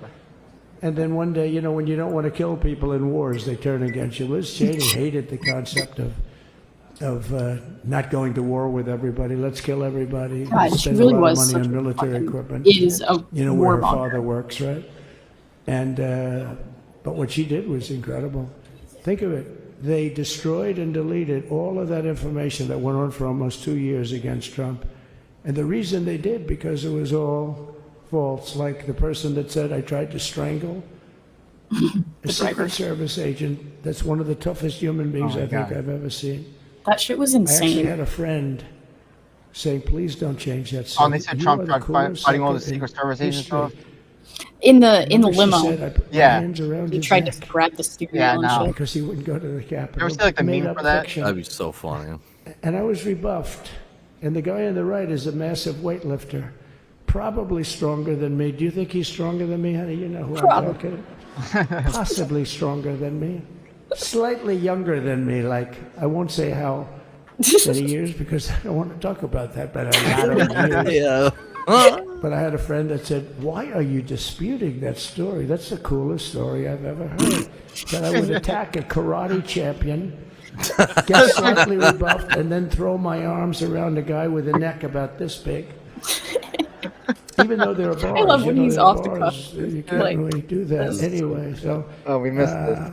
And then one day, you know, when you don't want to kill people in wars, they turn against you. Liz Cheney hated the concept of not going to war with everybody. Let's kill everybody. God, she spend really a lot was of money such on a military fucking equipment. is a You know where her warmonger. father works, right? And but what she did was incredible. Think of it. They destroyed and deleted all of that information that went on for almost 2 years against Trump. And the reason they did, because it was all false. Like the person that said, I tried to strangle a Secret Service agent. That's one of the toughest human beings I think I've ever seen. That shit was I actually insane. had a friend saying, please don't change that. Oh, they said You Trump are the tried coolest fighting all the secret Secret Service in agents off. history. In the Remember she limo, said, I put my Yeah. hands around he his tried to neck grab the steering Yeah, wheel and no. shit. because he wouldn't go to the Capitol. You ever see, like, the meme Made-up for that? fiction. That'd be so funny. And I was rebuffed. And the guy on the right is a massive weightlifter, probably stronger than me. Do you think he's stronger than me? How do you know who I'm talking? Possibly stronger than me. Slightly younger than me. Like, I won't say how many years because I don't want to talk about that, but a lot of years. Yeah. But I had a friend that said, why are you disputing that story? That's the coolest story I've ever heard. That I would attack a karate champion, get slightly rebuffed, and then throw my arms around a guy with a neck about this big. Even though there are bars, I love when you know, he's there are off the bars, cuff. you can't Like, really do that anyway. So, Oh, we missed this.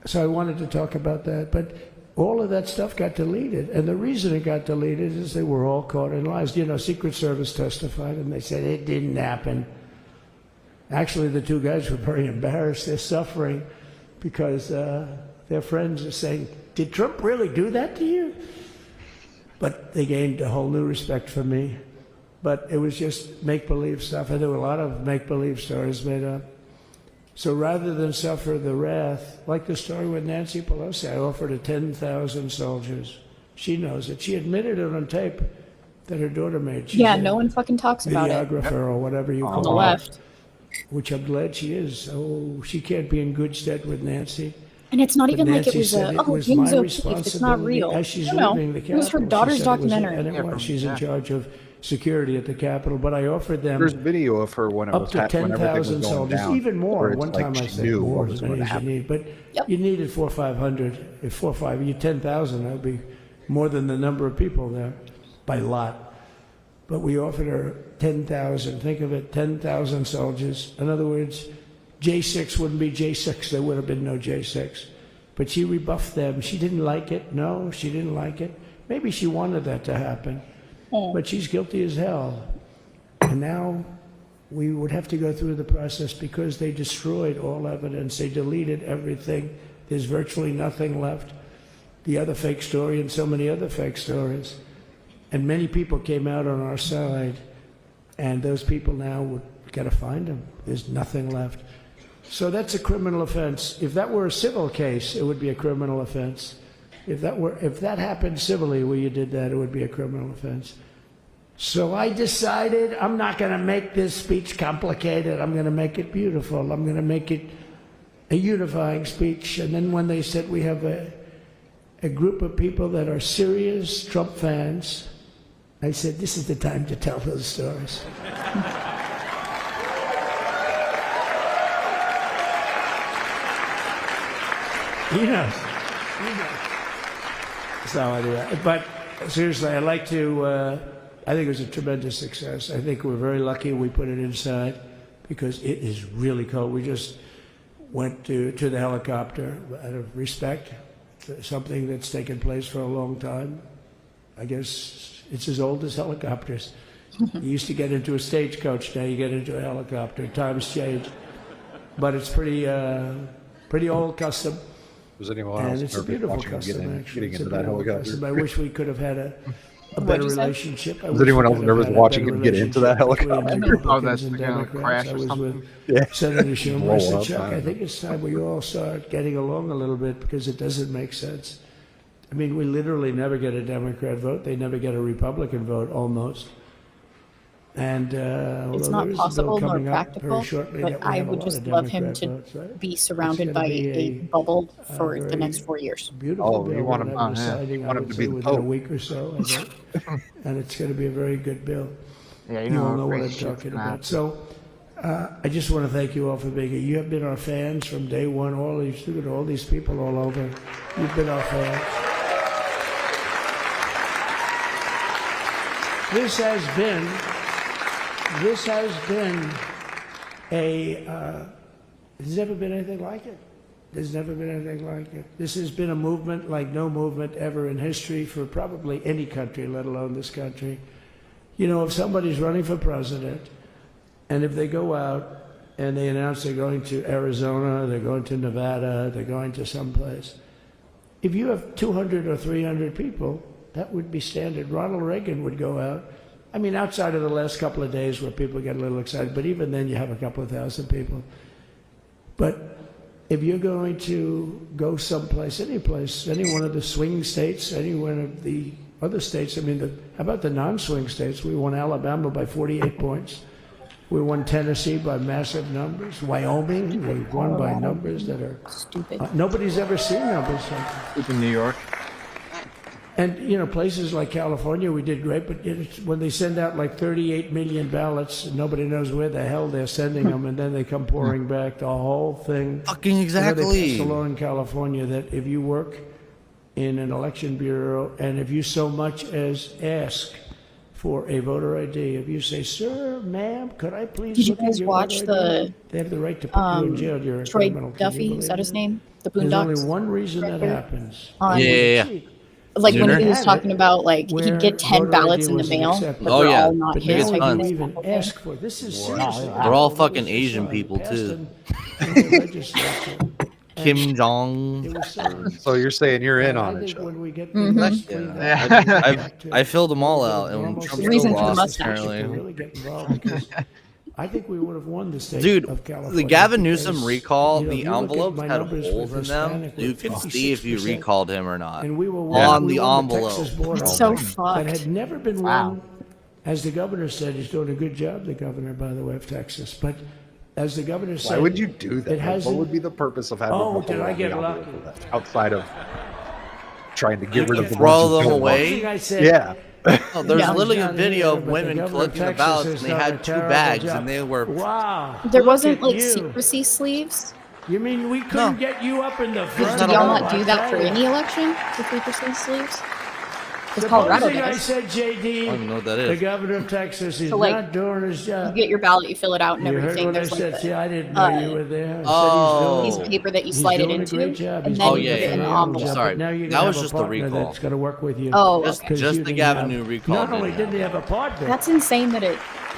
so I wanted to talk about that, but all of that stuff got deleted. And the reason it got deleted is they were all caught in lies. You know, Secret Service testified and they said it didn't happen. Actually, the 2 guys were very embarrassed. They're suffering because their friends are saying, did Trump really do that to you? But they gained a whole new respect for me. But it was just make-believe stuff. And there were a lot of make-believe stories made up. So rather than suffer the wrath, like the story with Nancy Pelosi, I offered her 10,000 soldiers. She knows it. She admitted it on tape that her daughter made. She's Yeah, a no one fucking talks about it videographer or whatever you on call the it. left. Which I'm glad she is. Oh, she can't be in good stead with Nancy. And it's not But even like Nancy it was said a, oh, was Jim's my okay if it's not responsibility real. as she's No, leaving the it was her Capitol. She daughter's said it was- documentary. And it was. She's in charge of security at the Capitol. But I offered them There's video of her when it up was to when everything was 10,000 going soldiers, down, even more. where it's One like time I she said knew more what was as many going to as you happen. need. But Yep. you needed 400 or 500. If 4 or 5, you 10,000, that would be more than the number of people there by lot. But we offered her 10,000. Think of it, 10,000 soldiers. In other words, J6 wouldn't be J6. There would have been no J6. But she rebuffed them. She didn't like it. No, she didn't like it. Maybe she wanted that to happen. But she's guilty as hell. And now we would have to go through the process because they destroyed all evidence. They deleted everything. There's virtually nothing left. The other fake story and so many other fake stories. And many people came out on our side, and those people now would got to find them. There's nothing left. So that's a criminal offense. If that were a civil case, it would be a criminal offense. If that happened civilly where you did that, it would be a criminal offense. So I decided I'm not going to make this speech complicated. I'm going to make it beautiful. I'm going to make it a unifying speech. And then when they said we have a group of people that are serious Trump fans, I said, this is the time to tell those stories. He knows. So anyway, but seriously, I'd like to, I think it was a tremendous success. I think we're very lucky we put it inside because it is really cold. We just went to the helicopter out of respect for something that's taken place for a long time. I guess it's as old as helicopters. You used to get into a stagecoach, now you get into a helicopter. Times changed. But it's pretty old custom. Was anyone And else it's a beautiful watching him custom, actually. getting It's a into that beautiful helicopter? custom. I wish we could have had a better What'd you say? relationship. Was anyone else nervous watching him get into that helicopter? Oh, that's gonna crash or I was something. with Senator Schumer. I Blow said, up, Chuck, I I think it's time we all start getting along a little bit because it doesn't make sense. I mean, we literally never get a Democrat vote. They never get a Republican vote, almost. And It's although not there is a bill possible nor coming up practical, very shortly but that we I have a would lot just of love him Democrat to votes, right? be surrounded It's by gonna be a bubble for the very next 4 years. Beautiful Oh, bill. you want We're him- gonna have a signing, want I him would to be say, the within a Pope. week or so, I think. And it's going to be a very good bill. Yeah, You all know what great I'm shit's talking gonna about. happen. So I just want to thank you all for being here. You have been our fans from day one. All these, look at all these people all over. You've been our fans. This has been there's never been anything like it. There's never been anything like it. This has been a movement like no movement ever in history for probably any country, let alone this country. You know, if somebody's running for president, and if they go out and they announce they're going to Arizona, they're going to Nevada, they're going to someplace, if you have 200 or 300 people, that would be standard. Ronald Reagan would go out. I mean, outside of the last couple of days where people get a little excited, but even then you have a couple of thousand people. But if you're going to go someplace, any place, any one of the swing states, any one of the other states, I mean, how about the non-swing states? We won Alabama by 48 points. We won Tennessee by massive numbers. Wyoming, we won by numbers that are Stupid. nobody's ever seen numbers like that. In New York. And, you know, places like California, we did great, but when they send out like 38 million ballots, nobody knows where the hell they're sending them, and then they come pouring back, the whole thing. Fucking You know, they exactly. passed a law in California that if you work in an election bureau, and if you so much as ask for a voter ID, if you say, sir, ma'am, could I please Did you look at guys your watch voter ID?" the They have the right to put you in jail. You're a Troy criminal. Can you Duffy? Is believe that his that? name? The There's only Boondocks. one reason that director? happens. On- Yeah. Like when Zuner? he was talking about like Where he'd get 10 voter ballots ID in the wasn't mail, accepted. but Oh, they're yeah. all not But But he his. gets now Like, you tons. even ask for it. This is seriously. They're all fucking This Asian was people, passed too. in the legislature. Kim It Jong. was so. So you're saying you're in I on it, think Chuck? when we get Mhm. things Yeah. cleaned up, Yeah. I filled them all out, normal and Trump citizens Reason still for the lost, mustache. should apparently. really get involved because I think we would have won the state Dude, of California. the Gavin because, Newsom recall, you know, the if you look at envelopes my had numbers for holes in them. Hispanic, we're You could see if you 56%. recalled him or not. And we were On we the won envelope. Texas border It's so that fucked. had never been Wow. won. As the governor said, he's doing a good job. The governor, by the way, of Texas. But as the governor said, Why would you do that? It Like, hasn't. what would be the purpose of having? Oh, the did whole I get envelope lucky? for that? Outside of trying to get rid of the Throw ones who them don't away? One thing I said, Yeah. Oh, there's Yeah. literally a Not video here, of but the women governor of collecting the Texas ballots, has and they done a had 2 terrible bags, job. and they were. Wow. There look wasn't at like you. secrecy sleeves. You mean we couldn't get you up in the front? Did not y'all a not do that for any election? The secrecy sleeves? Because Supposing Colorado did I it. said, JD, I don't even know what that the is. governor of Texas is So, like, not doing his You job. get your ballot, you fill it out and You heard everything. what I There's said. like See, the I didn't know you were there. I said Oh. he's piece of paper that you He's slide it doing a into, great job. and He's then Oh, you yeah, put it in yeah, the yeah. envelope. job, Sorry. but now you're That gonna was have a just the partner recall. that's going to work with you. Oh, Just, okay. just you the didn't Gavin have- New recall. Not only didn't didn't he have. have a partner, That's insane that it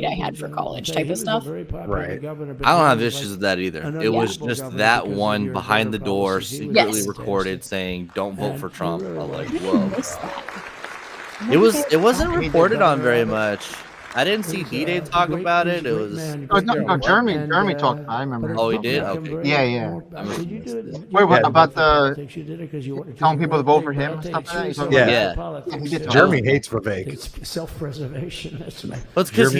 grade I had for college type of stuff. Right. I don't have issues with that either. It was just that one behind the door, secretly Yes. recorded, saying "Don't vote for Trump." I was like, I whoa. missed that. It wasn't reported on very much. I didn't see D-Day talk about it. It was. No, Jeremy talked. I remember. Oh, he did. Okay. Yeah. I must have missed it. Wait, what about the telling people to vote for him and stuff like that? Yeah. He did talk. Jeremy hates Vivek. It's self-preservation. That's my. Well, it's because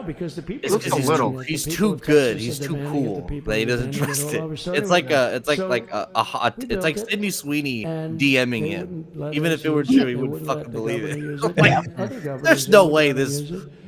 because the people. It's a little. He's too good. He's too cool. That he doesn't trust it. It's like it's like Sydney Sweeney DMing him. Even if it were true, he wouldn't fucking believe it. There's no way this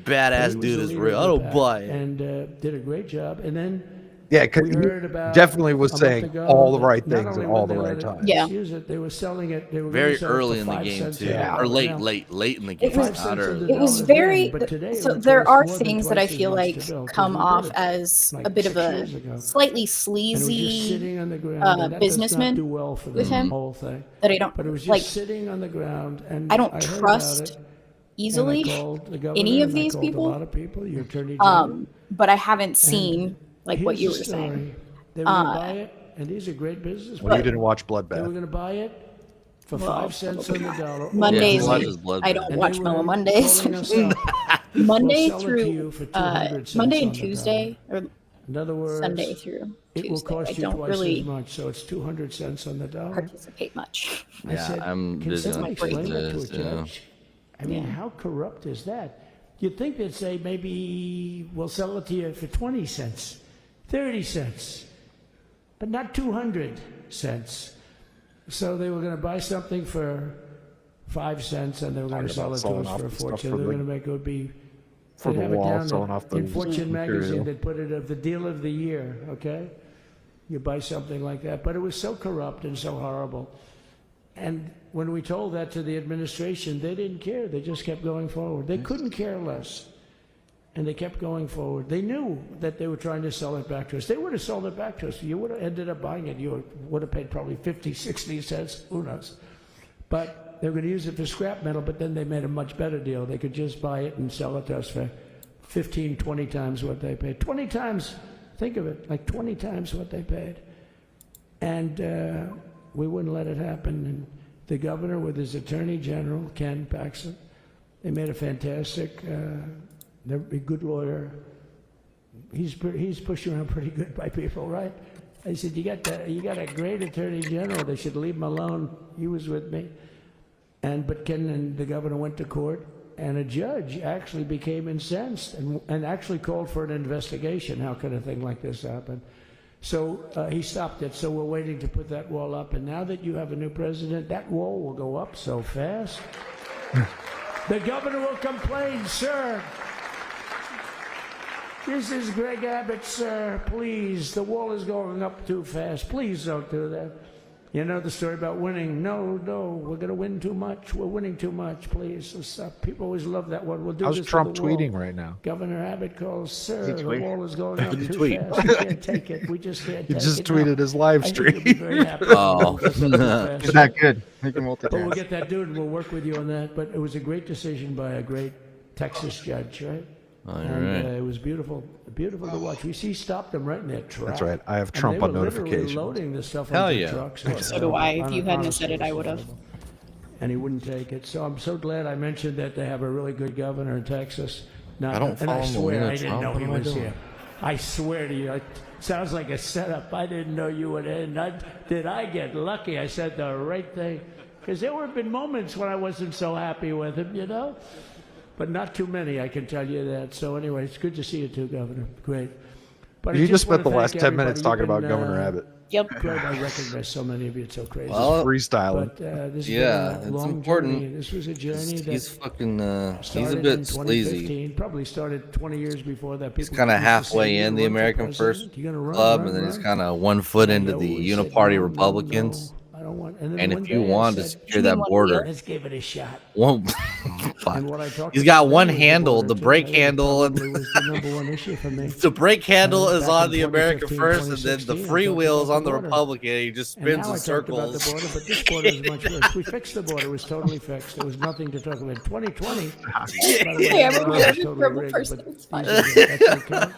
badass dude is real. I don't buy it. And did a great job. And then Yeah, because he definitely was saying all the right things at all the right times. Yeah. They were selling it. They were Very early in the game too, or late in the game. Not early. It was very. So there are things that I feel like come off as a bit of a slightly sleazy businessman with him that I don't like. Sitting on the ground, and I don't trust easily any of these people. But I haven't seen like what you were saying. They were going to buy it, and these are great business. Well, you didn't watch They were Bloodbath. going to buy it for 5 cents on the dollar. Mondays, Yeah, watches Bloodbath. I don't And watch they Mellow were Mondays. calling us up. Monday We'll sell it to you for through 200 cents Monday on and the Tuesday, or In other words, Sunday through it will Tuesday. I cost you don't twice really as much, so it's 200 cents on the dollar. participate much. I Yeah, said, I'm can busy somebody on explain that to a Tuesdays, yeah. judge? I mean, how corrupt is that? You'd think they'd say maybe we'll sell it to you for 20 cents, 30 cents, but not 200 cents. So they were going to buy something for 5 cents, and they were going to sell it to us for a fortune. They were going to make it would be for they'd the have it wall, down selling off the in Fortune magazine. material. They'd put it of the deal of the year. Okay, you buy something like that, but it was so corrupt and so horrible. And when we told that to the administration, they didn't care. They just kept going forward. They couldn't care less. And they kept going forward. They knew that they were trying to sell it back to us. They would have sold it back to us. You would have ended up buying it. You would have paid probably 50, 60 cents. Who knows? But they were going to use it for scrap metal, but then they made a much better deal. They could just buy it and sell it to us for 15, 20 times what they paid. 20 times, think of it, like 20 times what they paid. And we wouldn't let it happen. And the governor with his attorney general, Ken Paxton, they made a fantastic, they're a good lawyer. He's pushed around pretty good by people, right? I said, you got a great attorney general. They should leave him alone. He was with me. But Ken and the governor went to court, and a judge actually became incensed and actually called for an investigation. How could a thing like this happen? So he stopped it. So we're waiting to put that wall up. And now that you have a new president, that wall will go up so fast. The governor will complain, sir. This is Greg Abbott, sir. Please, the wall is going up too fast. Please don't do that. You know the story about winning? No, we're going to win too much. We're winning too much. Please, stop. People always love that one. We'll do How's this Trump to the wall. tweeting right now? Governor Abbott calls, sir, the wall is going up too tweet? fast. We can't take it. We just can't He take just it. tweeted his live I think you'll stream. be very happy. Oh. It's It's that good. He can But we'll multitask. get that dude, and we'll work with you on that. But it was a great decision by a great Texas judge, right? All And right. it was beautiful to watch. He stopped them right in their truck. That's right. I have And Trump they on were literally notifications. loading this stuff Hell onto yeah. trucks. So do I. If you hadn't said it, I would have. And he wouldn't take it. So I'm so glad I mentioned that they have a really good governor in Texas. Now, I don't and I follow swear Melania I didn't Trump. know What he am I was doing? here. I swear to you, it sounds like a setup. I didn't know you would end. Did I get lucky? I said the right thing. Because there have been moments when I wasn't so happy with him, you know? But not too many, I can tell you that. So anyway, it's good to see you too, Governor. Great. But I You just wanna spent the last thank 10 minutes everybody. talking You've about been, Governor Abbott. Yep. Great, I recognize so many of you. It's so crazy. Well, Freestyling. But this has yeah, been a it's long important. journey. This was a journey that He's fucking. He's a started in bit sleazy. 2015, probably started 20 years before that. He's People kind of used to say, halfway "You in gonna the run for American president? First You gonna run, Club, run, and then he's run?" kind of 1 foot And into I the always said, Uniparty "No, Republicans. no, I don't want. And then And one if you day I want to said, secure that border, let's give it a shot. won't. And what I talked He's about got one then was handle, border, the too. brake That handle, and probably was the number one issue for me. the brake handle And is back on in the American 2015, First, and then the 2016, I free talked wheels about on the border. Republican. And he just And spins now in I talked about the circles. border, but this border is much worse. We fixed the border; it was totally fixed. There was nothing to talk about. 2020. by the way, Hey, I'm the a border was very totally terrible rigged, person. but It's fine. these are good. That's okay.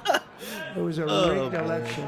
It was a Oh, rigged election.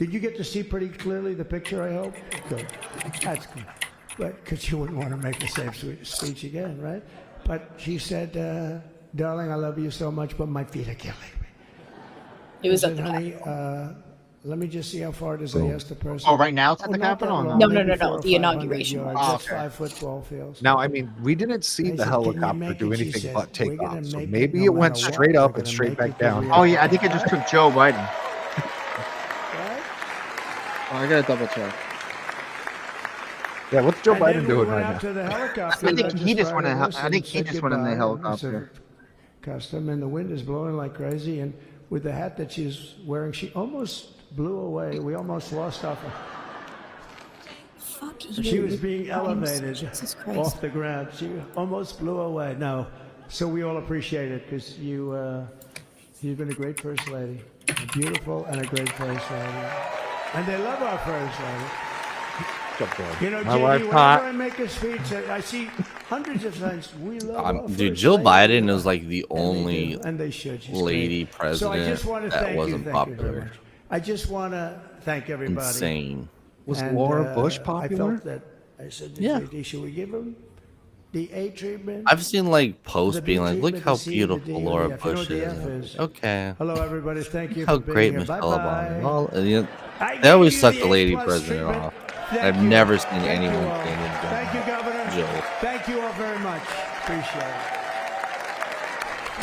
Did you get to see pretty clearly the picture, I hope? Good. That's good. But because you wouldn't want to make the same speech again, right? But she said, darling, I love you so much, but my feet are killing me. It was I at said, the honey, let me just see how far it is. I asked the person. Oh, right now it's at the not that Capitol? long, No, maybe no. 400 or The 500 inauguration yards. was. That's Okay. 5 football fields. Now, I mean, we didn't see I the said, "Can you helicopter make do it?" She anything said, but take "We're gonna off. So make it maybe no it went matter straight what. up We're and gonna straight make back it 'cause down. we Oh have yeah, I to think it just fly." took Joe Biden. Oh, I gotta double check. Yeah, what's Joe And then Biden we doing went right out now? to the helicopter. I think he just went in. prior to I this think he and just said went in the goodbye, helicopter. Custom, and the wind is blowing like crazy. And with the hat that she's wearing, she almost blew away. We almost lost our. Fuck you. She was being James. elevated Jesus Christ. off the ground. She almost blew away. No, so we all appreciate it because you've been a great first lady, a beautiful and a great first lady, and they love our first lady. You know, My JD, wife, whenever Pat. I make a speech, I see hundreds of times, we love our Dude, first Jill lady." Biden is like the And they only do, and they should. She's lady great. president So I just want to that thank wasn't you. Thank you very popular. much. I just want to thank everybody. Insane. Was And, Laura Bush I popular? felt that I said, to Yeah. JD, should we give him the A treatment? I've seen like posts The B being like, "Look treatment, how the C, the D, beautiful and the Laura F. You know Bush what the is." F And I'm is? like, okay. Hello, everybody. Thank you How for being great here. Michelle Bye-bye. Obama. Well, you know, I they gave always you suck the the A lady plus president treatment. off. Thank I've you. never seen Thank anyone you all. standing down. Thank you, Governor. Jill. Thank you all very much. Appreciate it.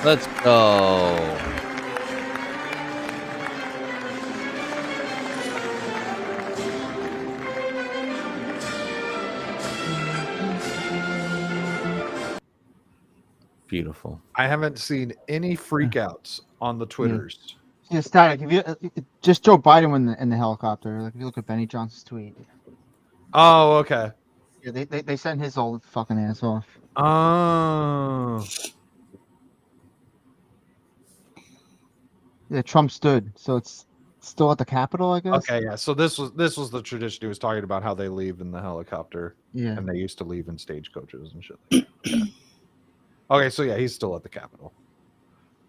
Let's go. Beautiful. I haven't seen any freakouts on the Twitters. Yeah, static. If you just Joe Biden went in the helicopter. Like if you look at Benny Johnson's tweet, Oh, okay. yeah, they sent his old fucking ass off. Oh. Yeah, Trump stood, so it's still at the Capitol, I guess. Okay, yeah. So this was the tradition he was talking about, how they leave in the helicopter. Yeah. And they used to leave in stagecoaches and shit like that. Okay. Okay, so yeah, he's still at the Capitol.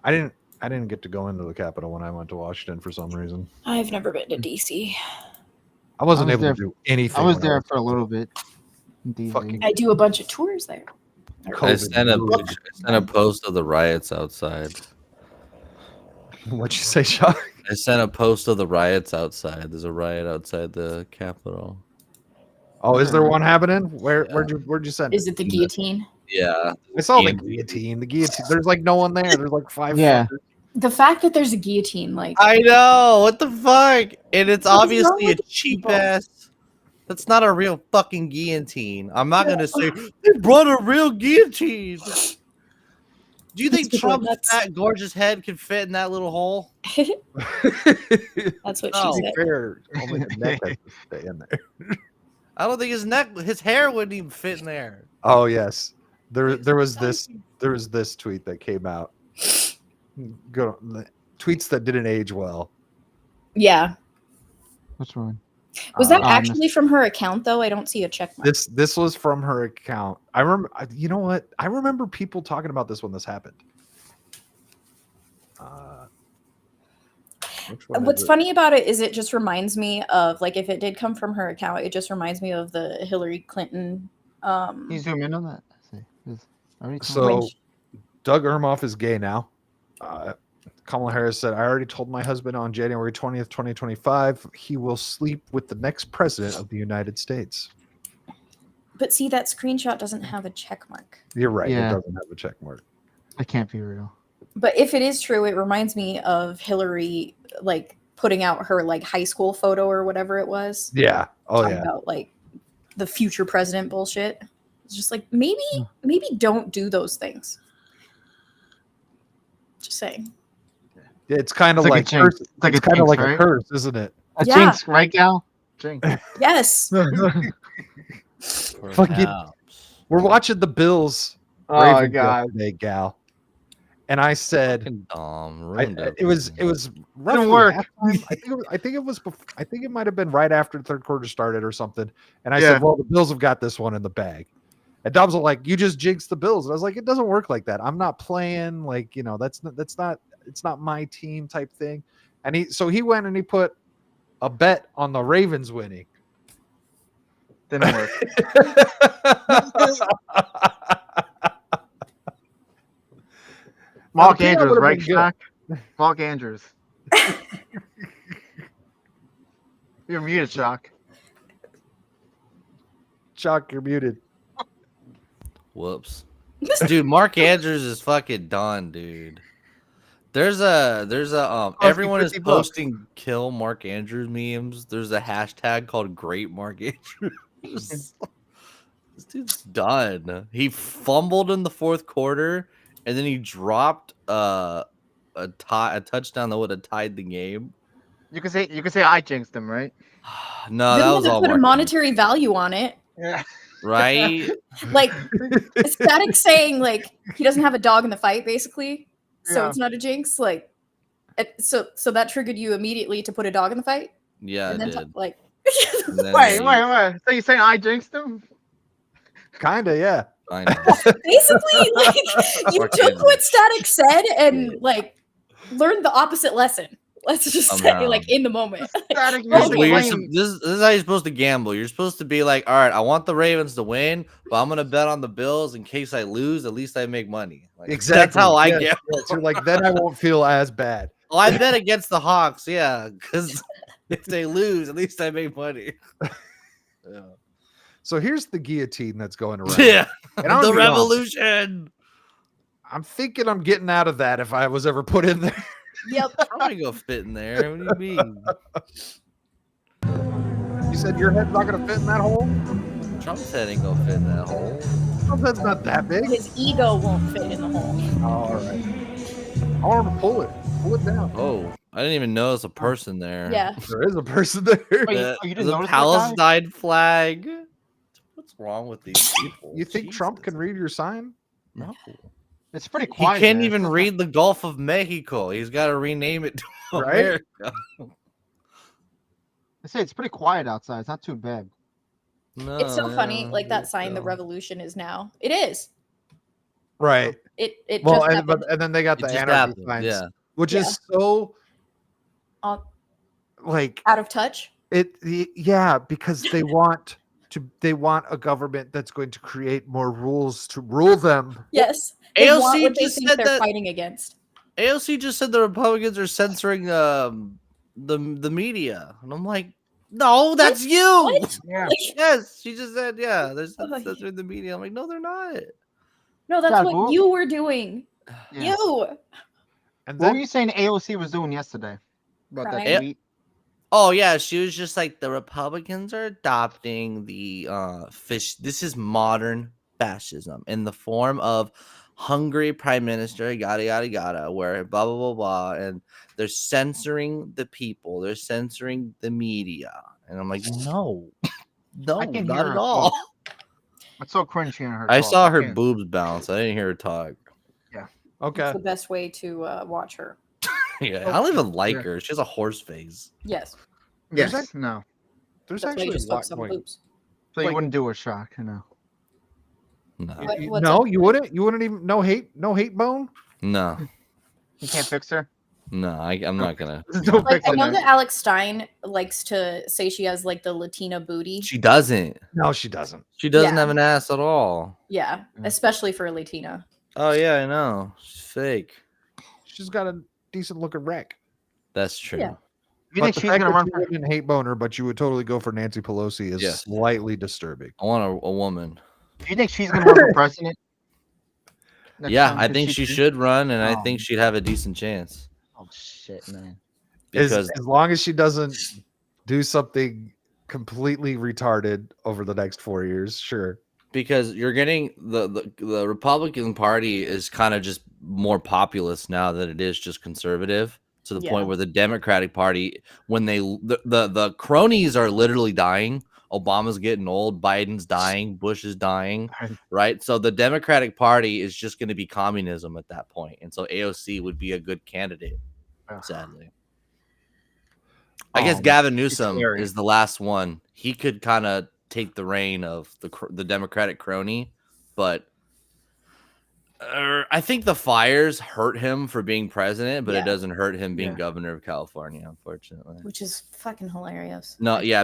I didn't get to go into the Capitol when I went to Washington for some reason. I've never been to DC. I wasn't I was able there- to do anything. I was when there for a little bit. in DC. Fucking I do a bunch of tours there. I sent a post of the riots outside. What'd you say, Sean? I sent a post of the riots outside. There's a riot outside the Capitol. Oh, is there one happening? Where'd you send Is it the guillotine? Yeah. I saw the guillotine. The guillotine. There's like no one there. There's like five. Yeah. fuckers. The fact that there's a guillotine, like I know. What the fuck? And it's What is obviously wrong a with cheap people? ass. That's not a real fucking guillotine. I'm not gonna say they brought a real guillotine. Do you think These people are Trump's nuts. fat, gorgeous head could fit in that little hole? that's what No. she said. Fair. Only the neck has to stay in there. I don't think his hair wouldn't even fit in there. Oh yes, there was this tweet that came out. Go tweets that didn't age well. Yeah. Which one? Was that I actually from her account though? I don't see a check mark. This was from her account. I remember. You know what? I remember people talking about this when this happened. Which one What's is it? funny about it is it just reminds me of, like, if it did come from her account, it just reminds me of the Hillary Clinton. Can you zoom in on that? Let's see. Already So, Doug Ermoff is gay now. Kamala Harris said, "I already told my husband on January 20th, 2025, he will sleep with the next president of the United States." But see, that screenshot doesn't have a check mark. You're right. Yeah. It doesn't have a check mark. It can't be real. But if it is true, it reminds me of Hillary, like, putting out her, like, high school photo or whatever it was. Yeah. Oh Talking yeah. about, like, the future president bullshit. It's just like, maybe don't do those things. Just saying. It's kind of It's like like, a jinx. curse. It's like It's a kind of jinx, like right? a curse, isn't it? A Yeah. jinx, right, Gal? Jinx. Yes. Fucking, we're watching the Bills. Oh, Ravens God. yesterday, Gal. And I said, Fucking dumb. I, Ruined it was roughly work. halftime. I think it might have been right after the third quarter started or something. And I Yeah. said, well, the Bills have got this one in the bag. And Dom's like, you just jinxed the Bills. And I was like, it doesn't work like that. I'm not playing like, that's not it's not my team type thing. And he went and he put a bet on the Ravens winning. Didn't work. Mark I think that Andrews, would've right, been good. Shaq? Mark Andrews. You're muted, Jock. Chuck, you're muted. Whoops. Dude, Mark Andrews is fucking done, dude. There's a everyone is $50 posting kill Mark Andrews memes. There's a hashtag called Great Mark Andrews. This dude's done. He fumbled in the fourth quarter, and then he dropped a touchdown that would have tied the game. You can say I jinxed him, right? No, Then that you was have to all put a Mark monetary value on it. Yeah. right? Like Static saying like he doesn't have a dog in the fight, basically. So Yeah. it's not a jinx. Like so that triggered you immediately to put a dog in the fight? Yeah, And it then did. like And then Wait. they- So you're saying I jinxed him? Kinda, yeah. I know. basically like you Fucking took what Static said and shit. like learned the opposite lesson. Let's just Somehow. say like in the moment. Static This is, used to what you're claim- this is how you're supposed to gamble. You're supposed to be like, all right, I want the Ravens to win, but I'm gonna bet on the Bills in case I lose. At least I make money. Like, Exactly. That's how I Yes, gamble. yes. You're like, then I won't feel as bad. Well, I bet against the Hawks, yeah, because if they lose, at least I make money. Yeah. So here's the guillotine that's going around. Yeah, And I'm the gonna be honest, revolution. I'm thinking I'm getting out of that if I was ever put in there. Yep. I'm gonna go fit in there. What do you mean? You said your head's not gonna fit in that hole? Trump's head ain't gonna fit in that hole. Trump's head's not that big. His ego won't fit in the hole. Oh, all right. I want him to pull it. Pull it down. Oh, I didn't even notice a person there. Yeah. There is a person there. Wait, you didn't The notice that guy? Palestine flag. What's wrong with these people? You think Trump Jesus. can read your sign? No. It's pretty He quiet. can't there. even It's not- read the Gulf of Mexico. He's got to rename it to Right? America. I say it's pretty quiet outside. It's not too bad. No, It's so funny, yeah, like that it's sign the so- revolution is now. It is. Right. It Well, just and, happened. and then they got It the just anarchy happened, signs, yeah. which Yeah. is so like Out of touch. yeah, because they want a government that's going to create more rules to rule them. Yes. They want AOC what they just think said they're that fighting against. AOC just said the Republicans are censoring the media, and I'm like, no, that's you. What? Yeah. Like, Yes, she just said, yeah, they're Like- censoring the media. I'm like, no, they're not. no, that's Dad, what what- you were doing. Yeah. You. And What were then you saying AOC was doing yesterday? About that Crying. tweet? Oh yeah, she was just like the Republicans are adopting the fish. This is modern fascism in the form of Hungary prime minister, yada yada yada, where blah blah blah blah, and they're censoring the people, they're censoring the media, and I'm like, no, no, I can not hear at her all. talk. It's so cringe hearing her. I talk. saw her can't. boobs bounce. I didn't hear her talk. okay. It's the best way to watch her. Yeah, I don't even like Yeah. her. She has a horse face. Yes. Yes. There's No. There's That's why you actually just a lot focus on going. boobs. So you Like- wouldn't do a shock, you know. No, What's No, up? you wouldn't. You wouldn't even. No hate bone. no, You can't fix her. no. I'm not gonna. There's no Like I fixing know her. that Alex Stein likes to say she has like the Latina booty. She doesn't. No, she doesn't. She doesn't Yeah. have an ass at all. Yeah, Yeah. especially for a Latina. Oh yeah, I know. She's fake. She's got a decent looking wreck. That's true. Yeah. You But think the she's fact gonna that run you for? wouldn't hate boner, but you would totally go for Nancy Pelosi is Yes. slightly disturbing. I want a woman. Do you think she's gonna run for president? next Yeah, time? I Could think she do- should run, and I Oh, think she'd have a decent chance. Oh shit, man. Because As long as she doesn't do something completely retarded over the next 4 years, sure. because you're getting the Republican Party is kind of just more populist now than it is just conservative, to the Yeah. point where the Democratic Party, when the cronies are literally dying. Obama's getting old, Biden's dying, Bush is dying, right? So the Democratic Party is just going to be communism at that point, and so AOC would be a good candidate. Sadly, I guess Gavin Newsom scary. is the last one. He could kind of take the reign of the Democratic crony, but I think the fires hurt him for being president, but Yeah. it doesn't hurt him being Yeah. governor of California, unfortunately. Which is fucking hilarious. No, yeah,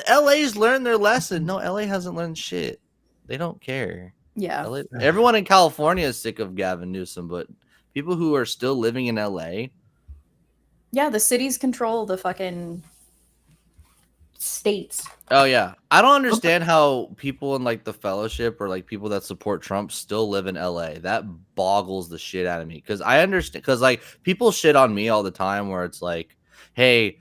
LA's learned their lesson. No, LA hasn't learned shit. They don't care. Yeah. Everyone in California is sick of Gavin Newsom, but people who are still living in LA, Yeah, the cities control the fucking states. Oh yeah, I don't understand how people in like the fellowship or like people that support Trump still live in LA. That boggles the shit out of me because I understand because like people shit on me all the time where it's like, hey,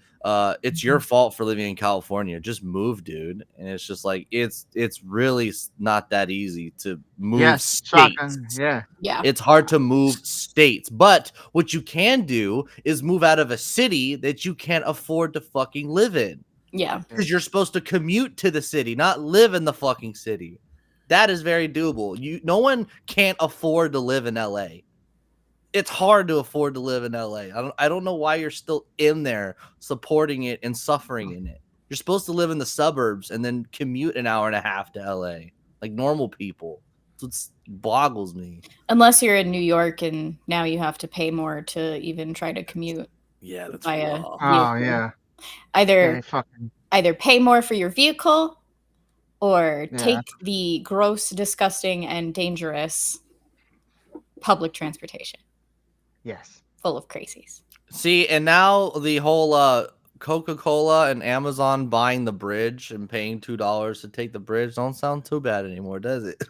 it's your fault for living in California. Just move, dude. And it's just like it's really not that easy to move Yes, states. shotgun. Yeah. Yeah. It's hard to move states, but what you can do is move out of a city that you can't afford to fucking live in. Yeah. Because you're supposed to commute to the city, not live in the fucking city. That is very doable. No one can't afford to live in LA. It's hard to afford to live in LA. I don't know why you're still in there supporting it and suffering in it. You're supposed to live in the suburbs and then commute an hour and a half to LA like normal people. It boggles me. Unless you're in New York and now you have to pay more to even try to commute. Yeah, that's by a rough. Oh vehicle. yeah. Either Yeah, fucking. either pay more for your vehicle or Yeah. take the gross, disgusting, and dangerous public transportation Yes. full of crazies. See, and now the whole Coca-Cola and Amazon buying the bridge and paying $2 to take the bridge don't sound too bad anymore, does it?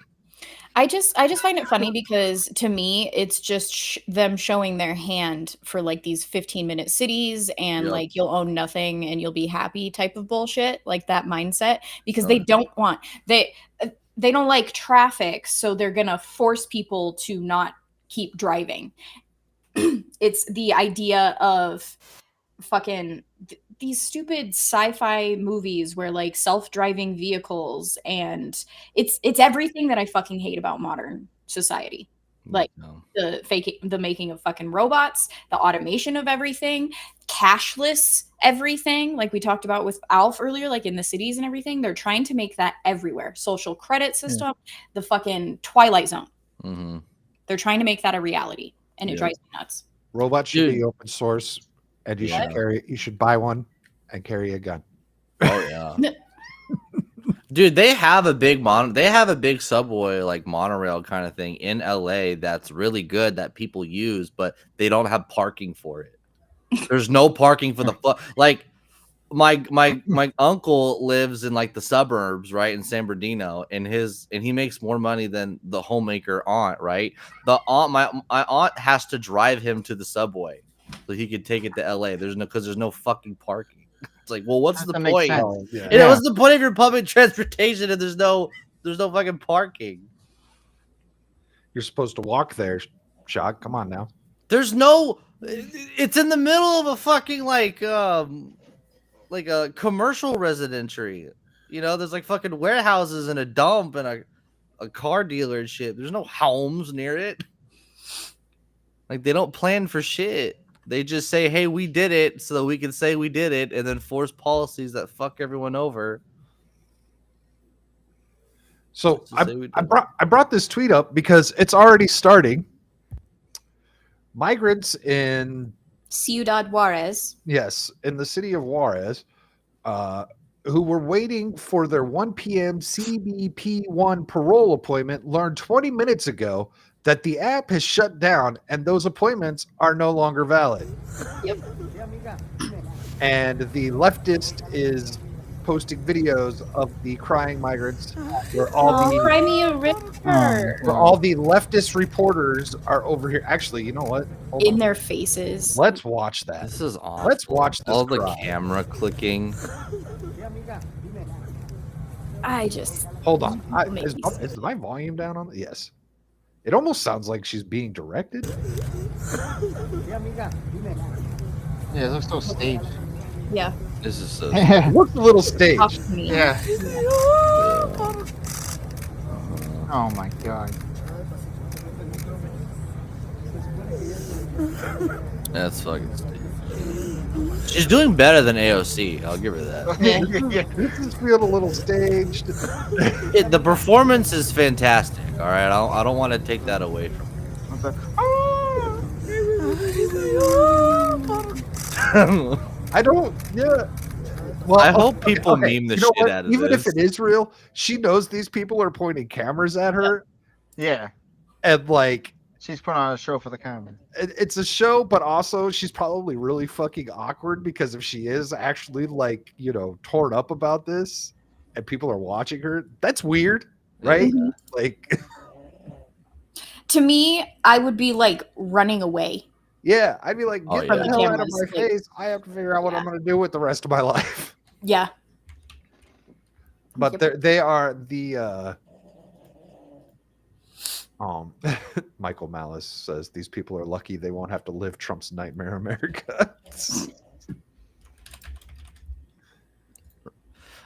I just find it funny because to me it's just them showing their hand for like these 15-minute cities and Yep. like you'll own nothing and you'll be happy type of bullshit, like that mindset, because they don't like traffic, so they're gonna force people to not keep driving. It's the idea of fucking these stupid sci-fi movies where like self-driving vehicles, and it's everything that I fucking hate about modern society. Like the making of fucking robots, the automation of everything, cashless everything, like we talked about with Alf earlier, like in the cities and everything. They're trying to make that everywhere. Social credit system, the fucking Twilight Zone. Mm-hmm. They're trying to make that a reality, and it drives me nuts. Robots should be open source, and you should buy one and carry a gun. Oh yeah. Dude, they have a big subway like monorail kind of thing in LA that's really good that people use, but they don't have parking for it. There's no parking for the like my uncle lives in like the suburbs, right, in San Bernardino, and he makes more money than the homemaker aunt, right? My aunt has to drive him to the subway so he could take it to LA. There's no fucking parking. It's like, well, what's the point? What's the point of your public transportation if there's no fucking parking? You're supposed to walk there, Shock. Come on now. There's no. It's in the middle of a fucking like a commercial residentiary. You know, there's like fucking warehouses and a dump and a car dealer and shit. There's no homes near it. Like they don't plan for shit. They just say, hey, we did it so that we can say we did it and then force policies that fuck everyone over. So I brought this tweet up because it's already starting. Migrants in Ciudad Juarez. Yes, in the city of Juarez, who were waiting for their 1 p.m. CBP1 parole appointment learned 20 minutes ago that the app has shut down and those appointments are no longer valid. Yep. And the leftist is posting videos of the crying migrants where all the leftist reporters are over here. Actually, you know what? Hold in on. their faces. Let's watch that. This is awful. Let's watch this. All the camera clicking. I just hold on. Is my volume down on? Yes. It almost sounds like she's being directed. Yeah, it looks so staged. Yeah. This is so. It looks a little staged. Yeah. Oh my god. That's fucking stupid. She's doing better than AOC. I'll give her that. This is feeling a little staged. The performance is fantastic. All right, I don't want to take that away from her. I don't. Yeah. Well, I hope people meme the shit out of Even this. if it is real, she knows these people are pointing cameras at her. Yeah. And like, She's putting on a show for the camera. It's a show, but also she's probably really fucking awkward because if she is actually like, torn up about this and people are watching her, that's weird, right? Mhm. Like, To me, I would be like running away. yeah, I'd be like, Oh, get yeah. the From the hell out of cameras, my like- face. I have to figure out what I'm going to do with the rest of my life. Yeah. But Yep. they are the Michael Malice says these people are lucky they won't have to live Trump's nightmare America.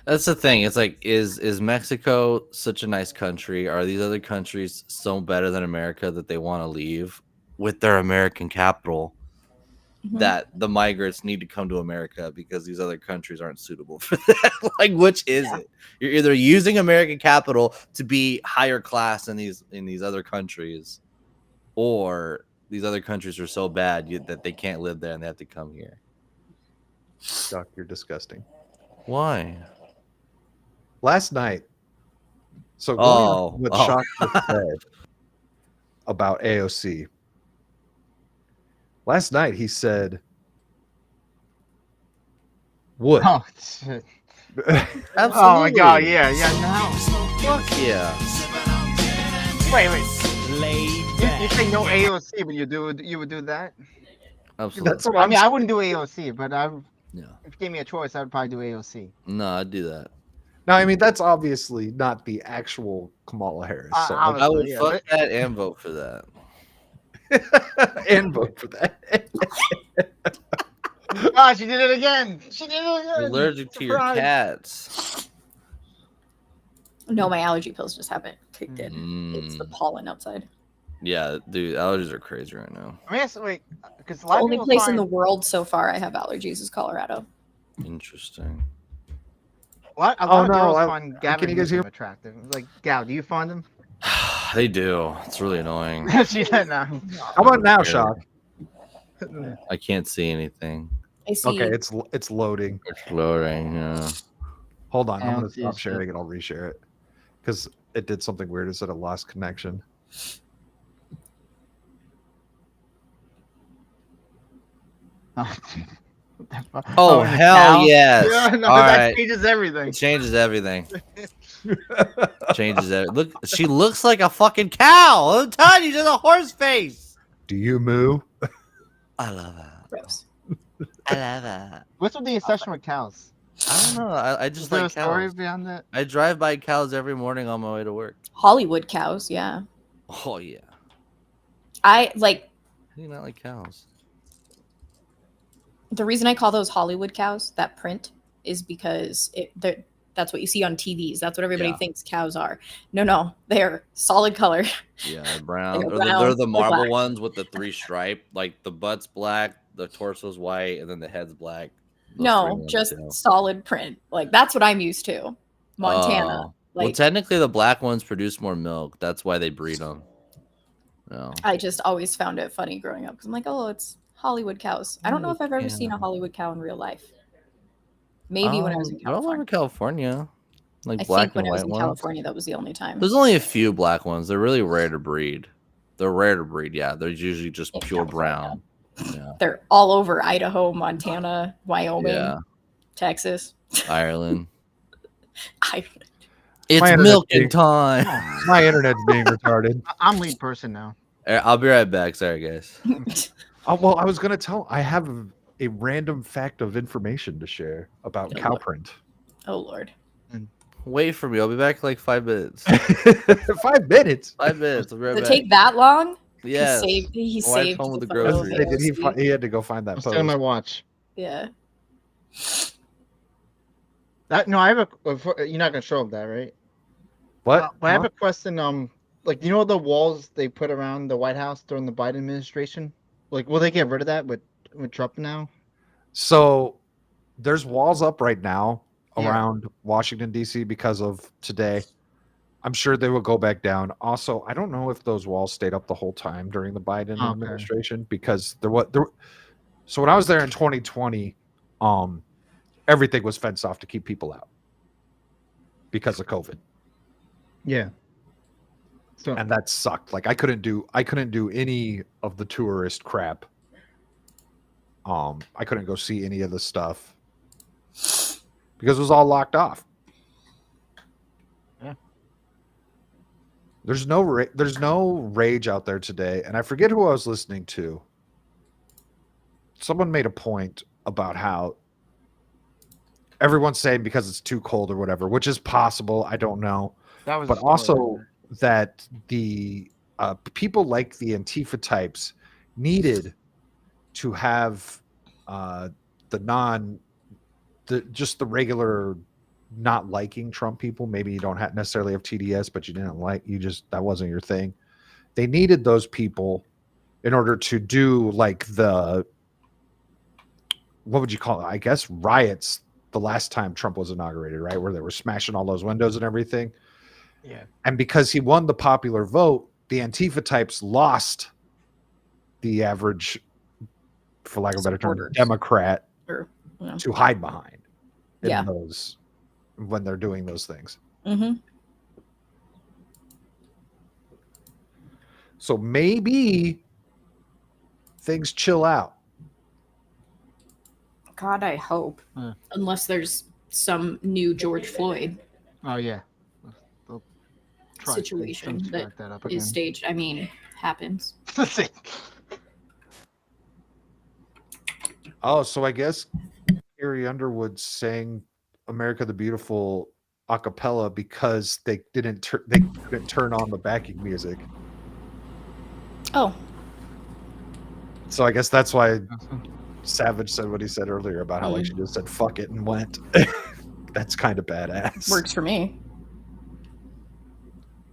That's the thing. It's like, is Mexico such a nice country? Are these other countries so better than America that they want to leave with their American capital? Mhm. That the migrants need to come to America because these other countries aren't suitable for that. Like, which is it? You're either using American capital to be higher class in these other countries, or these other countries are so bad that they can't live there and they have to come here. Doc, you're disgusting. Why? Last night, so going Oh, on what oh. Shock just said about AOC. Last night he said wood. Oh shit! Absolutely. Oh my god! Yeah, now. Fuck yeah. Wait. You say no AOC, but you would do that? Absolutely. That's what I I'm mean, I wouldn't do AOC, but Yeah. if you gave me a choice, I would probably do AOC. No, I'd do that. Now, I mean, that's obviously not the actual Kamala Harris. So I would Obviously, yeah, fuck that and vote for that. and vote for that. Ah, she did it again. She did it again. You're allergic to your Surprise. cats. No, my allergy pills just haven't kicked in. It's the pollen outside. Yeah, dude, allergies are crazy right now. I mean, wait, because The only place in the world so far I have allergies is Colorado. Interesting. a lot Oh, of no, girls find Gavin can you guys Newsom hear- attractive. Like, Gal, do you find him? They do. It's really annoying. She said no. How about now, Shock? I can't see anything. I see. Okay, it's loading. It's loading. Yeah. Hold on, I I'm don't gonna see stop shit. sharing it. I'll reshare it because it did something weird. It said it lost connection. Oh, and the hell cow? yes. Yeah, no, All that right. changes everything. It changes everything. Changes everything. Look, she looks like a fucking cow. I'm telling you, she's a horse face. Do you moo? I love that. Gross. I love that. What's with the obsession with cows? I don't know. I Is just there like a story cows. behind that? I drive by cows every morning on my way to work. Hollywood cows, yeah. Oh yeah. I like How do you not like cows? the reason I call those Hollywood cows, that print, is because that's what you see on TVs. That's what everybody Yeah. thinks cows are. No, they're solid color. Yeah, they're brown. They're Or brown, they're the they're marble black. ones with the 3 stripe. Like the butt's black, the torso's white, and then the head's black. Those 3 No, ones, just yeah. solid print. Like that's what I'm used to. Montana. Oh. Well, Like technically, the black ones produce more milk. That's why they breed them. No. I just always found it funny growing up because I'm like, oh, it's Hollywood cows. I don't know if I've ever seen a Hollywood cow in real life. Maybe when I was in They're all over California. California. Like I black think when and I was white in ones. California, that was the only time. There's only a few black ones. They're really rare to breed. They're rare to breed. Yeah, they're usually just In pure California. brown. Yeah, They're all over Idaho, Montana, Wyoming, yeah. Texas. Ireland. I It's My internet's milking being- time. My internet's being retarded. I'm lead person now. I'll be right back. Sorry, guys. Oh, well, I was gonna tell. I have a random fact of information to share about Oh, cow Lord. print. Oh Lord. Wait for me. I'll be back in like 5 minutes. 5 minutes. 5 minutes. I'll be right Does it back. take that long? Yes. He My wife's saved home with the photo of groceries. Did he, AOC. he had to go find that I'm post. still on my watch. Yeah. No, I have you're not gonna show up that, right? What? But I have a question. Like, you know the walls they put around the White House during the Biden administration? Like, will they get rid of that with Trump now? So there's walls up right now Yeah. around Washington D.C. because of today. I'm sure they will go back down. Also, I don't know if those walls stayed up the whole time during the Biden Okay. administration because there. So when I was there in 2020, everything was fenced off to keep people out because of COVID. Yeah. So and that sucked. Like I couldn't do any of the tourist crap. I couldn't go see any of the stuff because it was all locked off. Yeah. There's no rage out there today, and I forget who I was listening to. Someone made a point about how everyone's saying because it's too cold or whatever, which is possible. I don't know, that was but a story I also heard. that the people like the Antifa types needed to have just the regular not liking Trump people. Maybe you don't necessarily have TDS, but you didn't like that wasn't your thing. They needed those people in order to do like the what would you call it? I guess riots the last time Trump was inaugurated, right? Where they were smashing all those windows and everything. Yeah. And because he won the popular vote, the Antifa types lost the average, for lack of a better term, Supporters. Democrat Or, yeah. to hide behind in Yeah. those when they're doing those things. Mm-hmm. So maybe things chill out. God, I hope. Yeah. Unless there's some new George Floyd Oh yeah. They'll try to situation that start that up again. is staged. I mean, happens. Oh, so I guess Carrie Underwood sang "America the Beautiful" a cappella because they couldn't turn on the backing music. Oh, So I guess that's why Savage said what he said earlier about how like she just said "fuck it" and went. That's kind of badass. works for me.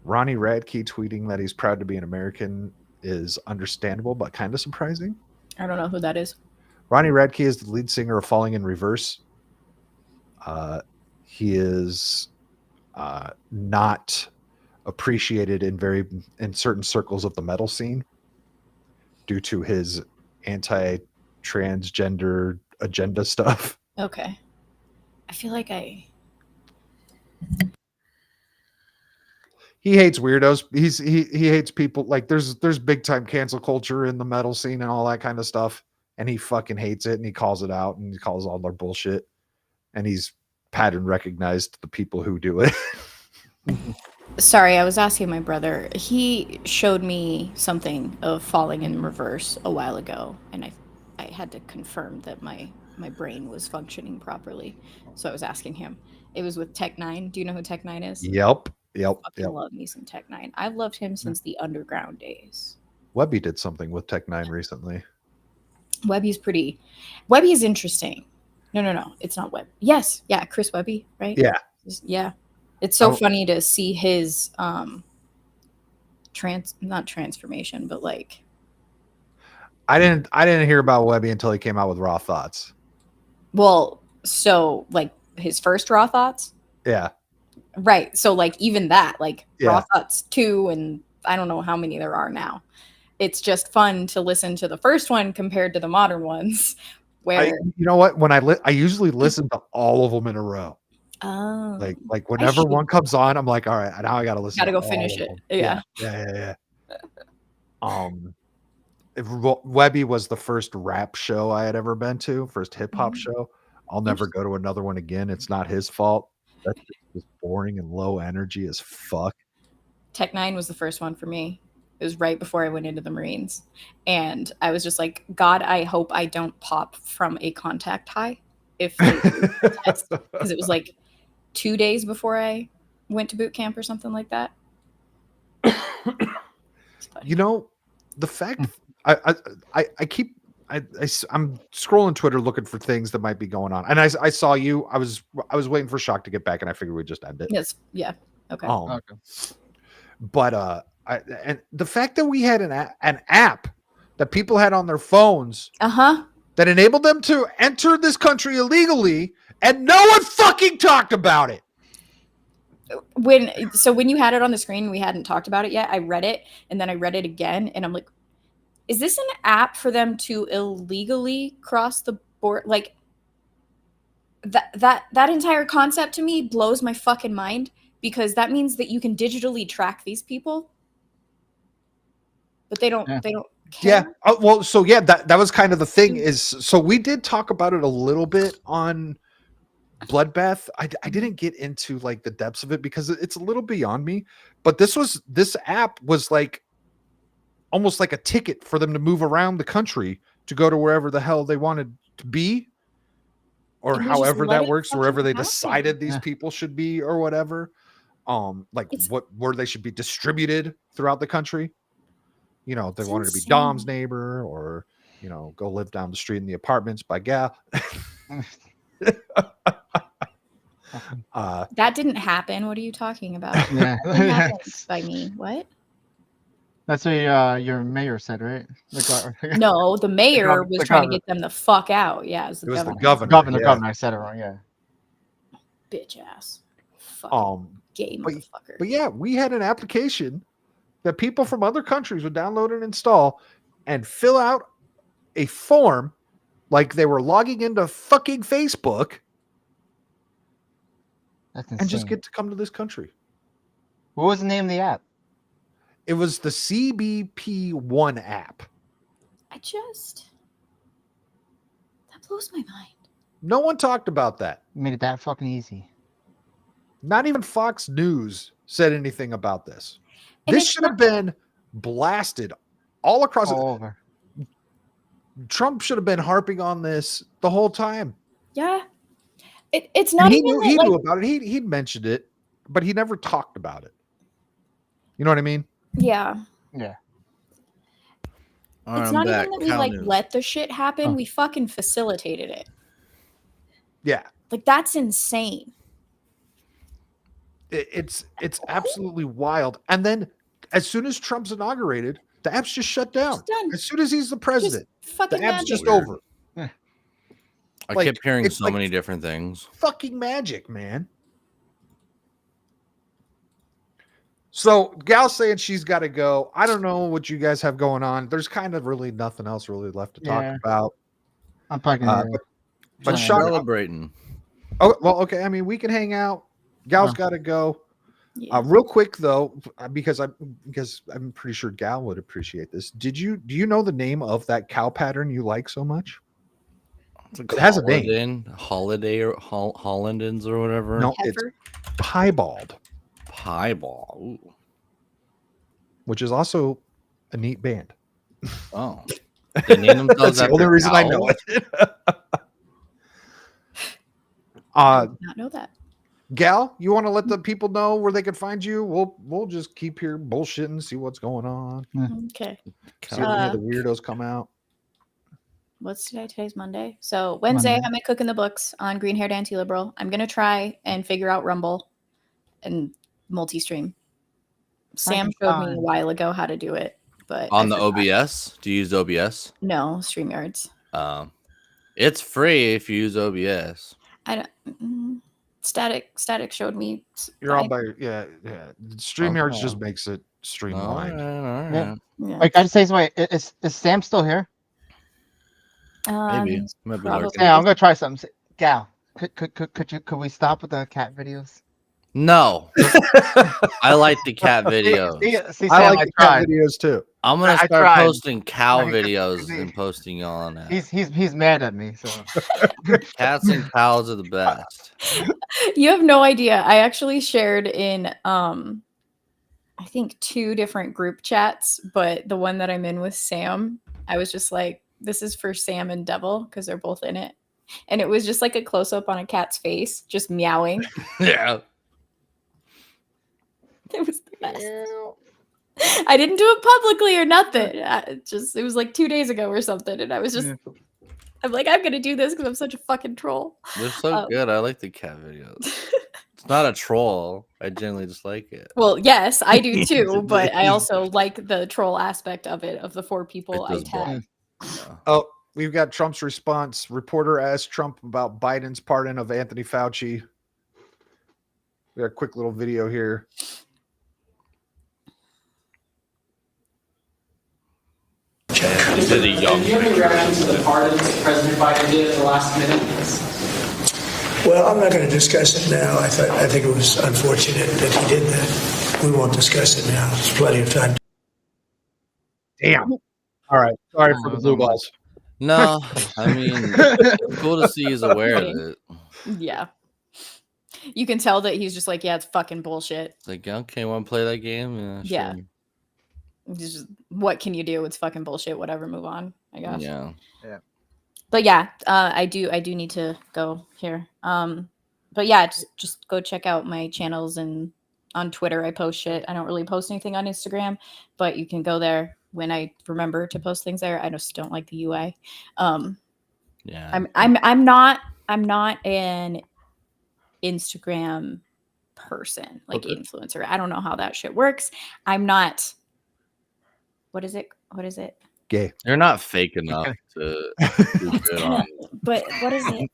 Ronnie Radke tweeting that he's proud to be an American is understandable, but kind of surprising. I don't know who that is. Ronnie Radke is the lead singer of Falling in Reverse. He is not appreciated in certain circles of the metal scene due to his anti-transgender agenda stuff. Okay. I feel like He hates weirdos. He hates people. Like there's big time cancel culture in the metal scene and all that kind of stuff, and he fucking hates it and he calls it out and he calls all their bullshit, and he's pattern recognized the people who do it. Sorry, I was asking my brother. He showed me something of Falling in Reverse a while ago, and I had to confirm that my brain was functioning properly. So I was asking him. It was with Tech Nine. Do you know who Tech Nine is? Yep. Fucking love me some Tech Nine. I've loved him since the underground days. Webby did something with Tech Nine recently. Webby's interesting. No, it's not Webb. Yes, yeah, Chris Webby, right? Yeah. Yeah. It's so funny to see his not transformation, but like I didn't hear about Webby until he came out with Raw Thoughts. well, so like his first Raw Thoughts? Yeah. Right. So like even that, like Raw Yeah. Thoughts 2 and I don't know how many there are now. It's just fun to listen to the first one compared to the modern ones where you know what? When I usually listen to all of them in a row. Oh. Like whenever one comes on, I'm like, all right, now I gotta listen. Gotta to go all finish of it. them. Yeah. Yeah. If Webby was the first rap show I had ever been to, first hip hop show. I'll never go to another one again. It's not his fault. That's just boring and low energy as fuck. Tech Nine was the first one for me. It was right before I went into the Marines. And I was just like, God, I hope I don't pop from a contact high if because it was like 2 days before I went to boot camp or something like that. You know, the fact I'm scrolling Twitter looking for things that might be going on, and I saw you. I was waiting for Shock to get back, and I figured we'd just end it. Yes, yeah, okay. But and the fact that we had an app that people had on their phones, that enabled them to enter this country illegally, and no one fucking talked about it. When you had it on the screen, we hadn't talked about it yet. I read it, and then I read it again, and I'm like, is this an app for them to illegally cross the border? Like that entire concept to me blows my fucking mind, because that means that you can digitally track these people but they don't. Yeah. They don't Yeah. care. Well, so yeah, that was kind of the thing is, so we did talk about it a little bit on Bloodbath. I didn't get into like the depths of it because it's a little beyond me, but this app was like almost like a ticket for them to move around the country to go to wherever the hell they wanted to be, or And they just however let that it works, wherever fucking they happen. decided these Yeah. people should be or whatever. Like It's- where they should be distributed throughout the country. You know, if they It's wanted to be insane. Dom's neighbor, or you know, go live down the street in the apartments by Gal. That didn't happen. What are you talking about? Yeah. Nothing happened by me. What? That's what your mayor said, right? No, the mayor was the trying to governor. get them the fuck out. Yeah, it was the It was the governor. governor. yeah. Governor. I said it wrong. Yeah. Bitch ass. Fucking gay but, motherfucker. but yeah, we had an application that people from other countries would download and install and fill out a form like they were logging into fucking Facebook That's insane. and just get to come to this country. What was the name of the app? It was the CBP1 app. That blows my mind. No one talked about that. Made it that fucking easy. Not even Fox News said anything about this. And This it's should have been blasted all across. All over. Trump should have been harping on this the whole time. Yeah. It's And not he even knew, that, he like, knew about it. He'd mentioned it, but he never talked about it. You know what I mean? yeah. Yeah. It's not even that we like let the shit happen. We fucking facilitated it. Yeah. Like that's insane. It's absolutely wild. And then as soon as Trump's inaugurated, the app's just shut down. It's done. As soon as he's the president, Just the fucking app's magic. just over. I Like, kept hearing it's so like many different things. Fucking magic, man. So Gal's saying she's got to go. I don't know what you guys have going on. There's kind of really nothing else really left to talk Yeah. about. I'm fucking. But Just Sean, celebrating. oh well, okay. I mean, we can hang out. Gal's got to go. Yeah. Real quick though, because I'm pretty sure Gal would appreciate this. Do you know the name of that cow pattern you like so much? It has a name. Holiday or Hollandans or whatever. No, it's Piebald, Piebald. Ooh. which is also a neat band. Oh, they name themselves That's the after only reason I know cows? it. I did not know that. Gal, you want to let the people know where they can find you? We'll just keep here bullshitting, see what's going on. Okay. See if any of the weirdos come out. What's today? Today's Monday. So Wednesday, Monday. I'm at Cook in the Books on Green Haired Anti-Liberal. I'm gonna try and figure out Rumble and multi-stream. Sam showed me a while ago how to do it, but On the OBS? Do you use OBS? no StreamYards. It's free if you use OBS. I don't. Static showed me. You're all by StreamYards Okay. just makes it streamlined. All right. Yeah. Yeah. Like I just say, wait, is Sam still here? Maybe. Might be probably. lurking. Yeah, I'm gonna try something. Gal, could we stop with the cat videos? No. I like the cat videos. See, I Sam, like the tried. cat videos too. I'm gonna I start tried. posting cow I mean, videos and posting on that. He's mad at me. So Cats and cows are the best. You have no idea. I actually shared in I think 2 different group chats, but the one that I'm in with Sam, I was just like, this is for Sam and Devil because they're both in it. And it was just like a close up on a cat's face, just meowing. Yeah. It was the best. I didn't do it publicly or nothing. It was like 2 days ago or something. And I was just, I'm like, I'm going to do this because I'm such a fucking troll. They're so good. I like the cat videos. It's not a troll. I generally just like it. Well, yes, I do too, but I also like the troll aspect of it, of the 4 people I does tag. Oh, we've got Trump's response. Reporter asked Trump about Biden's pardon of Anthony Fauci. We got a quick little video here. Is it a young Your reaction to the pardon that President Biden did at the last minute? Well, I'm not going to discuss it now. I think it was unfortunate that he did that. We won't discuss it now. There's plenty of time. Damn. All right. Sorry for the was blue on my- balls. No, I mean, it's cool to see he's aware of it. Yeah. You can tell that he's just like, yeah, it's fucking bullshit. It's like, okay, want to play that game? Yeah, Yeah. sure. Just, what can you do? It's fucking bullshit. Whatever, move on, I guess. Yeah. But yeah, I do need to go here. But yeah, just go check out my channels, and on Twitter I post shit. I don't really post anything on Instagram, but you can go there when I remember to post things there. I just don't like the UI. Yeah. I'm not an Instagram person, like influencer. I don't know how that shit works. I'm not. What is it? Gay. You're not fake enough to do good on. But what is it?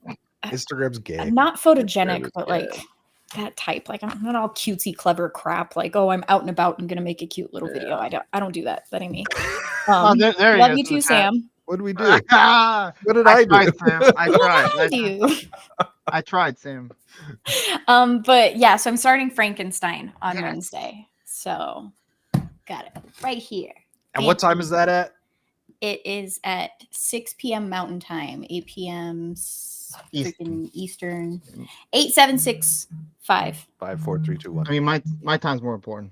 Instagram's gay. I'm not photogenic, Instagram is but gay. like that type. Like I'm not all cutesy, clever crap. Like, oh, I'm out and about and gonna make a cute little video. I don't do that. That ain't me. there he Love is you in the too, chat. Sam. What did we do? What did I do? tried, Sam. I tried. Love you. I tried, Sam. But yeah, so I'm starting Frankenstein on Wednesday. So got it right here. And what time is that at? It is at 6 p.m. Mountain Time, 8 p.m. Eastern. 8765. 5, 4, 3, 2, 1. I mean, my time's more important.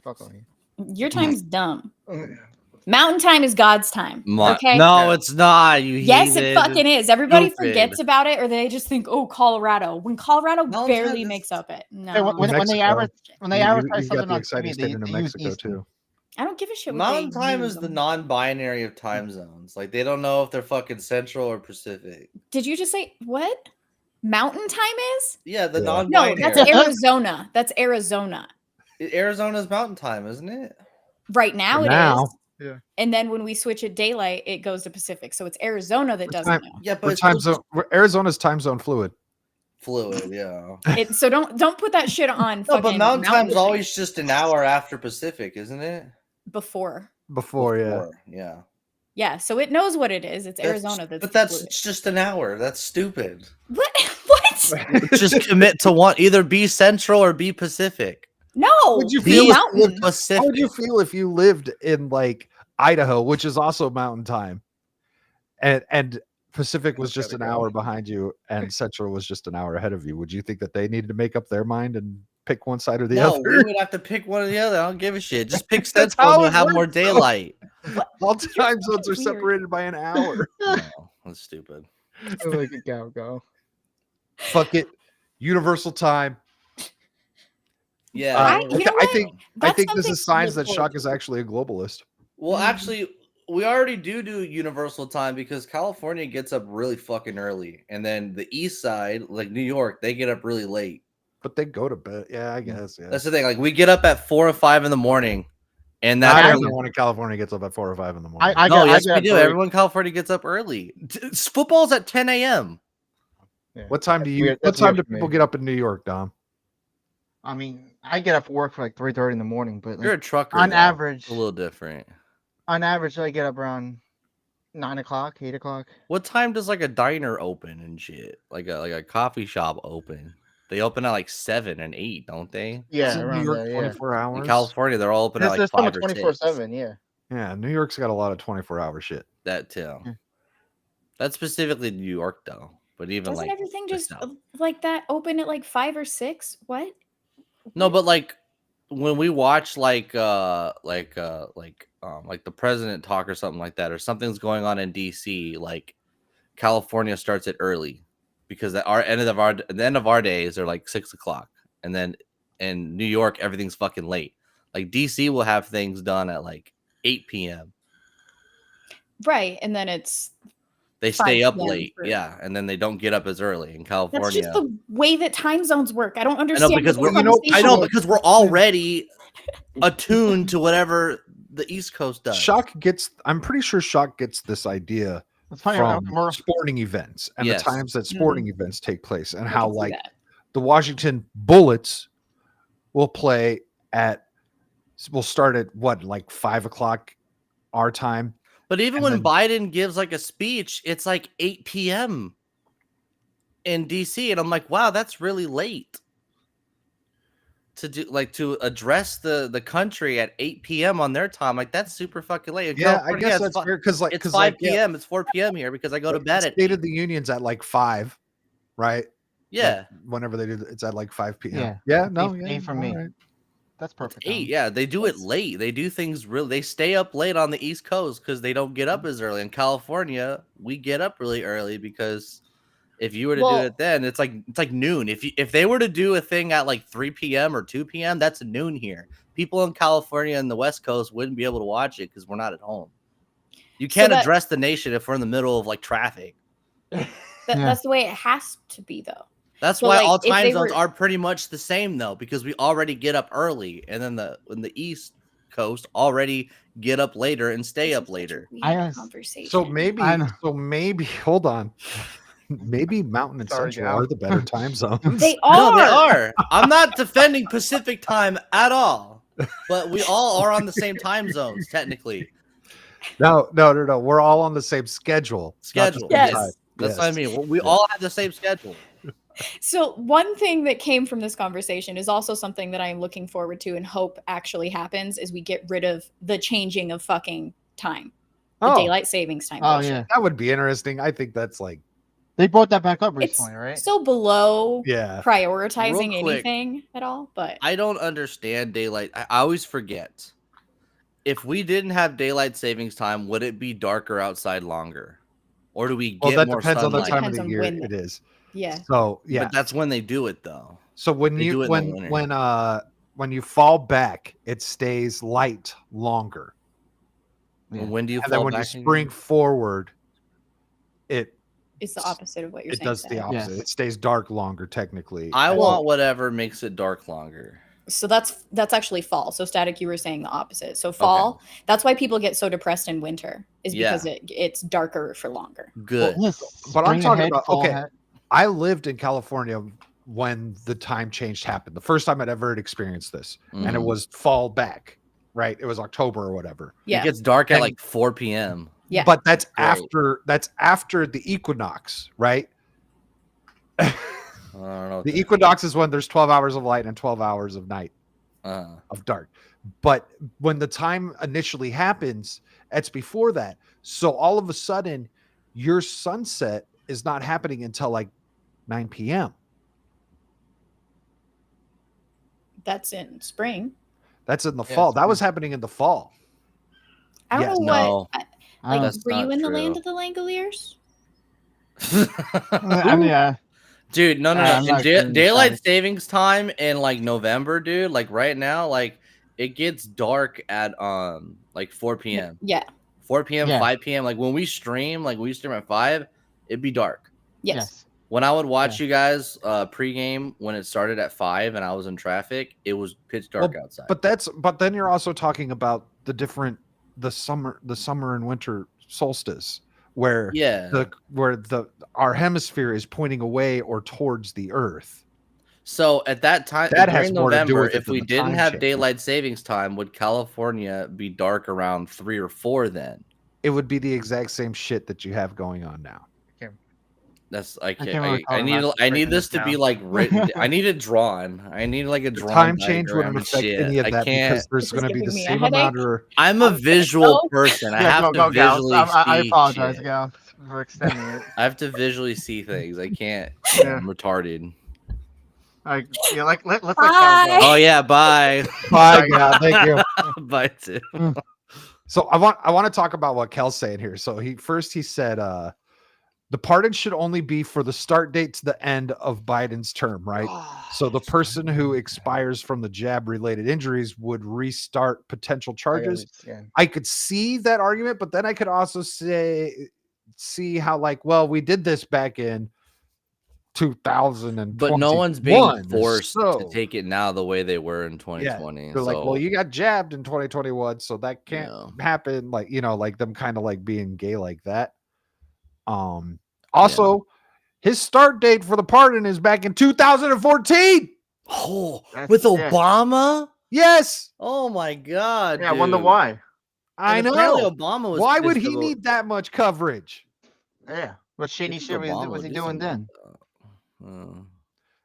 Fuck on you. Your time's dumb. Mountain time is God's time. Okay. No, it's not. You Yes, it fucking is. Everybody Stupid. forgets about it, or they just think, "Oh, Colorado." When Colorado barely makes up it. No, Hey, when they advertise something on exciting TV, state in New they use Mexico Eastern. too. I don't give a shit. What Mountain they time use. is the non-binary of time zones. Like they don't know if they're fucking Central or Pacific. Did you just say what? Mountain time is? Yeah, the No, non-binary. that's Arizona. That's Arizona. Arizona's mountain time, isn't it? Right now For it now. is. Yeah. And then when we switch it daylight, it goes to Pacific. So it's Arizona that doesn't know. Yeah, but We're it's time still zone. Arizona's time zone fluid. fluid. Yeah. So don't put that shit on. No, but fucking mountain time's time always just an hour after Pacific, isn't it? before. Before, yeah. Yeah. Yeah, so it knows what it is. It's That's- Arizona that's. But that's fluid. it's just an hour. That's stupid. What? What? Just commit to one. Either be Central or be Pacific. No. Would you Be feel mountain. How Pacific. would you feel if you lived in like Idaho, which is also mountain time, and Pacific was just an hour behind you, and Central was just an hour ahead of you? Would you think that they needed to make up their mind and pick one side or the No, other? we would have to pick one or the other. I don't give a shit. Just pick That's Central. how We'll it have more works, though. daylight. All time zones are weird. separated by an hour. No, that's stupid. Look at go. Fuck it. Universal time. Yeah. You know I what? think That's this something is signs to that look Shock forward is actually a globalist. Well, actually, we already do universal time because California gets up really fucking early, and then the East Side, like New York, they get up really late. But they go to bed. Yeah, I guess. Yeah. That's the thing. Like we get up at 4 or 5 in the morning, and Not that's everyone in California gets up at 4 or 5 in the morning. no, yes, we do. Everyone in California gets up early. Football's at 10 a.m. Yeah. What time do you? weird- What that's time weird do for me. people get up in New York, Dom? I mean, I get up for work for like 3:30 in the morning, but like, You're a trucker. on though. average, It's a little different. on average, I get up around 9 o'clock, 8 o'clock. What time does like a diner open and shit? Like a coffee shop open? They open at like 7 and 8, don't they? Yeah, Isn't New around York there. Yeah. 24 hours. In California, they're all open at like There's 5 or 24/7. 6. Yeah. Yeah, New York's got a lot of 24-hour shit. That too. Yeah. That's specifically New York though. But even Doesn't like everything the just South. like that open at like 5 or 6? What? No, but like when we watch like the president talk or something like that, or something's going on in DC, like California starts it early because at the end of our days are like 6 o'clock, and then in New York everything's fucking late. Like DC will have things done at like 8 p.m. Right, and then it's They 5 stay up p.m. late, for- yeah, and then they don't get up as early in California. That's just the way that time zones work. I don't I understand. know because what we're the conversation is. because we're already attuned to whatever the East Coast does. Shock gets. I'm pretty sure Shock gets this idea It's funny. from sporting events and Yes. the times that sporting events take place, and I how can see like that. the Washington Bullets will play at. We'll start at what, like 5 o'clock our time. But even And when then- Biden gives like a speech, it's like 8 p.m. in DC, and I'm like, wow, that's really late. to address the country at 8 p.m. on their time. Like that's super fucking late. In Yeah, I California, guess it's that's fair because it's 5 p.m. It's 4 p.m. here because I go to bed at State 8. of the Union's at like 5, right? Yeah. Like, whenever they do, it's at like 5 p.m. Yeah. Yeah. No. Eight Yeah. for me. all right. That's perfect. 8, yeah, they do it late. They do things really. They stay up late on the East Coast because they don't get up as early. In California, we get up really early because if you were to do it then, it's like noon. If they were to do a thing at like 3 p.m. or 2 p.m., that's noon here. People in California and the West Coast wouldn't be able to watch it because we're not at home. You can't address the nation if we're in the middle of like traffic. That's the way it has to be, though. That's why all time zones are pretty much the same, though, because we already get up early, and then in the East Coast already get up later and stay up later. So maybe hold on. Maybe Mountain and Central are the better time zones. They are. No, they are. I'm not defending Pacific time at all, but we all are on the same time zones technically. No. We're all on the same schedule. Yes. Yes. That's what I mean. We all have the same schedule. So one thing that came from this conversation is also something that I'm looking forward to and hope actually happens is we get rid of the changing of fucking time. The daylight savings time. Oh, bullshit. yeah. That would be interesting. I think that's like they brought that back up recently, right? So below Yeah. prioritizing Real quick, anything at all, but I don't understand daylight. I always forget. If we didn't have daylight savings time, would it be darker outside longer? Or do we get more depends sunlight? on the time of the year it is. Yeah. So yeah. But that's when they do it though. So when They do you it in the winter. when you fall back, it stays light longer. And when do you And fall then when you back spring forward, it's the opposite of what you're it saying. does the opposite. It stays dark longer technically. I want whatever makes it dark longer. So that's actually fall. So Static, you were saying the opposite. So fall, that's why people get so depressed in winter, is because it's darker for longer. Good. But I'm talking about I lived in California when the time change happened. The first time I'd ever experienced this. And it was fall back, right? It was October or whatever. Yeah. It gets dark at like 4 p.m. Yeah. But that's after the equinox, right? I don't know. The equinox is when there's 12 hours of light and 12 hours of night of dark. But when the time initially happens, it's before that. So all of a sudden, your sunset is not happening until like 9 p.m. That's in spring. That's in the fall. That was happening in the fall. I don't know what. Like, That's were you not in the true. land of the Langoliers? Yeah. Dude, no. I'm not kidding, Daylight Static. savings time in like November, dude. Like right now, like it gets dark at like 4 p.m. Yeah. 4 p.m., Yeah. 5 p.m. Like when we stream at 5, it'd be dark. Yes. When I would watch you guys pregame when it started at 5 and I was in traffic, it was pitch dark outside. But then you're also talking about the summer and winter solstice where our hemisphere is pointing away or towards the earth. So at that time, That during has more to do November, with it if than we the didn't time have change. daylight savings time, would California be dark around 3 or 4 then? It would be the exact same shit that you have going on now. That's I can't can't. really I need talk I about need this to now. be like written. I need it drawn. I need like a drawn Time change diagram wouldn't and affect shit. any of I that can't. because there's This is going to be the giving me a same amount headache. of. I'm a visual person. I have to Gals. visually see. I apologize, shit. Gal, for extending it. I have to visually see things. I can't. Yeah. I'm retarded. Let's let Gal go. Oh yeah, bye. Bye, Gal. Thank you. Bye too. So I want to talk about what Kel's saying here. So he said the pardon should only be for the start date to the end of Biden's term, right? So the person who expires from the jab related injuries would restart potential charges. I could see that argument, but then I could also see how like, well, we did this back in 2021. But no one's being forced to take it now the way they were in 2020. They're like, well, you got jabbed in 2021, so that can't happen. Like, like them kind of like being gay like that. Also, his start date for the pardon is back in 2014. Oh, with Obama? Yes. Oh my God. Yeah, I wonder why. I And know. apparently Obama was Why would pissed he about- need that much coverage? Yeah. What shady shit was Obama he would do doing something then? like that.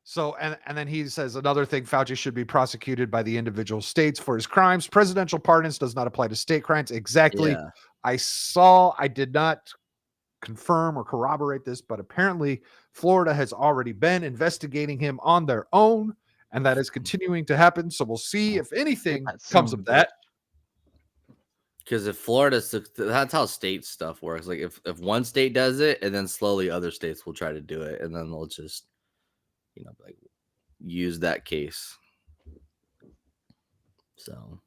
So, and then he says another thing, Fauci should be prosecuted by the individual states for his crimes. Presidential pardons does not apply to state crimes. Exactly. Yeah. I did not confirm or corroborate this, but apparently Florida has already been investigating him on their own, and that is continuing to happen. So we'll see if anything comes of that. Because if Florida, that's how state stuff works. Like if one state does it, and then slowly other states will try to do it, and then they'll just, like use that case. So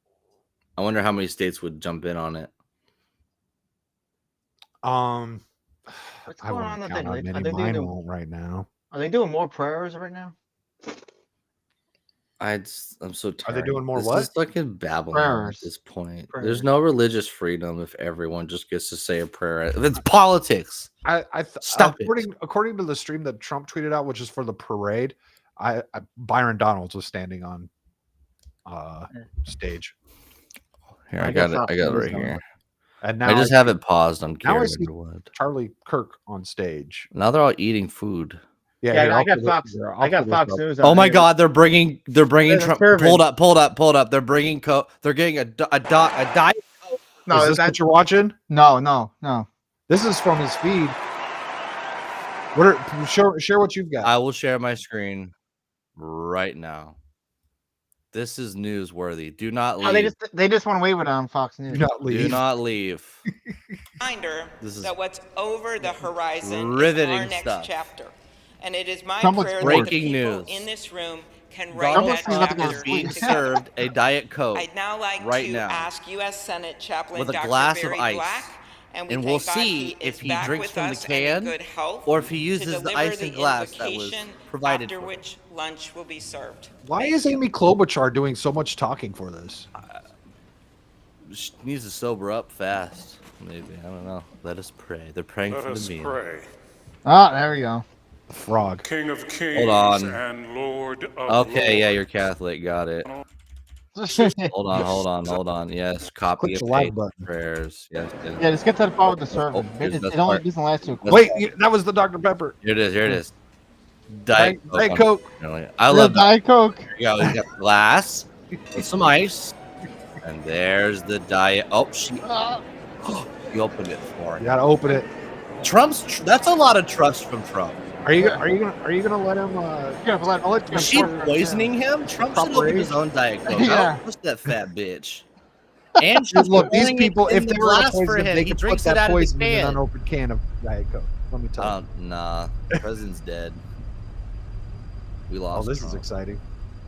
I wonder how many states would jump in on it. What's going on with Mine won't right now. Are they doing more prayers right now? I'm so tired. Are they doing more this what? is fucking Babylon Prayers. at this point. Prayers. There's no religious freedom if everyone just gets to say a prayer. If it's politics. Stop according to the stream that Trump tweeted out, which is for the parade, Byron Donalds was standing on stage. Here, I got it right here. And now I just have it paused on now I Carrie see Underwood. Charlie Kirk on stage. Now they're all eating food. Yeah, here, I got Fox. I got Fox News. On Oh my here. God, they're bringing Trump. serving. Pulled up. They're bringing They're getting a diet. No, is this what you're watching? No. This is from his feed. Share what you've got. I will share my screen right now. This is newsworthy. Do not leave. Oh, they just want to wave it on Fox News. Do not leave. Do not leave. Reminder This is that what's over the horizon riveting is our next stuff. chapter. And it is my Trump looks prayer bored. that the Breaking people news. in this room can write Donald that Trump Trump chapter is being together. served a Diet Coke I'd now like right to now ask U.S. Senate Chaplain with a Dr. glass of Barry ice. Black, and And we we'll thank God see if is he back drinks with from the us and in can good health or if he to uses the deliver ice the and glass that was invocation, provided after for him. which lunch will be served. Why Thank is you. Amy Klobuchar doing so much talking for this? She needs to sober up fast. Maybe. I don't know. Let us pray. They're praying Let for us the meal. pray. Oh, there we go. A frog. King of kings Hold on. and Lord of Okay, yeah, lords. you're Catholic. Got it. Hold on. Yes, copy Click and the like paste button. prayers. Yes. Yeah, just get to the part with the serving. here's It this only part. doesn't last too quick. Wait, that was the Dr. Pepper. Here it is. Diet Diet Coke. I love that. Diet Coke. Here you go. You got the glass with some ice. And there's the diet. Oh, you opened it for You him. gotta open it. That's a lot of trust from Trump. Are you gonna let him? Is she poisoning him? Trump should open his own Diet Coke. Yeah. Don't trust that fat bitch. And she's Look, these pouring people, it in if the they were to glass for poison him, him, they he could put drinks it that out of the poison in an can. unopened can of Diet Coke. Let me tell you. Nah, the president's dead. We lost. This Trump. is exciting.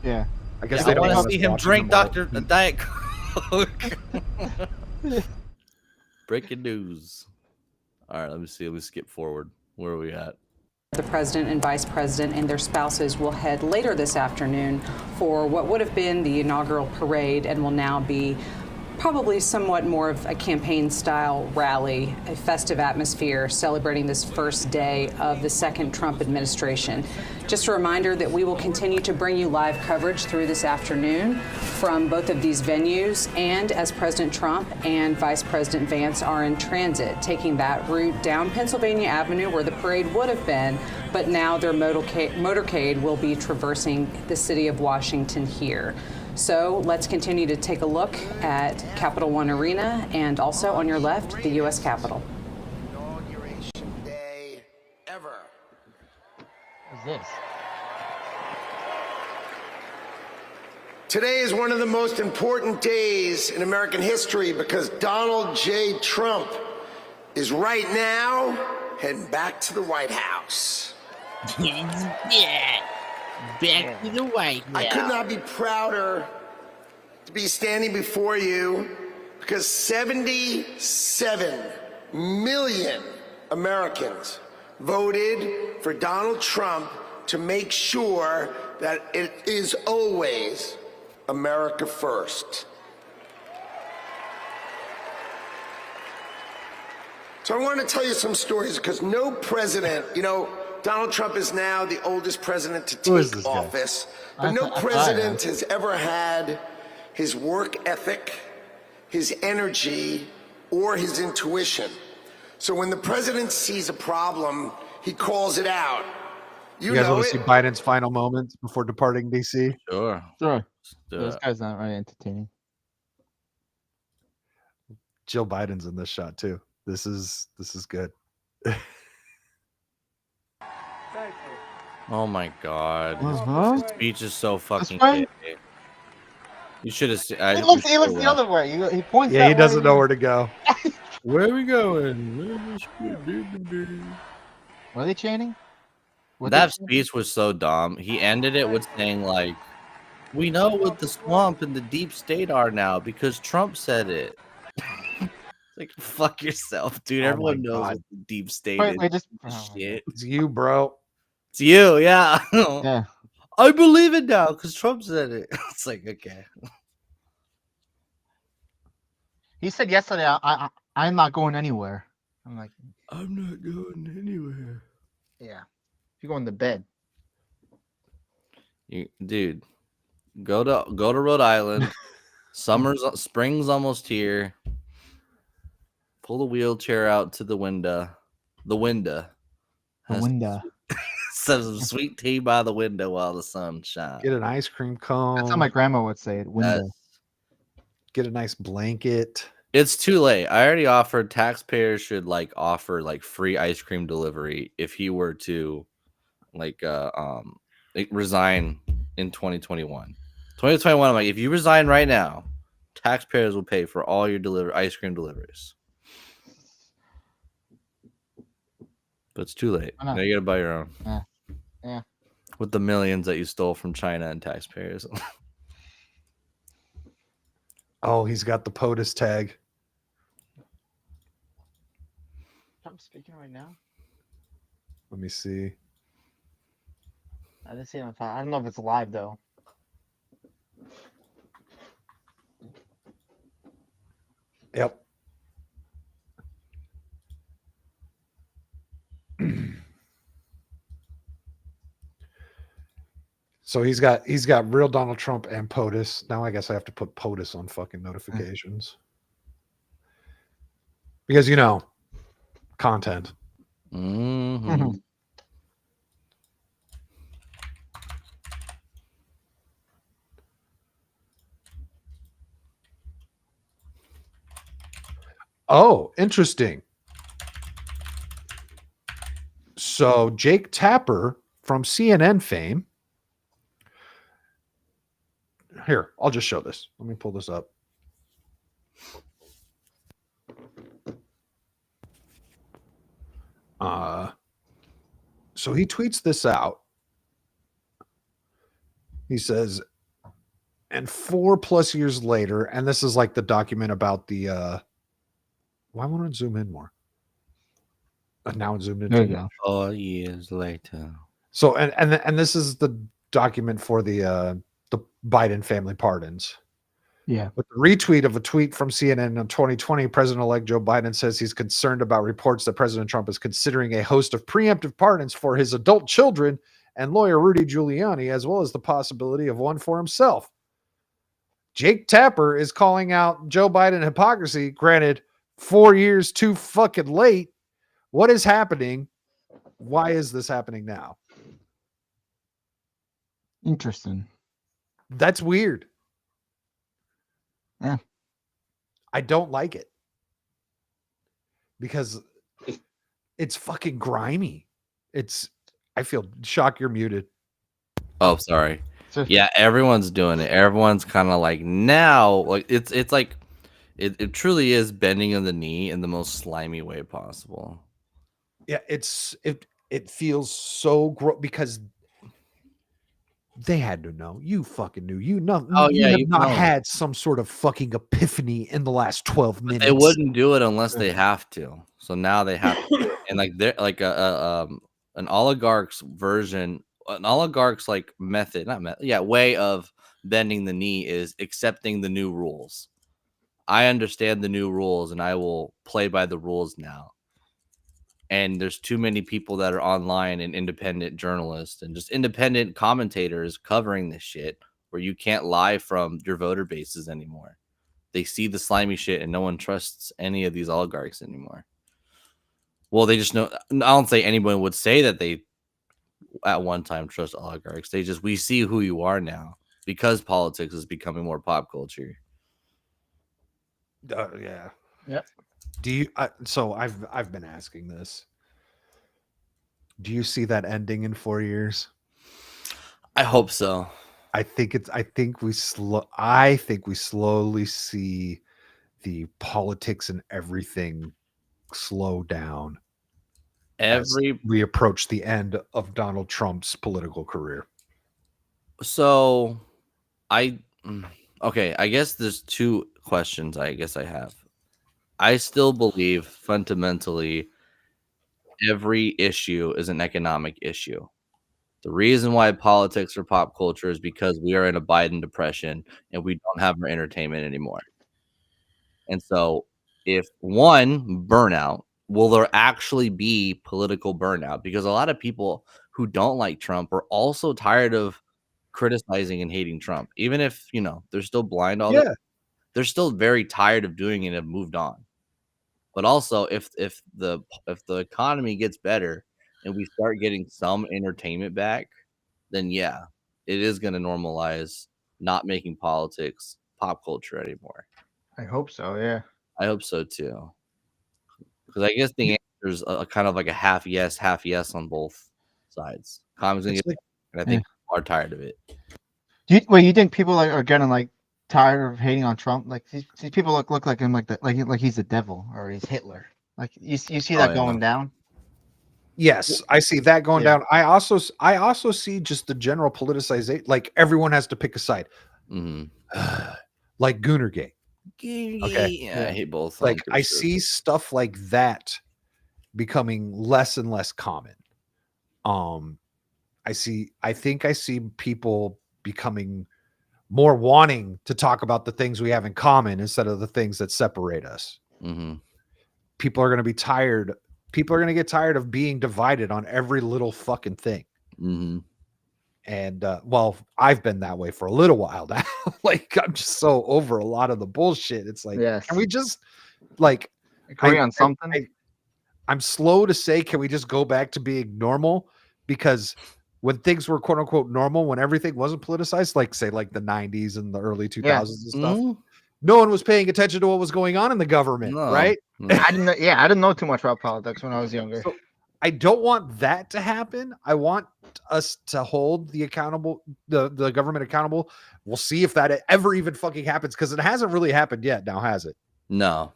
Yeah. I guess Yeah, they I don't want want to us see him watching drink them all. Diet Coke. Breaking news. All right, let me see. Let me skip forward. Where are we at? The president and vice president and their spouses will head later this afternoon for what would have been the inaugural parade and will now be probably somewhat more of a campaign-style rally, a festive atmosphere celebrating this first day of the second Trump administration. Just a reminder that we will continue to bring you live coverage through this afternoon from both of these venues, and as President Trump and Vice President Vance are in transit, taking that route down Pennsylvania Avenue where the parade would have been, but now their motorcade will be traversing the city of Washington here. So let's continue to take a look at Capital One Arena and also on your left, the U.S. Capitol. Inauguration day ever. What's this? Today is one of the most important days in American history because Donald J. Trump is right now heading back to the White House. Back to the White House. I could not be prouder to be standing before you because 77 million Americans voted for Donald Trump to make sure that it is always America first. So I want to tell you some stories because no president, Donald Trump is now the oldest president to take office, but no president has ever had his work ethic, his energy, or his intuition. So when the president sees a problem, he calls it out. You guys want to see Biden's final moments before departing DC? Sure. Sure. Do This it. guy's not very entertaining. Jill Biden's in this shot too. This is good. Oh my god. Uh-huh. His speech is so fucking way? gay. You should have seen. He looks the other way. He points. Yeah, he that doesn't way. know where to go. Where are we going? What are they chanting? That speech was so dumb. He ended it with saying like, "We know what the swamp and the deep state are now because Trump said it." Like, fuck yourself, dude. Oh Everyone my knows God. what the deep state Wait, is. wait, just Shit. It's you, bro. It's you, yeah. Yeah. I believe it now because Trump said it. It's like, okay. He said yesterday, I'm not going anywhere. I'm like, I'm not going anywhere. yeah. You're going to bed. Dude, go to Rhode Island. Spring's almost here. Pull the wheelchair out to the window. The window. The window. Some sweet tea by the window while the sun shines. Get an ice cream cone. That's how my grandma would say it. Window. Get a nice blanket. It's too late. I already offered. Taxpayers should offer free ice cream delivery if he were to resign in 2021. 2021, I'm like, if you resign right now, taxpayers will pay for all your ice cream deliveries. But it's too late. Now you gotta buy your own. Yeah. With the millions that you stole from China and taxpayers. Oh, he's got the POTUS tag. I'm speaking right now. Let me see. I didn't see it on time. I don't know if it's live though. Yep. So he's got real Donald Trump and POTUS. Now I guess I have to put POTUS on fucking notifications. Because content. Mm-hmm. Oh, interesting. So Jake Tapper from CNN fame. Here, I'll just show this. Let me pull this up. So he tweets this out. He says, and 4+ years later, and this is like the document about the why won't it zoom in more? Now it zoomed in. There you go. 4 years later. So and this is the document for the Biden family pardons. Yeah. With the retweet of a tweet from CNN in 2020, President-elect Joe Biden says he's concerned about reports that President Trump is considering a host of preemptive pardons for his adult children and lawyer Rudy Giuliani, as well as the possibility of one for himself. Jake Tapper is calling out Joe Biden hypocrisy. Granted, 4 years too fucking late. What is happening? Why is this happening now? Interesting. That's weird. Yeah. I don't like it. Because it's fucking grimy. I feel Shock, you're muted. Oh, sorry. Yeah, everyone's doing it. Everyone's kind of now, it's like it truly is bending of the knee in the most slimy way possible. Yeah, it feels so gross because they had to know. You fucking knew. You have not had some sort of fucking epiphany in the last 12 minutes. They wouldn't do it unless they have to. So now they have to. And they're an oligarch's version, an oligarch's way of bending the knee is accepting the new rules. I understand the new rules and I will play by the rules now. And there's too many people that are online and independent journalists and just independent commentators covering this shit where you can't lie from your voter bases anymore. They see the slimy shit and no one trusts any of these oligarchs anymore. Well, they just know. I don't say anyone would say that they at one time trust oligarchs. We see who you are now because politics is becoming more pop culture. Yeah. Yep. Do you? So I've been asking this. Do you see that ending in 4 years? I hope so. I think we slowly see the politics and everything slow down as we approach the end of Donald Trump's political career. So okay, I guess there's two questions I guess I have. I still believe fundamentally every issue is an economic issue. The reason why politics or pop culture is because we are in a Biden depression and we don't have our entertainment anymore. And so if one burnout, will there actually be political burnout? Because a lot of people who don't like Trump are also tired of criticizing and hating Trump. Even if, they're still blind all the they're still very tired of doing it and have moved on. But also if the economy gets better and we start getting some entertainment back, then yeah, it is going to normalize not making politics pop culture anymore. I hope so. Yeah. I hope so too. Because I guess the answer is a kind of like a half yes on both sides. Common's gonna get, and I think people are tired of it. You think people are getting like tired of hating on Trump? Like these people look like him, like he's the devil or he's Hitler. Like you see that going down. Yes, I see that going down. I also see just the general politicization. Like everyone has to pick a side. Like Goonergate. Okay. Yeah, I hate both. Like I see stuff like that becoming less and less common. I think I see people becoming more wanting to talk about the things we have in common instead of the things that separate us. People are going to be tired. People are going to get tired of being divided on every little fucking thing. And well, I've been that way for a little while now. Like I'm just so over a lot of the bullshit. It's like, can we just like agree on something? I'm slow to say, can we just go back to being normal? Because when things were quote unquote normal, when everything wasn't politicized, like say like the 90s and the early 2000s and stuff, no one was paying attention to what was going on in the government, right? I didn't know too much about politics when I was younger. So I don't want that to happen. I want us to hold the government accountable. We'll see if that ever even fucking happens, because it hasn't really happened yet now, has it? No.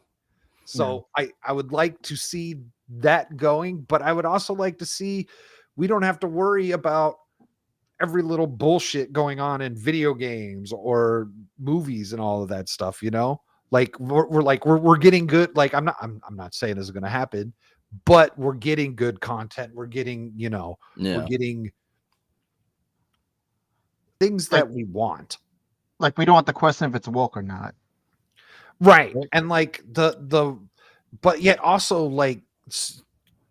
So I would like to see that going, but I would also like to see we don't have to worry about every little bullshit going on in video games or movies and all of that stuff, like we're getting good. Like I'm not saying this is going to happen, but we're getting good content. We're getting, we're getting things that we want. Like we don't want to question if it's woke or not. Right. And like but yet also like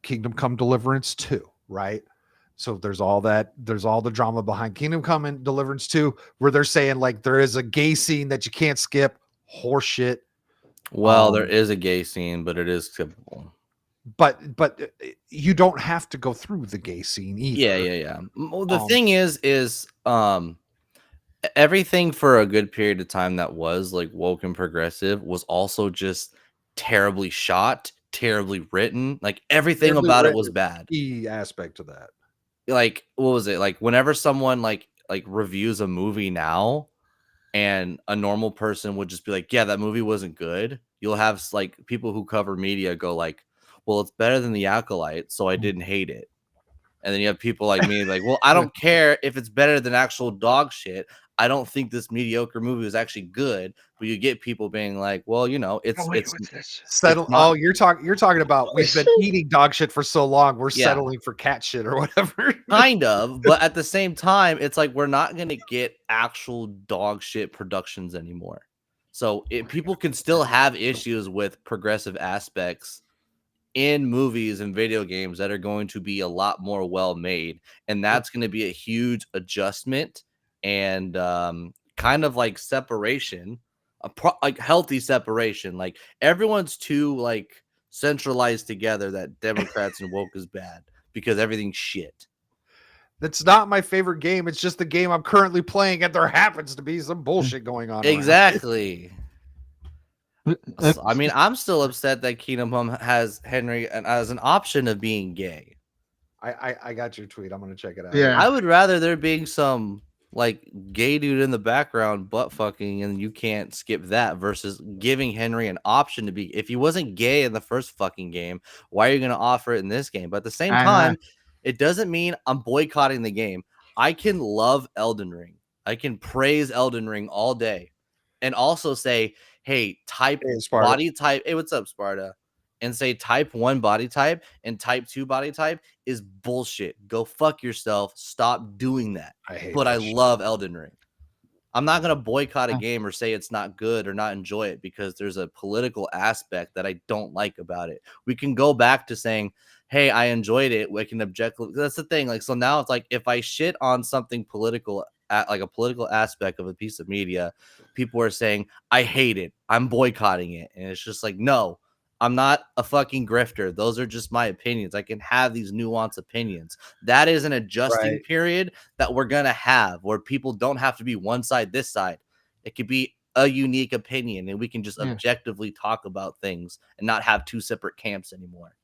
Kingdom Come Deliverance 2, right? So there's all the drama behind Kingdom Come and Deliverance 2, where they're saying like there is a gay scene that you can't skip. Horseshit. Well, there is a gay scene, but it is skippable. But you don't have to go through the gay scene either. Yeah. Well, the thing is everything for a good period of time that was like woke and progressive was also just terribly shot, terribly written. Like everything about it was bad. Key aspect of that. Like what was it? Like whenever someone like reviews a movie now, and a normal person would just be like, yeah, that movie wasn't good. You'll have like people who cover media go like, well, it's better than The Acolyte, so I didn't hate it. And then you have people like me like, well, I don't care if it's better than actual dog shit. I don't think this mediocre movie is actually good. But you get people being like, well, it's settle. You're talking about we've been eating dog shit for so long, we're settling for cat shit or whatever. Kind of, but at the same time, it's like we're not gonna get actual dog shit productions anymore. So people can still have issues with progressive aspects in movies and video games that are going to be a lot more well made, and that's going to be a huge adjustment and kind of like separation, like healthy separation. Like everyone's too like centralized together that Democrats and woke is bad because everything's shit. That's not my favorite game. It's just the game I'm currently playing, and there happens to be some bullshit going on. Exactly. So, I mean, I'm still upset that Kingdom Come has Henry as an option of being gay. I got your tweet. I'm gonna check it out. Yeah. I would rather there being some like gay dude in the background butt fucking and you can't skip that versus giving Henry an option to be. If he wasn't gay in the first fucking game, why are you gonna offer it in this game? But at the same time, it doesn't mean I'm boycotting the game. I can love Elden Ring. I can praise Elden Ring all day and also say, hey, type body type. Hey, what's up, Sparta? And say type 1 body type and type 2 body type is bullshit. Go fuck yourself. Stop doing that. But I love Elden Ring. I'm not going to boycott a game or say it's not good or not enjoy it because there's a political aspect that I don't like about it. We can go back to saying, hey, I enjoyed it. We can objectively. That's the thing. Like, so now it's like if I shit on something political, like a political aspect of a piece of media, people are saying, I hate it. I'm boycotting it. And it's just like, no. I'm not a fucking grifter. Those are just my opinions. I can have these nuanced opinions. That is an adjusting period that we're going to have where people don't have to be one side, this side. It could be a unique opinion and we can just objectively talk about things and not have two separate camps anymore.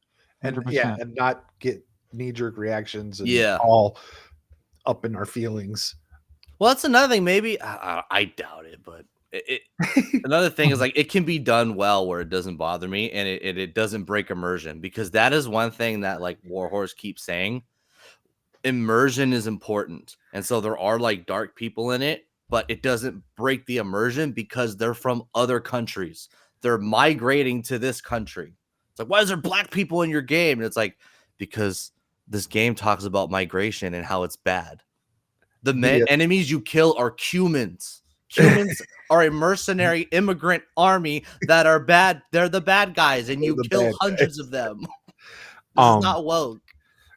And 100%. and not get knee-jerk reactions and Yeah. all up in our feelings. Well, that's another thing. Maybe I doubt it, but another thing is like it can be done well where it doesn't bother me and it doesn't break immersion because that is one thing that like Warhorse keeps saying. Immersion is important, and so there are like dark people in it, but it doesn't break the immersion because they're from other countries. They're migrating to this country. It's like, why is there black people in your game? And it's like because this game talks about migration and how it's bad. The enemies you kill are Cumans. Cumans are a mercenary immigrant army that are bad. They're the bad guys, and you kill hundreds of them. This is not woke.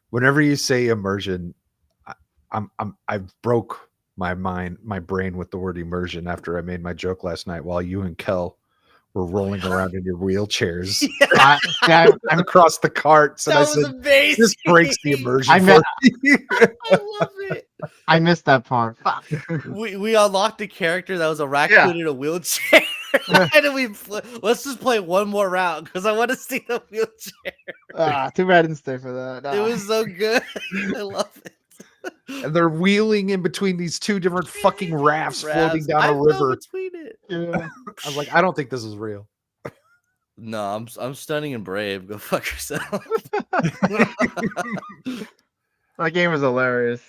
Whenever you say immersion, I broke my brain with the word immersion after I made my joke last night while you and Kel were rolling around in your wheelchairs across the carts. And I said, amazing. This breaks the immersion. I for me. love it. I missed that part. Fuck. We unlocked a character that was a raccoon in a wheelchair. And let's just play one more round because I want to see the wheelchair. Too bad I didn't stay for that. It was so good. I love it. And they're wheeling in between these two different fucking rafts floating down a river. Between it. Yeah. I was like, I don't think this is real. No, I'm stunning and brave. Go fuck yourself. That game was hilarious.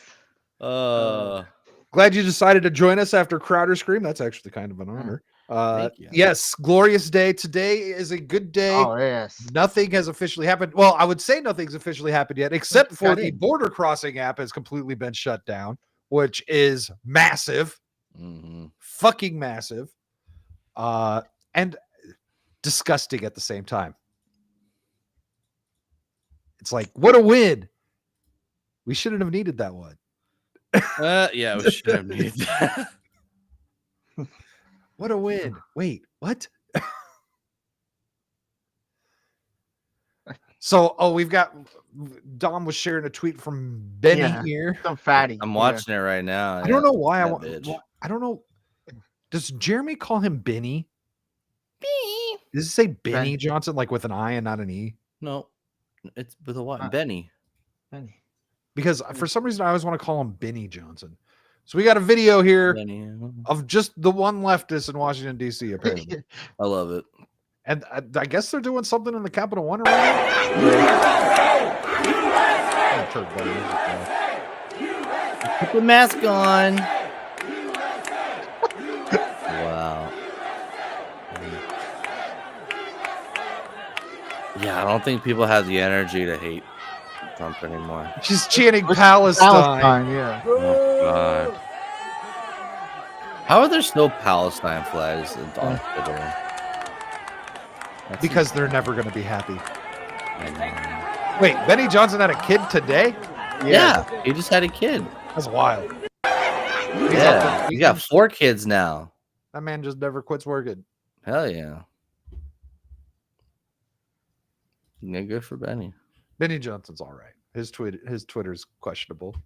Glad you decided to join us after Crowder Scream. That's actually kind of an honor. Yes, glorious day. Today is a good day. Oh, yes. Nothing has officially happened. Well, I would say nothing's officially happened yet, except for the border crossing app has completely been shut down, which is massive. Fucking massive. And disgusting at the same time. It's like, what a win. We shouldn't have needed that one. Yeah, we should have needed that. What a win. Wait, what? So, we've got Dom was sharing a tweet from Benny here. Some fatty. I'm watching it right now. I don't know why I don't know. Does Jeremy call him Benny? Benny. Does it say Benny Johnson like with an I and not an E? No, it's with a what? Benny. Benny. Because for some reason I always want to call him Benny Johnson. So we got a video here of just the one leftist in Washington, D.C., apparently. I love it. And I guess they're doing something in the Capitol One arena. Put the mask on. Wow. Yeah, I don't think people have the energy to hate Trump anymore. She's chanting Palestine. Yeah. Oh, God. How are there still Palestine flags on Twitter? Because they're never going to be happy. Wait, Benny Johnson had a kid today? Yeah, he just had a kid. That's wild. Yeah, he got 4 kids now. That man just never quits working. Hell yeah. Yeah, good for Benny. Benny Johnson's all right. His Twitter's questionable.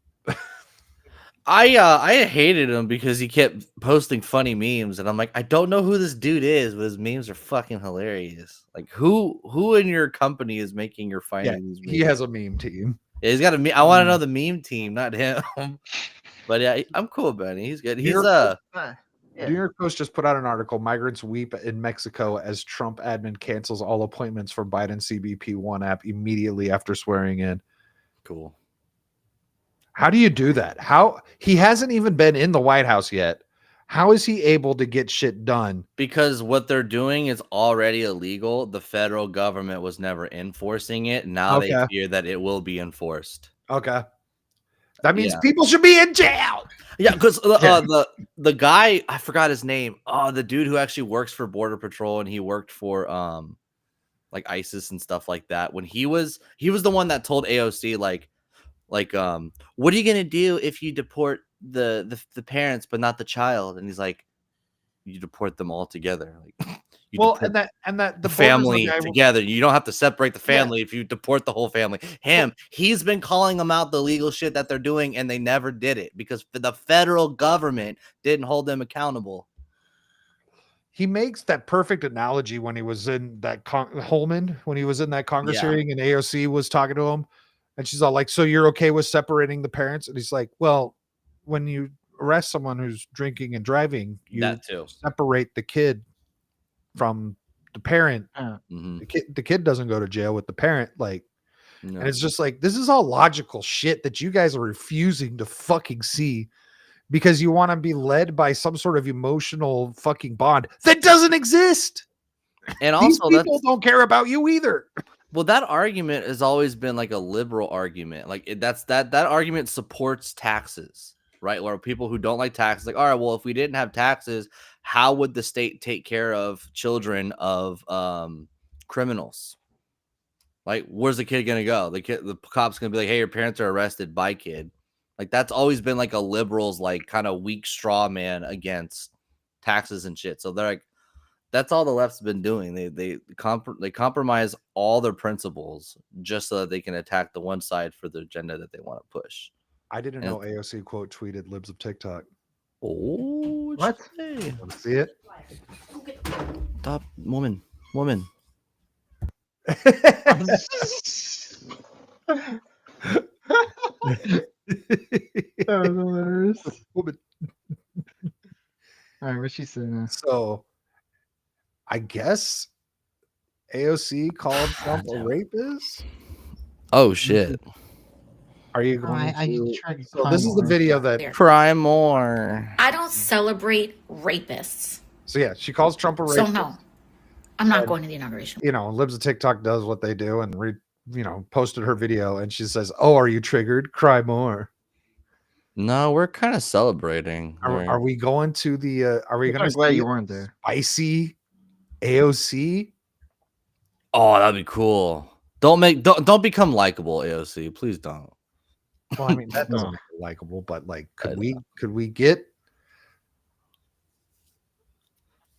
I hated him because he kept posting funny memes, and I'm like, I don't know who this dude is, but his memes are fucking hilarious. Like, who in your company is making or finding these memes? He has a meme team. Yeah, he's got a meme. I want to know the meme team, not him. But yeah, I'm cool about it. He's good. New He's York, Yeah. New York Post just put out an article. Migrants weep in Mexico as Trump admin cancels all appointments for Biden CBP1 app immediately after swearing in. Cool. How do you do that? How he hasn't even been in the White House yet. How is he able to get shit done? Because what they're doing is already illegal. The federal government was never enforcing it. Now they Okay. fear that it will be enforced. Okay. That means Yeah. people should be in jail. Yeah, because the guy, I forgot his name. Oh, the dude who actually works for Border Patrol and he worked for like ISIS and stuff like that. When he was the one that told AOC like what are you gonna do if you deport the parents but not the child? And he's like, you deport them all together. Like you Well, deport and that the the family guy, together. You don't have to separate the Yeah. family if you deport the whole family. He's been calling them out the legal shit that they're doing, and they never did it because the federal government didn't hold them accountable. he makes that perfect analogy when he was in that Holman, when he was in that Congress Yeah. hearing and AOC was talking to him, and she's all like, "So you're okay with separating the parents?" And he's like, "Well, when you arrest someone who's drinking and driving, you That too. separate the kid from the parent. Mhm. The kid doesn't go to jail with the parent, like." No. And it's just like, this is all logical shit that you guys are refusing to fucking see because you want to be led by some sort of emotional fucking bond that doesn't exist. And These also people don't care about you either. well, that argument has always been like a liberal argument. Like that argument supports taxes, right? Where people who don't like taxes, like, all right, well, if we didn't have taxes, how would the state take care of children of criminals? Like, where's the kid gonna go? The cop's gonna be like, hey, your parents are arrested. Bye, kid. Like, that's always been like a liberal's like kind of weak straw man against taxes and shit. So they're like, that's all the left's been doing. They compromise all their principles just so that they can attack the one side for the agenda that they want to push. I didn't know AOC quote tweeted libs of TikTok. Oh, what? Want to see it? Stop, woman. That was hilarious. Woman. All right, what's she saying? So, I guess AOC called Trump a rapist. Oh shit! Are you going I to? just tried to So this is the video that. Cry more. I don't celebrate rapists. So yeah, she calls Trump a So rapist. no, I'm not going to the inauguration. You know, Libs of TikTok does what they do and posted her video and she says, "Oh, are you triggered? Cry more." No, we're kind of celebrating. Are we going to the? Are we going to? glad you weren't there. Spicy AOC. Oh, that'd be cool. Don't become likable, AOC. Please don't. Well, I mean that doesn't make it likable, but like, could we get?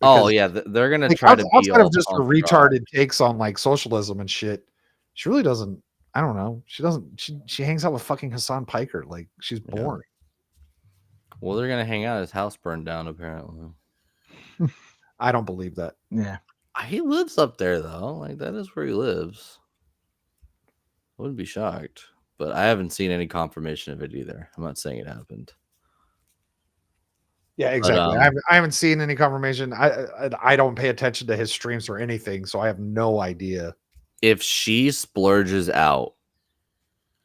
Oh yeah, they're gonna Like, try to be outside all of just her punk rock. retarded takes on like socialism and shit. She really doesn't. I don't know. She doesn't. She hangs out with fucking Hassan Piker. Like she's boring. Well, they're gonna hang out. His house burned down apparently. I don't believe that. Yeah. He lives up there though. Like that is where he lives. I wouldn't be shocked, but I haven't seen any confirmation of it either. I'm not saying it happened. Yeah, exactly. I haven't seen any confirmation. I don't pay attention to his streams or anything, so I have no idea. If she splurges out,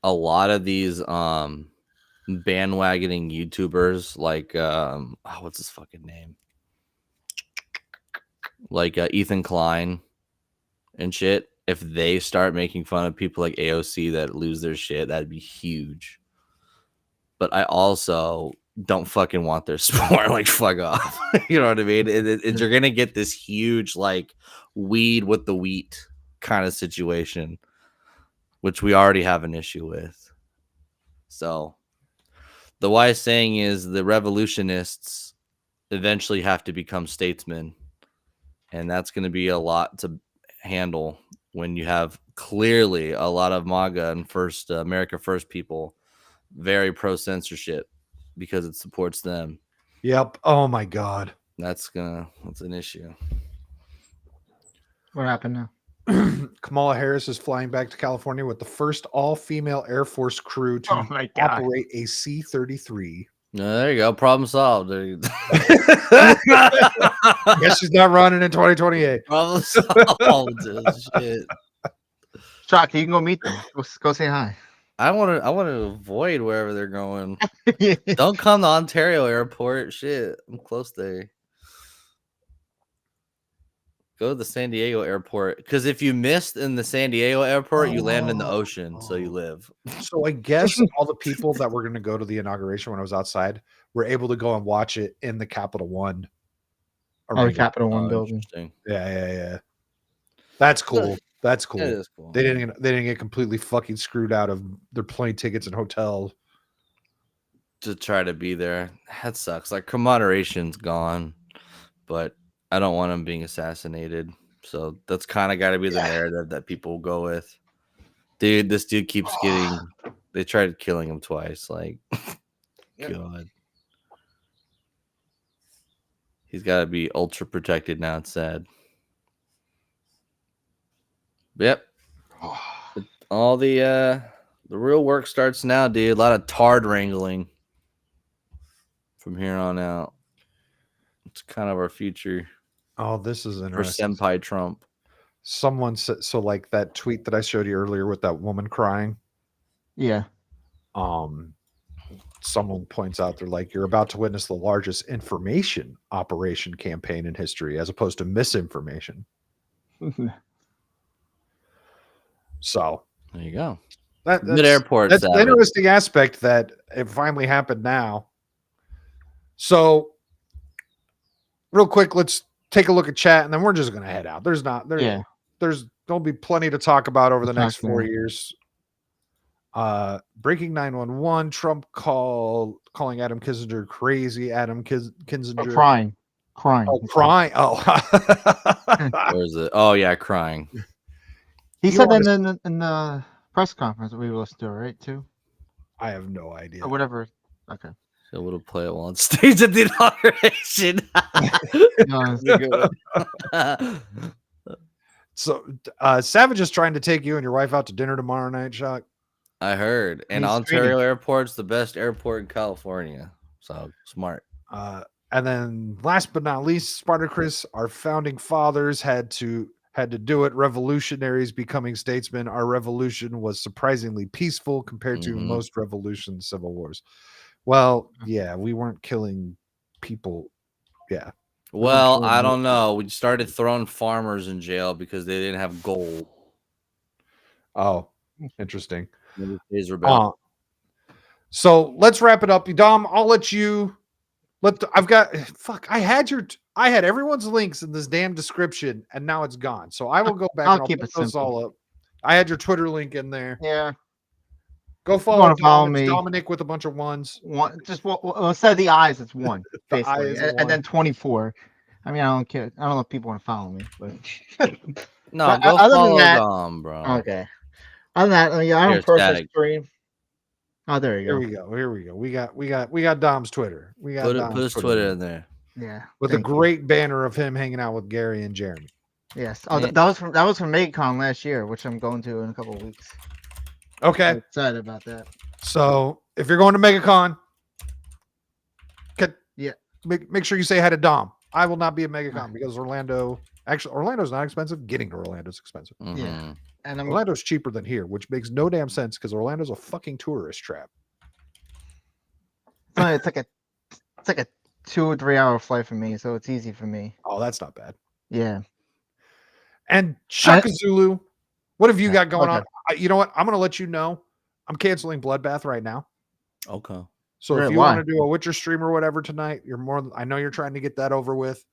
a lot of these bandwagoning YouTubers like what's his fucking name? Like Ethan Klein and shit. If they start making fun of people like AOC that lose their shit, that'd be huge. But I also don't fucking want their sport. Like, fuck off. You know what I mean? You're gonna get this huge like weed with the wheat kind of situation, which we already have an issue with. So the wise saying is the revolutionists eventually have to become statesmen, and that's going to be a lot to handle when you have clearly a lot of MAGA and First America First people very pro censorship because it supports them. Yep. Oh my God. That's an issue. What happened now? Kamala Harris is flying back to California with the first all-female Air Force crew to Oh my God. operate a C-33. There you go. Problem solved. There you Guess she's not running in 2028. Problem solved. Shit. Shock, you can go meet them. Go say hi. I want to avoid wherever they're going. Don't come to Ontario Airport. Shit, I'm close there. Go to the San Diego Airport, because if you missed in the San Diego Airport, you land in the ocean, so you live. So I guess all the people that were going to go to the inauguration when I was outside were able to go and watch it in the Capital One. The Capital One building. Yeah. That's cool. That's cool. It is cool. They didn't get completely fucking screwed out of their plane tickets and hotel to try to be there. That sucks. Like, Inauguration gone, but I don't want him being assassinated. So that's kind of got to be the narrative that people go with. Dude, this dude keeps getting. They tried killing him twice. Like, God. He's got to be ultra protected now. It's sad. Yep. All the real work starts now, dude. A lot of tard wrangling from here on out. It's kind of our future. Oh, this is interesting. For Senpai Trump. Someone said, so like that tweet that I showed you earlier with that woman crying. Yeah. Someone points out, they're like, you're about to witness the largest information operation campaign in history as opposed to misinformation. So there you go. That's airport. That's an interesting aspect that it finally happened now. So real quick, let's take a look at chat, and then we're just gonna head out. There'll be plenty to talk about over the next 4 years. Breaking 911, Trump calling Adam Kinzinger crazy. Adam Kinzinger crying. Oh, crying. Oh, where is it? Oh yeah, crying. He said that in the press conference that we listened to, right? Too. I have no idea. Or whatever. Okay. So we'll play it on stage at the inauguration. So Savage is trying to take you and your wife out to dinner tomorrow night, Shock. I heard. And Ontario Airport's the best airport in California. So smart. And then last but not least, Spartacus, our founding fathers had to do it. Revolutionaries becoming statesmen. Our revolution was surprisingly peaceful compared to most revolutions, civil wars. Well, yeah, we weren't killing people. Yeah. Well, I don't know. We started throwing farmers in jail because they didn't have gold. Oh, interesting. So let's wrap it up. Dom, I'll let you. I had everyone's links in this damn description, and now it's gone. So I will go back and I'll keep put it those simple. all up. I had your Twitter link in there. Yeah. Go follow Dom. me. It's Dominic with a bunch of ones. One, just instead of the eyes, it's one. The basically, eyes and then 24. I mean, I don't care. I don't know if people want to follow me, but no, but go other follow than that, Dom, bro. Okay. Other than that, I don't personally stream. Oh, there you go. Here we go. We got Dom's Twitter. We got put his Twitter in there. Yeah. With a great banner of him hanging out with Gary and Jeremy. Yes. Oh, that was from MegaCon last year, which I'm going to in a couple of weeks. Okay. I'm excited about that. So if you're going to MegaCon, yeah, make sure you say hi to Dom. I will not be at MegaCon because Orlando's not expensive. Getting to Orlando's expensive. Yeah. And Orlando's cheaper than here, which makes no damn sense because Orlando's a fucking tourist trap. It's like a 2 or 3 hour flight for me, so it's easy for me. Oh, that's not bad. Yeah. And Shaka Zulu, what have you got going on? You know what? I'm going to let you know. I'm canceling Bloodbath right now. Okay. So if you want to do a Witcher stream or whatever tonight, I know you're trying to get that over with.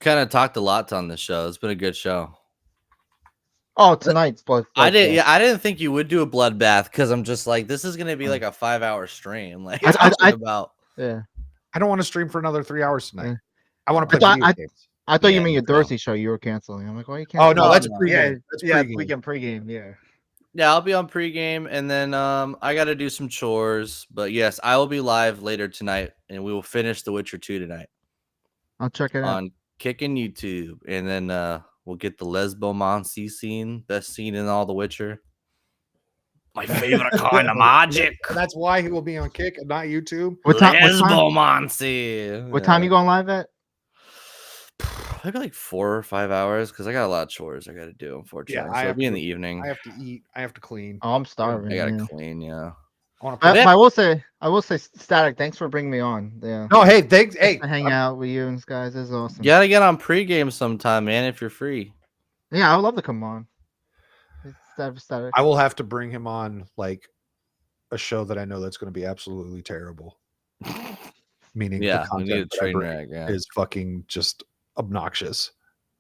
Kind of talked a lot on this show. It's been a good show. Oh, tonight's Bloodbath. I didn't think you would do a Bloodbath because I'm just like, this is going to be like a 5-hour stream. Like I don't want to stream for another 3 hours tonight. I want to play video games. I thought you mean your Dorsey show you were canceling. I'm like, why you canceling? Oh no, that's pregame. Yeah, weekend pregame. Yeah. Yeah, I'll be on pregame, and then I got to do some chores. But yes, I will be live later tonight, and we will finish The Witcher 2 tonight I'll check it out. on Kicking YouTube, and then we'll get the Lesbomancy scene, best scene in all The Witcher. My favorite kind of magic. And that's why he will be on Kick and not YouTube. What time? Lesbomancy. What time you going live at? Maybe like 4 or 5 hours because I got a lot of chores I got to do. Unfortunately, so it'll be in the evening. I have to eat. I have to clean. Oh, I'm starving. I gotta yeah. clean. Yeah. I will say, Static. Thanks for bringing me on. Yeah. No, hey, thanks. Hey, to hang out with you and guys is awesome. You gotta get on pregame sometime, man, if you're free. Yeah, I would love to come on. Static. I will have to bring him on like a show that I know that's going to be absolutely terrible. Meaning, yeah, the we need a content train wreck. Yeah, is fucking just obnoxious.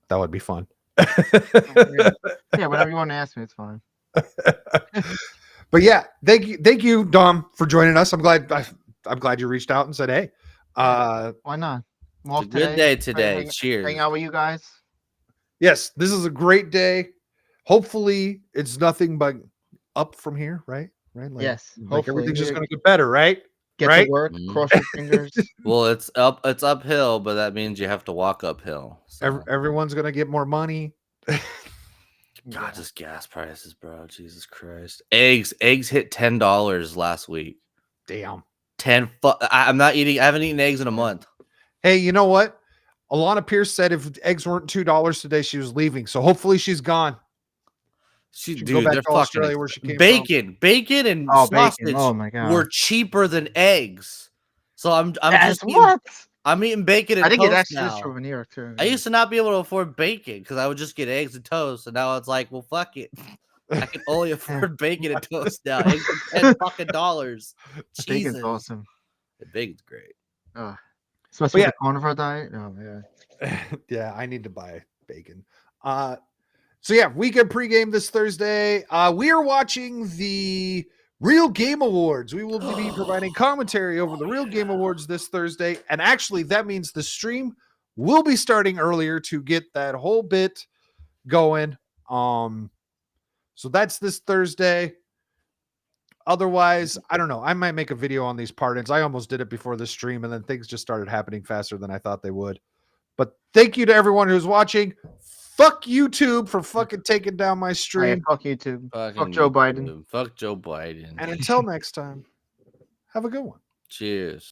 That would be fun. Yeah, whatever you want to ask me, it's fine. But yeah, thank you, Dom, for joining us. I'm glad you reached out and said, hey. Why not? It's a good day today. Cheers. Hang out with you guys. Yes, this is a great day. Hopefully, it's nothing but up from here, right? Right? Like, yes. Like everything's just going to get better, right? Get right? to work. Cross your fingers. Well, it's uphill, but that means you have to walk uphill. So. Everyone's going to get more money. God, just gas prices, bro. Jesus Christ. Eggs hit $10 last week. Damn. I'm not eating. I haven't eaten eggs in a month. Hey, you know what? Alana Pierce said if eggs weren't $2 today, she was leaving. So hopefully she's gone. She go back to Australia where she came bacon and sausage bacon. Oh my God. were cheaper than eggs. So I'm just I'm eating bacon and I think toast it actually now. is true in New York too. I used to not be able to afford bacon because I would just get eggs and toast, and now it's like, well, fuck it. I can only afford bacon and toast now. Eggs are $10. Bacon's awesome. Bacon's great. Especially with the carnivore diet. Oh yeah. Yeah, I need to buy bacon. So yeah, weekend pregame this Thursday. We are watching the Real Game Awards. We will be providing commentary over the Real Game Awards this Thursday. And actually, that means the stream will be starting earlier to get that whole bit going. So that's this Thursday. Otherwise, I don't know. I might make a video on these pardons. I almost did it before the stream, and then things just started happening faster than I thought they would. But thank you to everyone who's watching. Fuck YouTube for fucking taking down my stream. Fuck YouTube. Fuck Joe Biden. Fuck Joe Biden. And until next time, have a good one. Cheers.